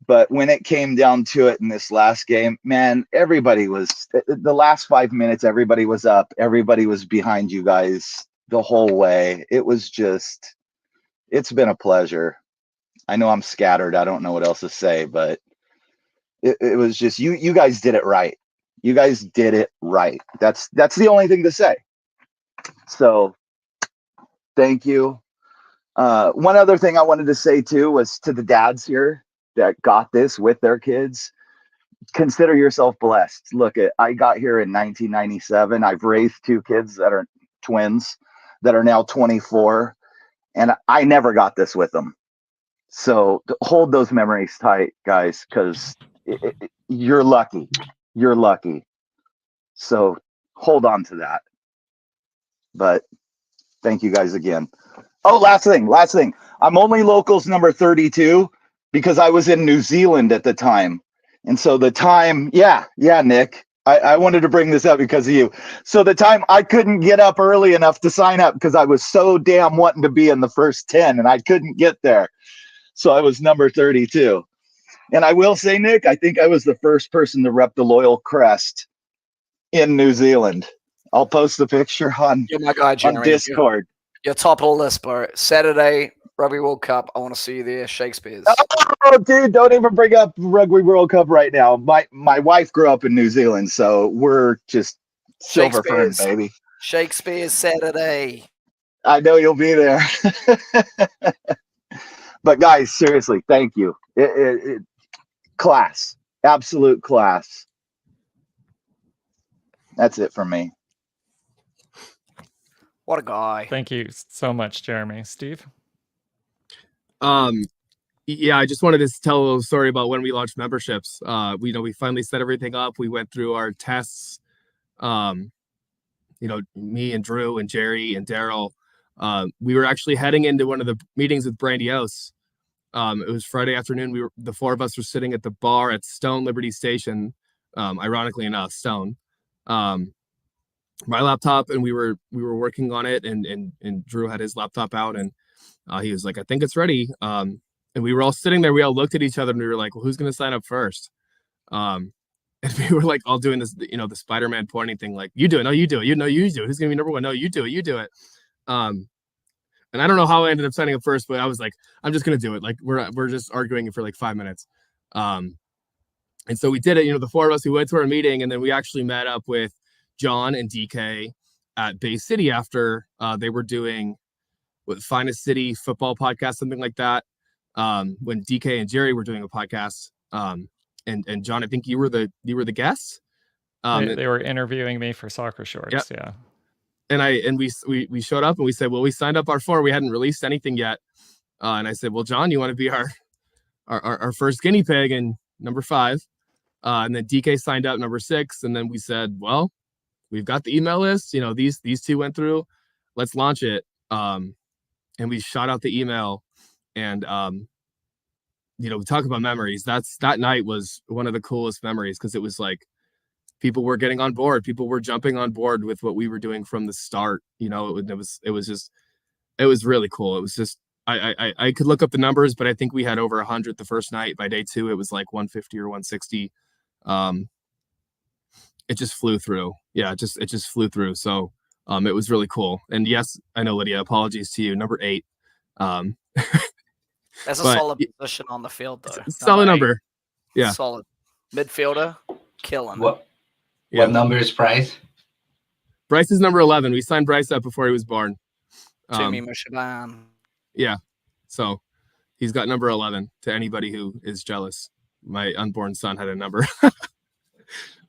But when it came down to it in this last game, man, everybody was, the last 5 minutes, everybody was up. Everybody was behind you guys the whole way. It was just, it's been a pleasure. I know I'm scattered. I don't know what else to say, but it was just, you guys did it right. You guys did it right. That's the only thing to say. So thank you. One other thing I wanted to say too was to the dads here that got this with their kids. Consider yourself blessed. Look, I got here in 1997. I've raised 2 kids that are twins that are now 24, and I never got this with them. So hold those memories tight, guys, because you're lucky. You're lucky. So hold on to that. But thank you guys again. Oh, last thing. I'm only locals number 32 because I was in New Zealand at the time. And so the time, yeah, Nick, I wanted to bring this up because of you. So the time I couldn't get up early enough to sign up because I was so damn wanting to be in the first 10 and I couldn't get there. So I was number 32. And I will say, Nick, I think I was the first person to rep the Loyal Crest in New Zealand. I'll post the picture on, You're my guy, Jeremy. on Discord. You're top of the list, bro. Saturday, Rugby World Cup. I want to see you there. Shakespeare's. Oh, dude, don't even bring up Rugby World Cup right now. My wife grew up in New Zealand, so we're just silver fern, baby. Shakespeare's Saturday. I know you'll be there. But guys, seriously, thank you. Class, absolute class. That's it for me. What a guy. Thank you so much, Jeremy. Steve? Yeah, I just wanted to tell a little story about when we launched memberships. We finally set everything up. We went through our tests. Me and Drew and Jerry and Daryl. We were actually heading into one of the meetings with Brandios. It was Friday afternoon. The 4 of us were sitting at the bar at Stone Liberty Station. Ironically enough, Stone. My laptop, and we were working on it, and Drew had his laptop out, and he was like, I think it's ready. And we were all sitting there. We all looked at each other and we were like, well, who's going to sign up first? And we were like all doing this, the Spider-Man pointing thing, like, you do it. No, you do it. You do it. Who's going to be number 1? No, you do it. You do it. And I don't know how I ended up signing up first, but I was like, I'm just going to do it. Like, we're just arguing for like 5 minutes. And so we did it, the 4 of us, we went to our meeting, and then we actually met up with John and DK at Bay City after they were doing Finest City football podcast, something like that. When DK and Jerry were doing a podcast, and John, I think you were the guest. They were interviewing me for Soccer Shorts. Yep. Yeah. and we showed up and we said, well, we signed up our 4. We hadn't released anything yet. And I said, well, John, you want to be our first guinea pig and number 5? And then DK signed up number 6. And then we said, well, we've got the email list. You know, these 2 went through. Let's launch it. And we shot out the email. And you know, we talk about memories. That night was one of the coolest memories because it was like people were getting on board. People were jumping on board with what we were doing from the start. You know, it was really cool. It was just I could look up the numbers, but I think we had over 100 the first night. By day 2, it was like 150 or 160. It just flew through. Yeah, it just flew through. So it was really cool. And yes, I know, Lydia, apologies to you. Number 8. That's a but solid position on the field, though. Solid number. 8. Yeah. Solid. Midfielder, killing. What Yeah. number is Bryce? Bryce is number 11. We signed Bryce up before he was born. Jimmy Mushaban. Yeah. So he's got number 11 to anybody who is jealous. My unborn son had a number.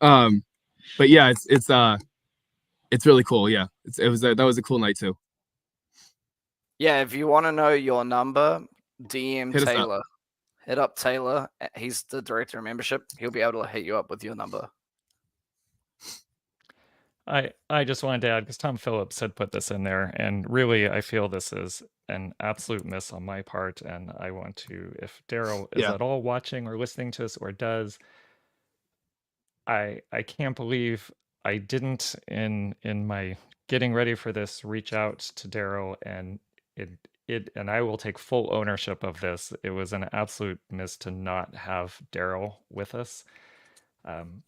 But yeah, it's really cool. Yeah. That was a cool night too. Yeah, if you want to know your number, DM Hit us up. Taylor. Hit up Taylor. He's the director of membership. He'll be able to hit you up with your number. I just wanted to add, because Tom Phillips had put this in there, and really I feel this is an absolute miss on my part, and I want to, if Daryl is Yeah. at all watching or listening to us or does, I can't believe I didn't in my getting ready for this reach out to Daryl, and and I will take full ownership of this. It was an absolute miss to not have Daryl with us,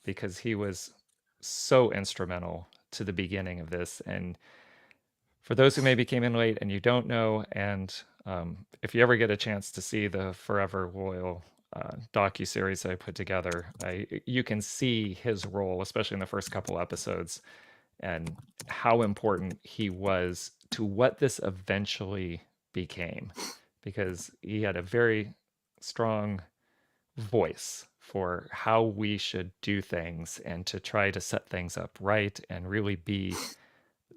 because he was so instrumental to the beginning of this. And for those who maybe came in late and you don't know, and if you ever get a chance to see the Forever Loyal docuseries I put together, you can see his role, especially in the first couple episodes, and how important he was to what this eventually became, because he had a very strong voice for how we should do things and to try to set things up right and really be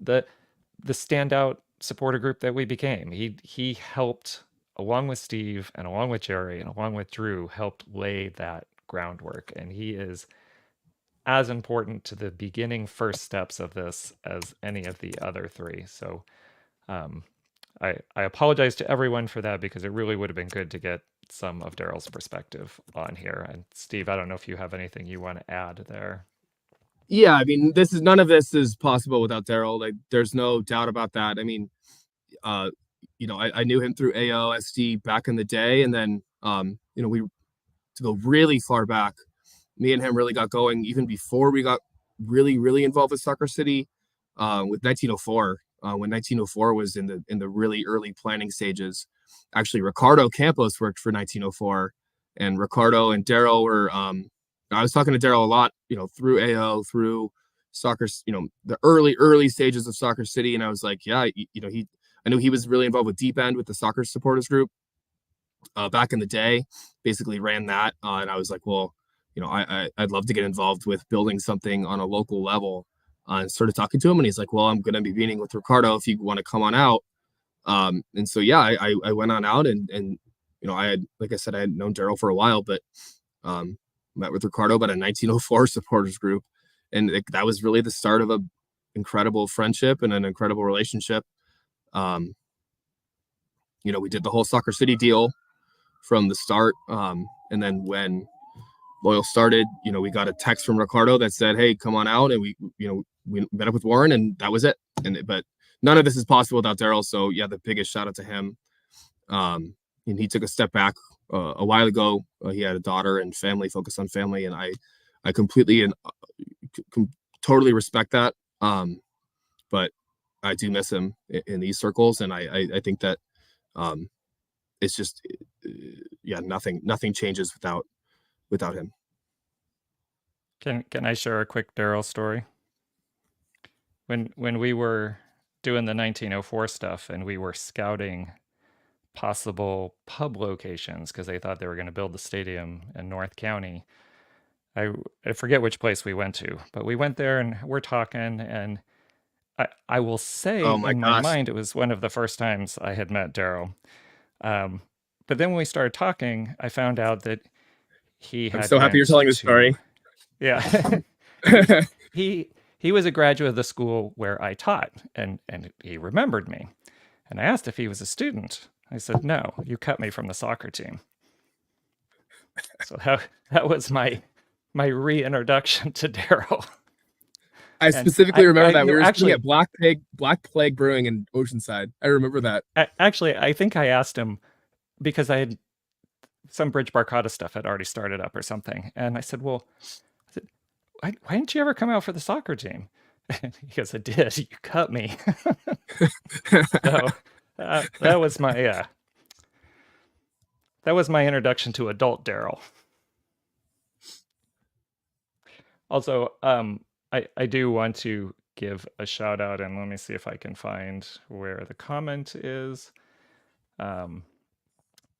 the standout supporter group that we became. He helped, along with Steve and along with Jerry and along with Drew, helped lay that groundwork, and he is as important to the beginning first steps of this as any of the other 3. So I apologize to everyone for that, because it really would have been good to get some of Daryl's perspective on here. And Steve, I don't know if you have anything you want to add there. Yeah, I mean, none of this is possible without Daryl. Like, there's no doubt about that. I mean, you know, I knew him through AOSD back in the day, and then you know, to go really far back, me and him really got going even before we got really involved with Soccer City, with 1904. When 1904 was in the really early planning stages. Actually, Ricardo Campos worked for 1904, and Ricardo and Daryl were. I was talking to Daryl a lot, you know, through AO, through soccer, you know, the early stages of Soccer City, and I was like, yeah, you know, I knew he was really involved with Deep End, with the soccer supporters group back in the day. Basically ran that, and I was like, well, you know, I'd love to get involved with building something on a local level. And started talking to him, and he's like, well, I'm going to be meeting with Ricardo if you want to come on out. And so, yeah, I went on out, and, you know, like I said, I had known Daryl for a while, but met with Ricardo about a 1904 supporters group. And that was really the start of an incredible friendship and an incredible relationship. You know, we did the whole Soccer City deal from the start. And then when Loyal started, you know, we got a text from Ricardo that said, hey, come on out. And we met up with Warren, and that was it. But none of this is possible without Daryl. So yeah, the biggest shout out to him. And he took a step back a while ago. He had a daughter and family, focused on family. And I completely and totally respect that. But I do miss him in these circles. And I think that it's just, yeah, nothing changes without him. Can I share a quick Daryl story? When we were doing the 1904 stuff and we were scouting possible pub locations because they thought they were going to build the stadium in North County, I forget which place we went to, but we went there and we're talking, and I will say Oh my in my gosh. mind, it was one of the first times I had met Daryl. But then when we started talking, I found out that he I'm had so happy you're went telling this to, story. yeah, he was a graduate of the school where I taught, and he remembered me. And I asked if he was a student. I said, no, you cut me from the soccer team. So that was my reintroduction to Daryl. I And specifically remember that we no, were actually, sitting at Black Plague Brewing in Oceanside. I remember that. Actually, I think I asked him because I had some Bridge Barcata stuff had already started up or something, and I said, "Well, why didn't you ever come out for the soccer team?" And he goes, "I did. You cut me." So that was my introduction to adult Daryl. Also, I do want to give a shout out, and let me see if I can find where the comment is,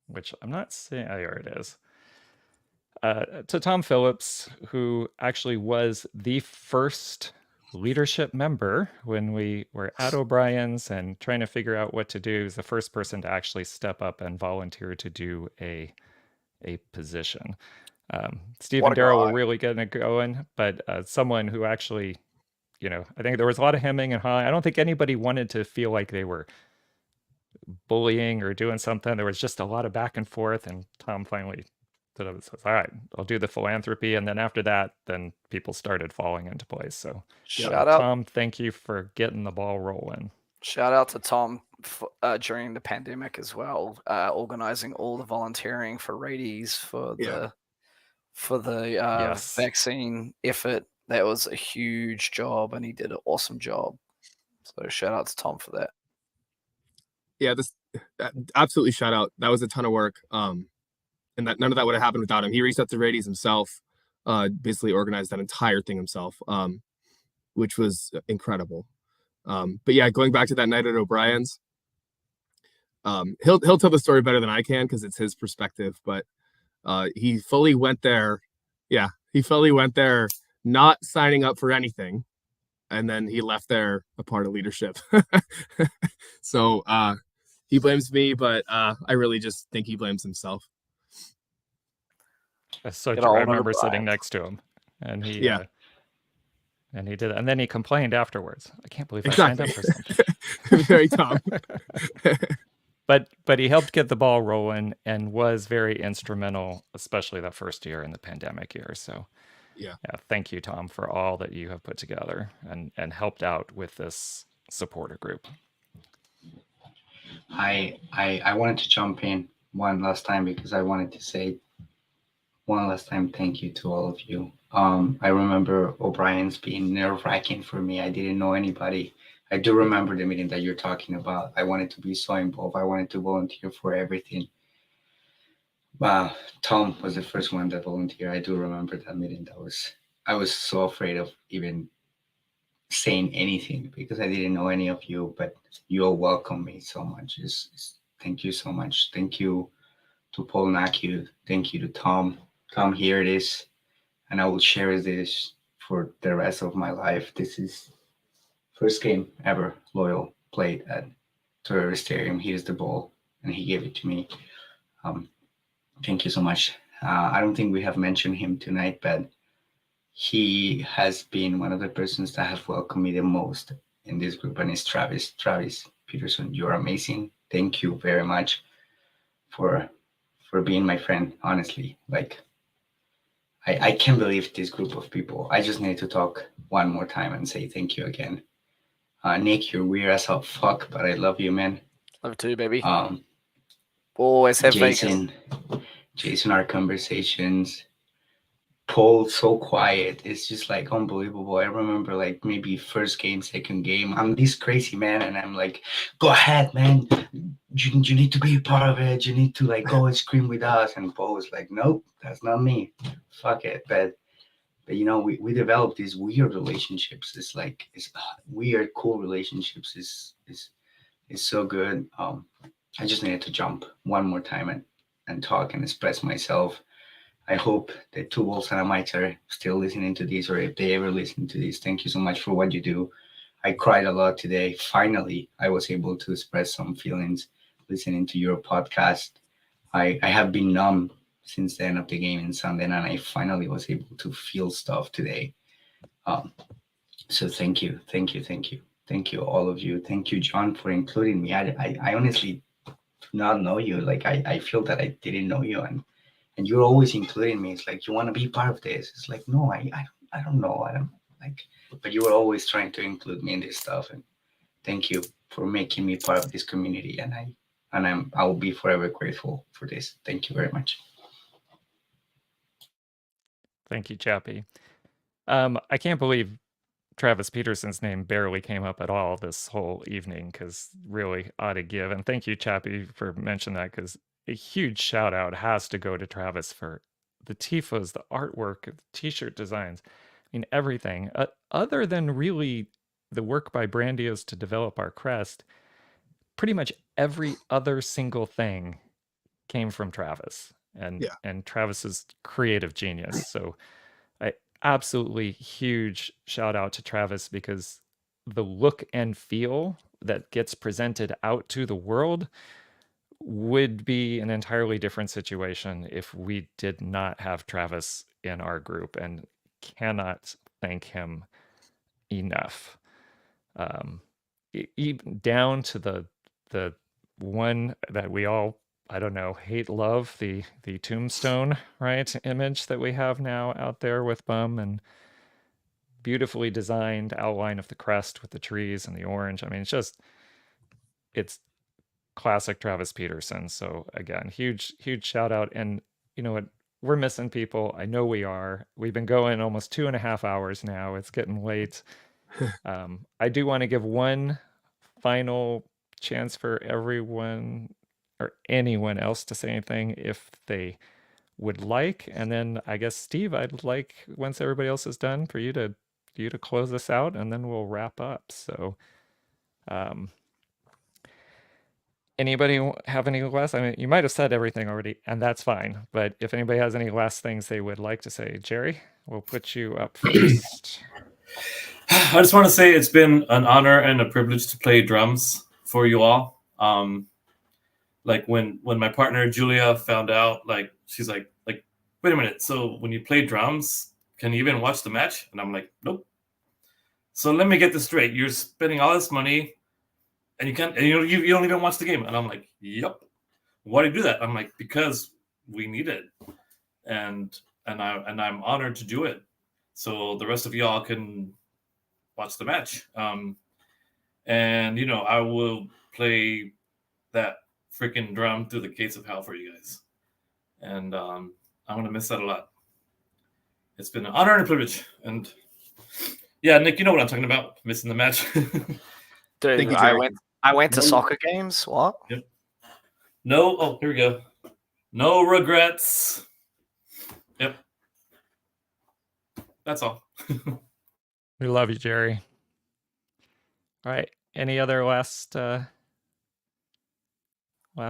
which I'm not seeing. Oh, here it is. To Tom Phillips, who actually was the first leadership member when we were at O'Brien's and trying to figure out what to do. He was the first person to actually step up and volunteer to do a position. Steve and Daryl were really getting it going, but someone who actually, I think there was a lot of hemming and hawing. I don't think anybody wanted to feel like they were bullying or doing something. There was just a lot of back and forth, and Tom finally said, all right, I'll do the philanthropy. And then after that, then people started falling into place. So Shout out. Tom, thank you for getting the ball rolling. Shout out to Tom during the pandemic as well, organizing all the volunteering for Radies for the Yes. vaccine effort. That was a huge job, and he did an awesome job. So shout out to Tom for that. Yeah, absolutely shout out. That was a ton of work. And that none of that would have happened without him. He reached out to Radies himself, basically organized that entire thing himself, which was incredible. But yeah, going back to that night at O'Brien's, he'll tell the story better than I can because it's his perspective. But he fully went there. Yeah, he fully went there, not signing up for anything, and then he left there a part of leadership. So he blames me, but I really just think he blames himself. So I remember sitting next to him, and he and he did it, and then he complained afterwards. I can't believe I signed up for something. Very Tom. But he helped get the ball rolling and was very instrumental, especially that first year in the pandemic year. So yeah, thank you, Tom, for all that you have put together and helped out with this supporter group. I wanted to jump in one last time because I wanted to say one last time thank you to all of you. I remember O'Brien's being nerve-wracking for me. I didn't know anybody. I do remember the meeting that you're talking about. I wanted to be so involved. I wanted to volunteer for everything. Tom was the first one that volunteered. I do remember that meeting. I was so afraid of even saying anything because I didn't know any of you, but you all welcomed me so much. Thank you so much. Thank you to Paul Naku. Thank you to Tom. Tom, here it is. And I will cherish this for the rest of my life. This is first game ever Loyal played at Toyota Stadium. Here's the ball, and he gave it to me. Thank you so much. I don't think we have mentioned him tonight, but he has been one of the persons that have welcomed me the most in this group, and it's Travis. Travis Peterson, you're amazing. Thank you very much for being my friend, honestly. Like, I can't believe this group of people. I just need to talk one more time and say thank you again. Nick, you're weird as hell fuck, but I love you, man. Love too, baby. Always have Jason, our conversations. Paul, so quiet. It's just like unbelievable. I remember like maybe first game, second game. I'm this crazy man, and I'm like, go ahead, man. You need to be a part of it. You need to like go and scream with us. And Paul was like, nope, that's not me. Fuck it. But you know, we developed these weird relationships. It's weird, cool relationships. Is so good. I just needed to jump one more time and talk and express myself. I hope the Two Balls and a Mic are still listening to this, or if they ever listen to this, thank you so much for what you do. I cried a lot today. Finally, I was able to express some feelings listening to your podcast. I have been numb since the end of the game in Sunday, and I finally was able to feel stuff today. So thank you, all of you. Thank you, John, for including me. I honestly do not know you. Like I feel that I didn't know you, and you're always including me. It's like you want to be part of this. It's like no, I don't know. I don't like, but you were always trying to include me in this stuff, and thank you for making me part of this community. And I will be forever grateful for this. Thank you very much. Thank you, Chappie. I can't believe Travis Peterson's name barely came up at all this whole evening, because really ought to give. And thank you, Chappie, for mentioning that, because a huge shout out has to go to Travis for the tifos, the artwork, the t-shirt designs. I mean, everything. Other than really the work by Brandios to develop our crest, pretty much every other single thing came from Travis and Travis's creative genius. So absolutely huge shout out to Travis, because the look and feel that gets presented out to the world would be an entirely different situation if we did not have Travis in our group, and cannot thank him enough. Even down to the one that we all, I don't know, hate, love, the tombstone, right, image that we have now out there with Bum, and beautifully designed outline of the crest with the trees and the orange. I mean, it's classic Travis Peterson. So again, huge shout out. And you know what? We're missing people. I know we are. We've been going almost 2.5 hours now. It's getting late. I do want to give one final chance for everyone or anyone else to say anything if they would like. And then I guess, Steve, I'd like, once everybody else is done, for you to close this out, and then we'll wrap up. So anybody have any last? I mean, you might have said everything already, and that's fine. But if anybody has any last things they would like to say, Jerry, we'll put you up first. I just want to say it's been an honor and a privilege to play drums for you all. Like when my partner Julia found out, like she's like, wait a minute. So when you play drums, can you even watch the match? And I'm like, nope. So let me get this straight. You're spending all this money, and you can't, and you don't even watch the game. And I'm like, yep. Why do you do that? I'm like, because we need it, and I'm honored to do it. So the rest of y'all can watch the match. And you know, I will play that freaking drum through the gates of hell for you guys. And I'm gonna miss that a lot. It's been an honor and a privilege. And yeah, Nick, you know what I'm talking about, missing the match. Dude, I went to soccer games. What? Yep. No, oh, here we go. No regrets. Yep. That's all. We love you, Jerry. All right. Any other last Can't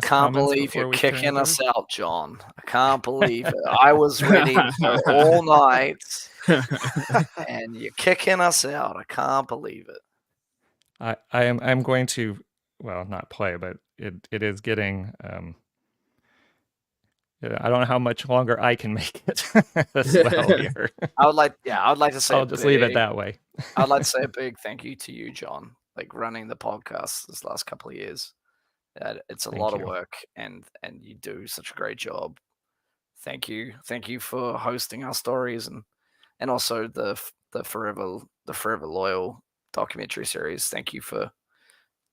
comments believe before you're we turn kicking it us over? out, John. I can't believe it. I was ready for all night, and you're kicking us out. I can't believe it. I'm going to, well, not play, but it is getting I don't know how much longer I can make it as well here. I would like to say. I'll just leave it that way. I'd like to say a big thank you to you, John. Like running the podcast this last couple of years. It's a lot of work, and you do such a great job. Thank you for hosting our stories, and also the Forever Loyal documentary series. Thank you for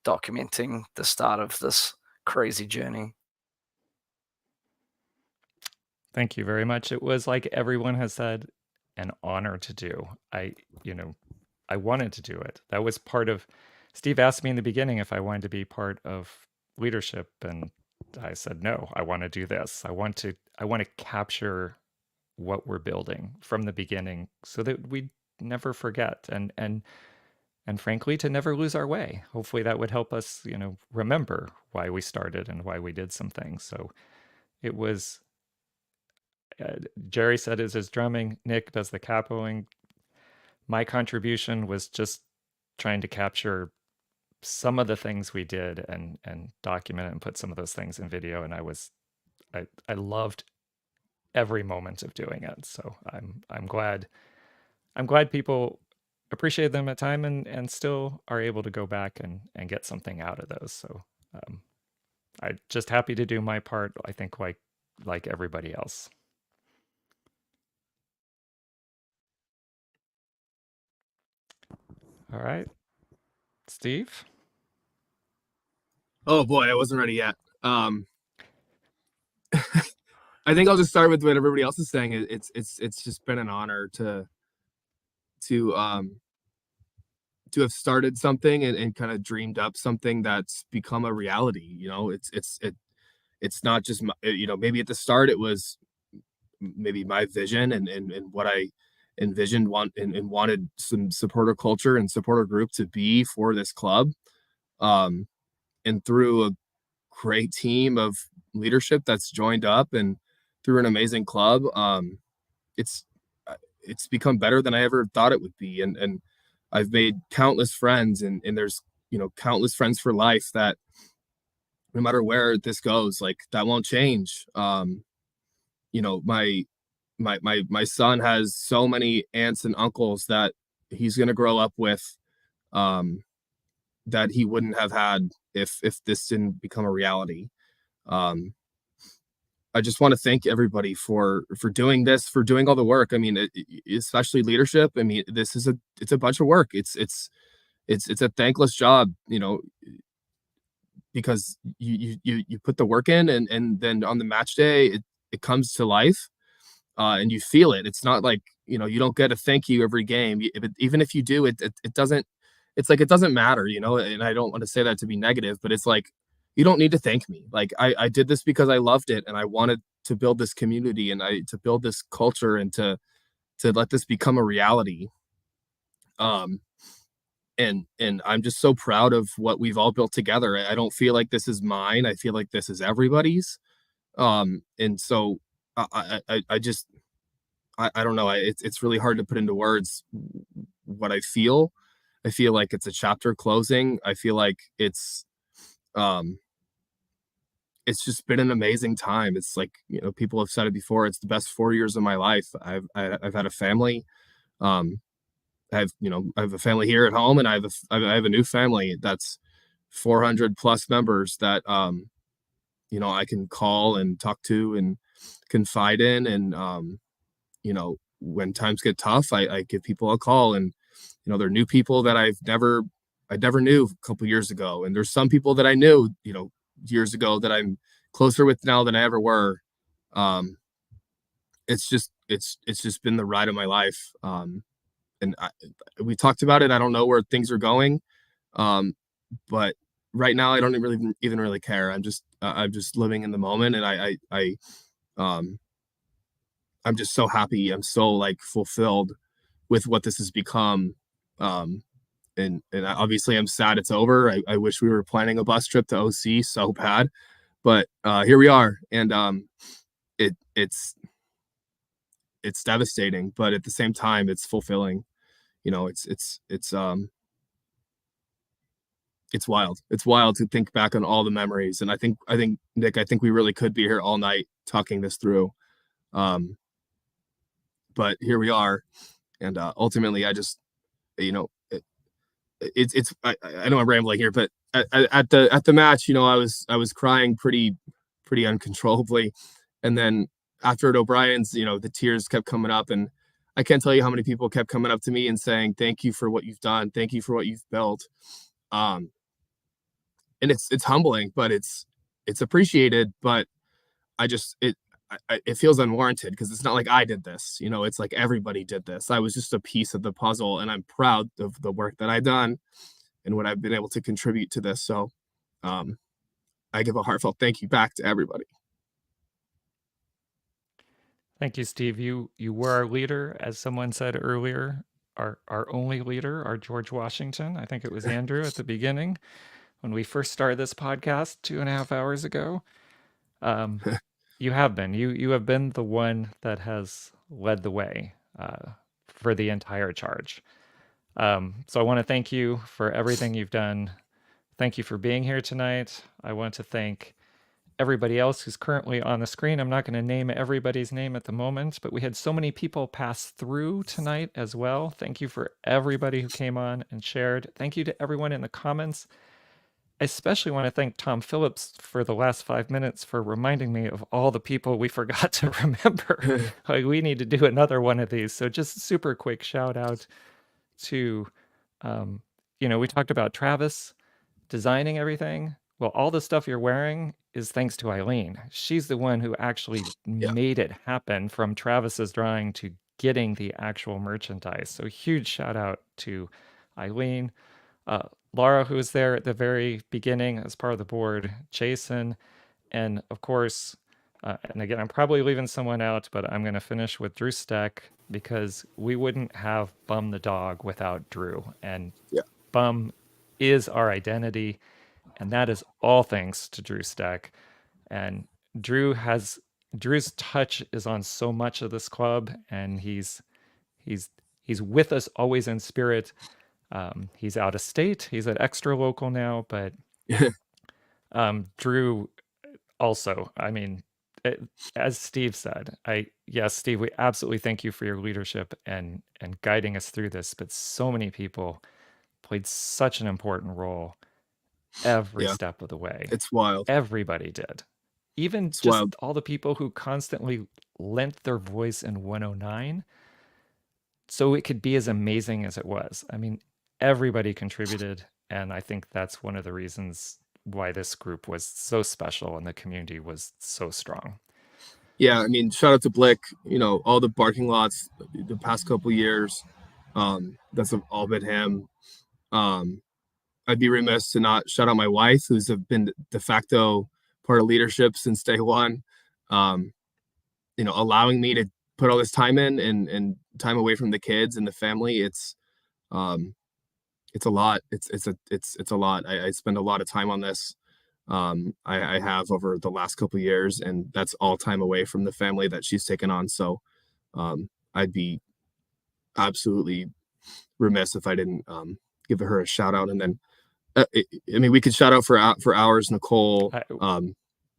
documenting the start of this crazy journey. Thank you very much. It was, like everyone has said, an honor to do. I wanted to do it. That was part of, Steve asked me in the beginning if I wanted to be part of leadership, and I said no. I want to do this. I want to capture what we're building from the beginning, so that we never forget, and frankly, to never lose our way. Hopefully that would help us, remember why we started and why we did some things. So it was, Jerry said is his drumming, Nick does the capoing. My contribution was just trying to capture some of the things we did and document it and put some of those things in video. And I loved every moment of doing it. So I'm glad people appreciate them at time and still are able to go back and get something out of those. So I'm just happy to do my part, I think, like everybody else. All right. Steve? Oh boy, I wasn't ready yet. I think I'll just start with what everybody else is saying. It's just been an honor to have started something and kind of dreamed up something that's become a reality. You know, it's not just maybe at the start it was maybe my vision and what I envisioned and wanted some supporter culture and supporter group to be for this club. And through a great team of leadership that's joined up and through an amazing club, it's become better than I ever thought it would be. And I've made countless friends and there's, countless friends for life that no matter where this goes, like that won't change. My son has so many aunts and uncles that he's going to grow up with, that he wouldn't have had if this didn't become a reality. I just want to thank everybody for doing this, for doing all the work. I mean, especially leadership. I mean, it's a bunch of work. It's a thankless job, because you put the work in and then on the match day it comes to life, and you feel it. It's not like, you don't get a thank you every game. Even if you do, it doesn't. It's like it doesn't matter, and I don't want to say that to be negative, but it's like you don't need to thank me. Like I did this because I loved it and I wanted to build this community and to build this culture and to let this become a reality. And I'm just so proud of what we've all built together. I don't feel like this is mine. I feel like this is everybody's. And so I don't know. It's really hard to put into words what I feel. I feel like it's a chapter closing. I feel like it's just been an amazing time. It's like, people have said it before. It's the best 4 years of my life. I've had a family. I have a family here at home, and I have a new family that's 400 plus members that, I can call and talk to and confide in. And, when times get tough, I give people a call, and, they're new people that I never knew a couple years ago. And there's some people that I knew, years ago that I'm closer with now than I ever were. It's just been the ride of my life. And we talked about it. I don't know where things are going. But right now I don't even really care. I'm just living in the moment. And I'm just so happy. I'm so like fulfilled with what this has become. And obviously I'm sad it's over. I wish we were planning a bus trip to OC so bad, but here we are. And it's devastating, but at the same time it's fulfilling. It's wild. It's wild to think back on all the memories. And I think Nick, we really could be here all night talking this through. But here we are. And ultimately I just, I know I'm rambling here, but at the match, I was crying pretty uncontrollably. And then after at O'Brien's, the tears kept coming up, and I can't tell you how many people kept coming up to me and saying, thank you for what you've done. Thank you for what you've built. And it's humbling, but it's appreciated, but it feels unwarranted because it's not like I did this, it's like everybody did this. I was just a piece of the puzzle, and I'm proud of the work that I've done and what I've been able to contribute to this. So I give a heartfelt thank you back to everybody. Thank you, Steve. You were our leader, as someone said earlier, our only leader, our George Washington. I think it was Andrew at the beginning when we first started this podcast 2.5 hours ago. You have been. You have been the one that has led the way for the entire charge. So I want to thank you for everything you've done. Thank you for being here tonight. I want to thank everybody else who's currently on the screen. I'm not going to name everybody's name at the moment, but we had so many people pass through tonight as well. Thank you for everybody who came on and shared. Thank you to everyone in the comments. I especially want to thank Tom Phillips for the last 5 minutes for reminding me of all the people we forgot to remember. Like, we need to do another one of these. So just super quick shout out to, we talked about Travis designing everything. Well, all the stuff you're wearing is thanks to Eileen. She's the one who actually made it happen, from Travis's drawing to getting the actual merchandise. So huge shout out to Eileen. Laura, who was there at the very beginning as part of the board, Jason, and of course, and again, I'm probably leaving someone out, but I'm going to finish with Drew Steck, because we wouldn't have Bum the dog without Drew. And Bum is our identity, and that is all thanks to Drew Steck. And Drew's touch is on so much of this club, and he's with us always in spirit. He's out of state. He's at Extra Local now, but Drew also, I mean, as Steve said, yes, Steve, we absolutely thank you for your leadership and guiding us through this, but so many people played such an important role every step of the way. It's wild. Everybody did. Even It's just wild. all the people who constantly lent their voice in 109 so it could be as amazing as it was. I mean, everybody contributed, and I think that's one of the reasons why this group was so special and the community was so strong. Yeah, I mean, shout out to Blick, all the parking lots the past couple years. That's all been him. I'd be remiss to not shout out my wife, who's been de facto part of leadership since day one. Allowing me to put all this time in and time away from the kids and the family. It's a lot. It's a lot. I spend a lot of time on this. I have over the last couple of years, and that's all time away from the family that she's taken on. So I'd be absolutely remiss if I didn't give her a shout out. And then we could shout out for hours, Nicole.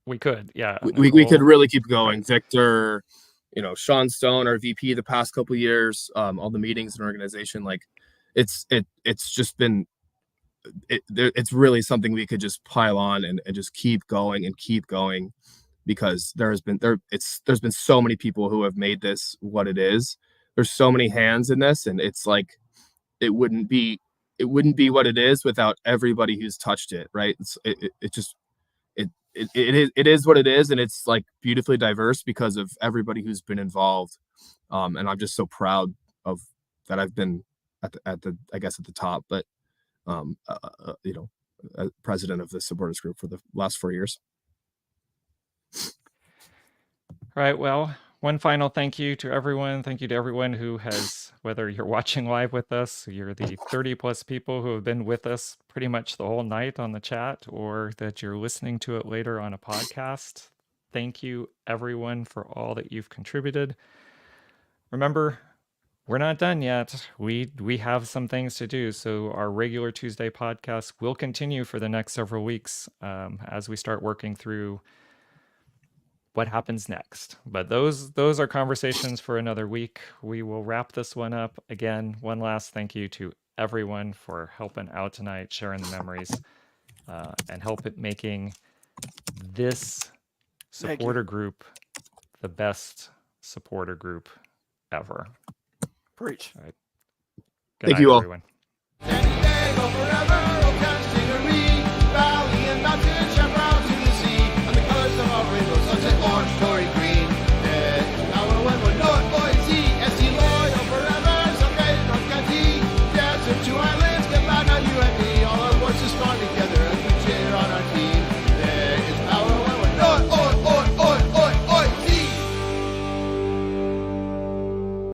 We could, yeah. We could really keep going. Victor, Sean Stone, our VP, the past couple of years, all the meetings and organization, like it's just been, it's really something we could just pile on and just keep going, because there's been so many people who have made this what it is. There's so many hands in this, and it's like, it wouldn't be what it is without everybody who's touched it. Right. It is what it is, and it's like beautifully diverse because of everybody who's been involved. And I'm just so proud of that. I've been at the top, but president of the supporters group for the last 4 years. All right. Well, one final thank you to everyone. Thank you to everyone who has, whether you're watching live with us, you're the 30 plus people who have been with us pretty much the whole night on the chat, or that you're listening to it later on a podcast. Thank you, everyone, for all that you've contributed. Remember, we're not done yet. We have some things to do. So our regular Tuesday podcast will continue for the next several weeks as we start working through what happens next. But those are conversations for another week. We will wrap this one up. Again, one last thank you to everyone for helping out tonight, sharing the memories, and making this supporter group the best supporter group ever. Preach. All right. Thank you all. Everyone.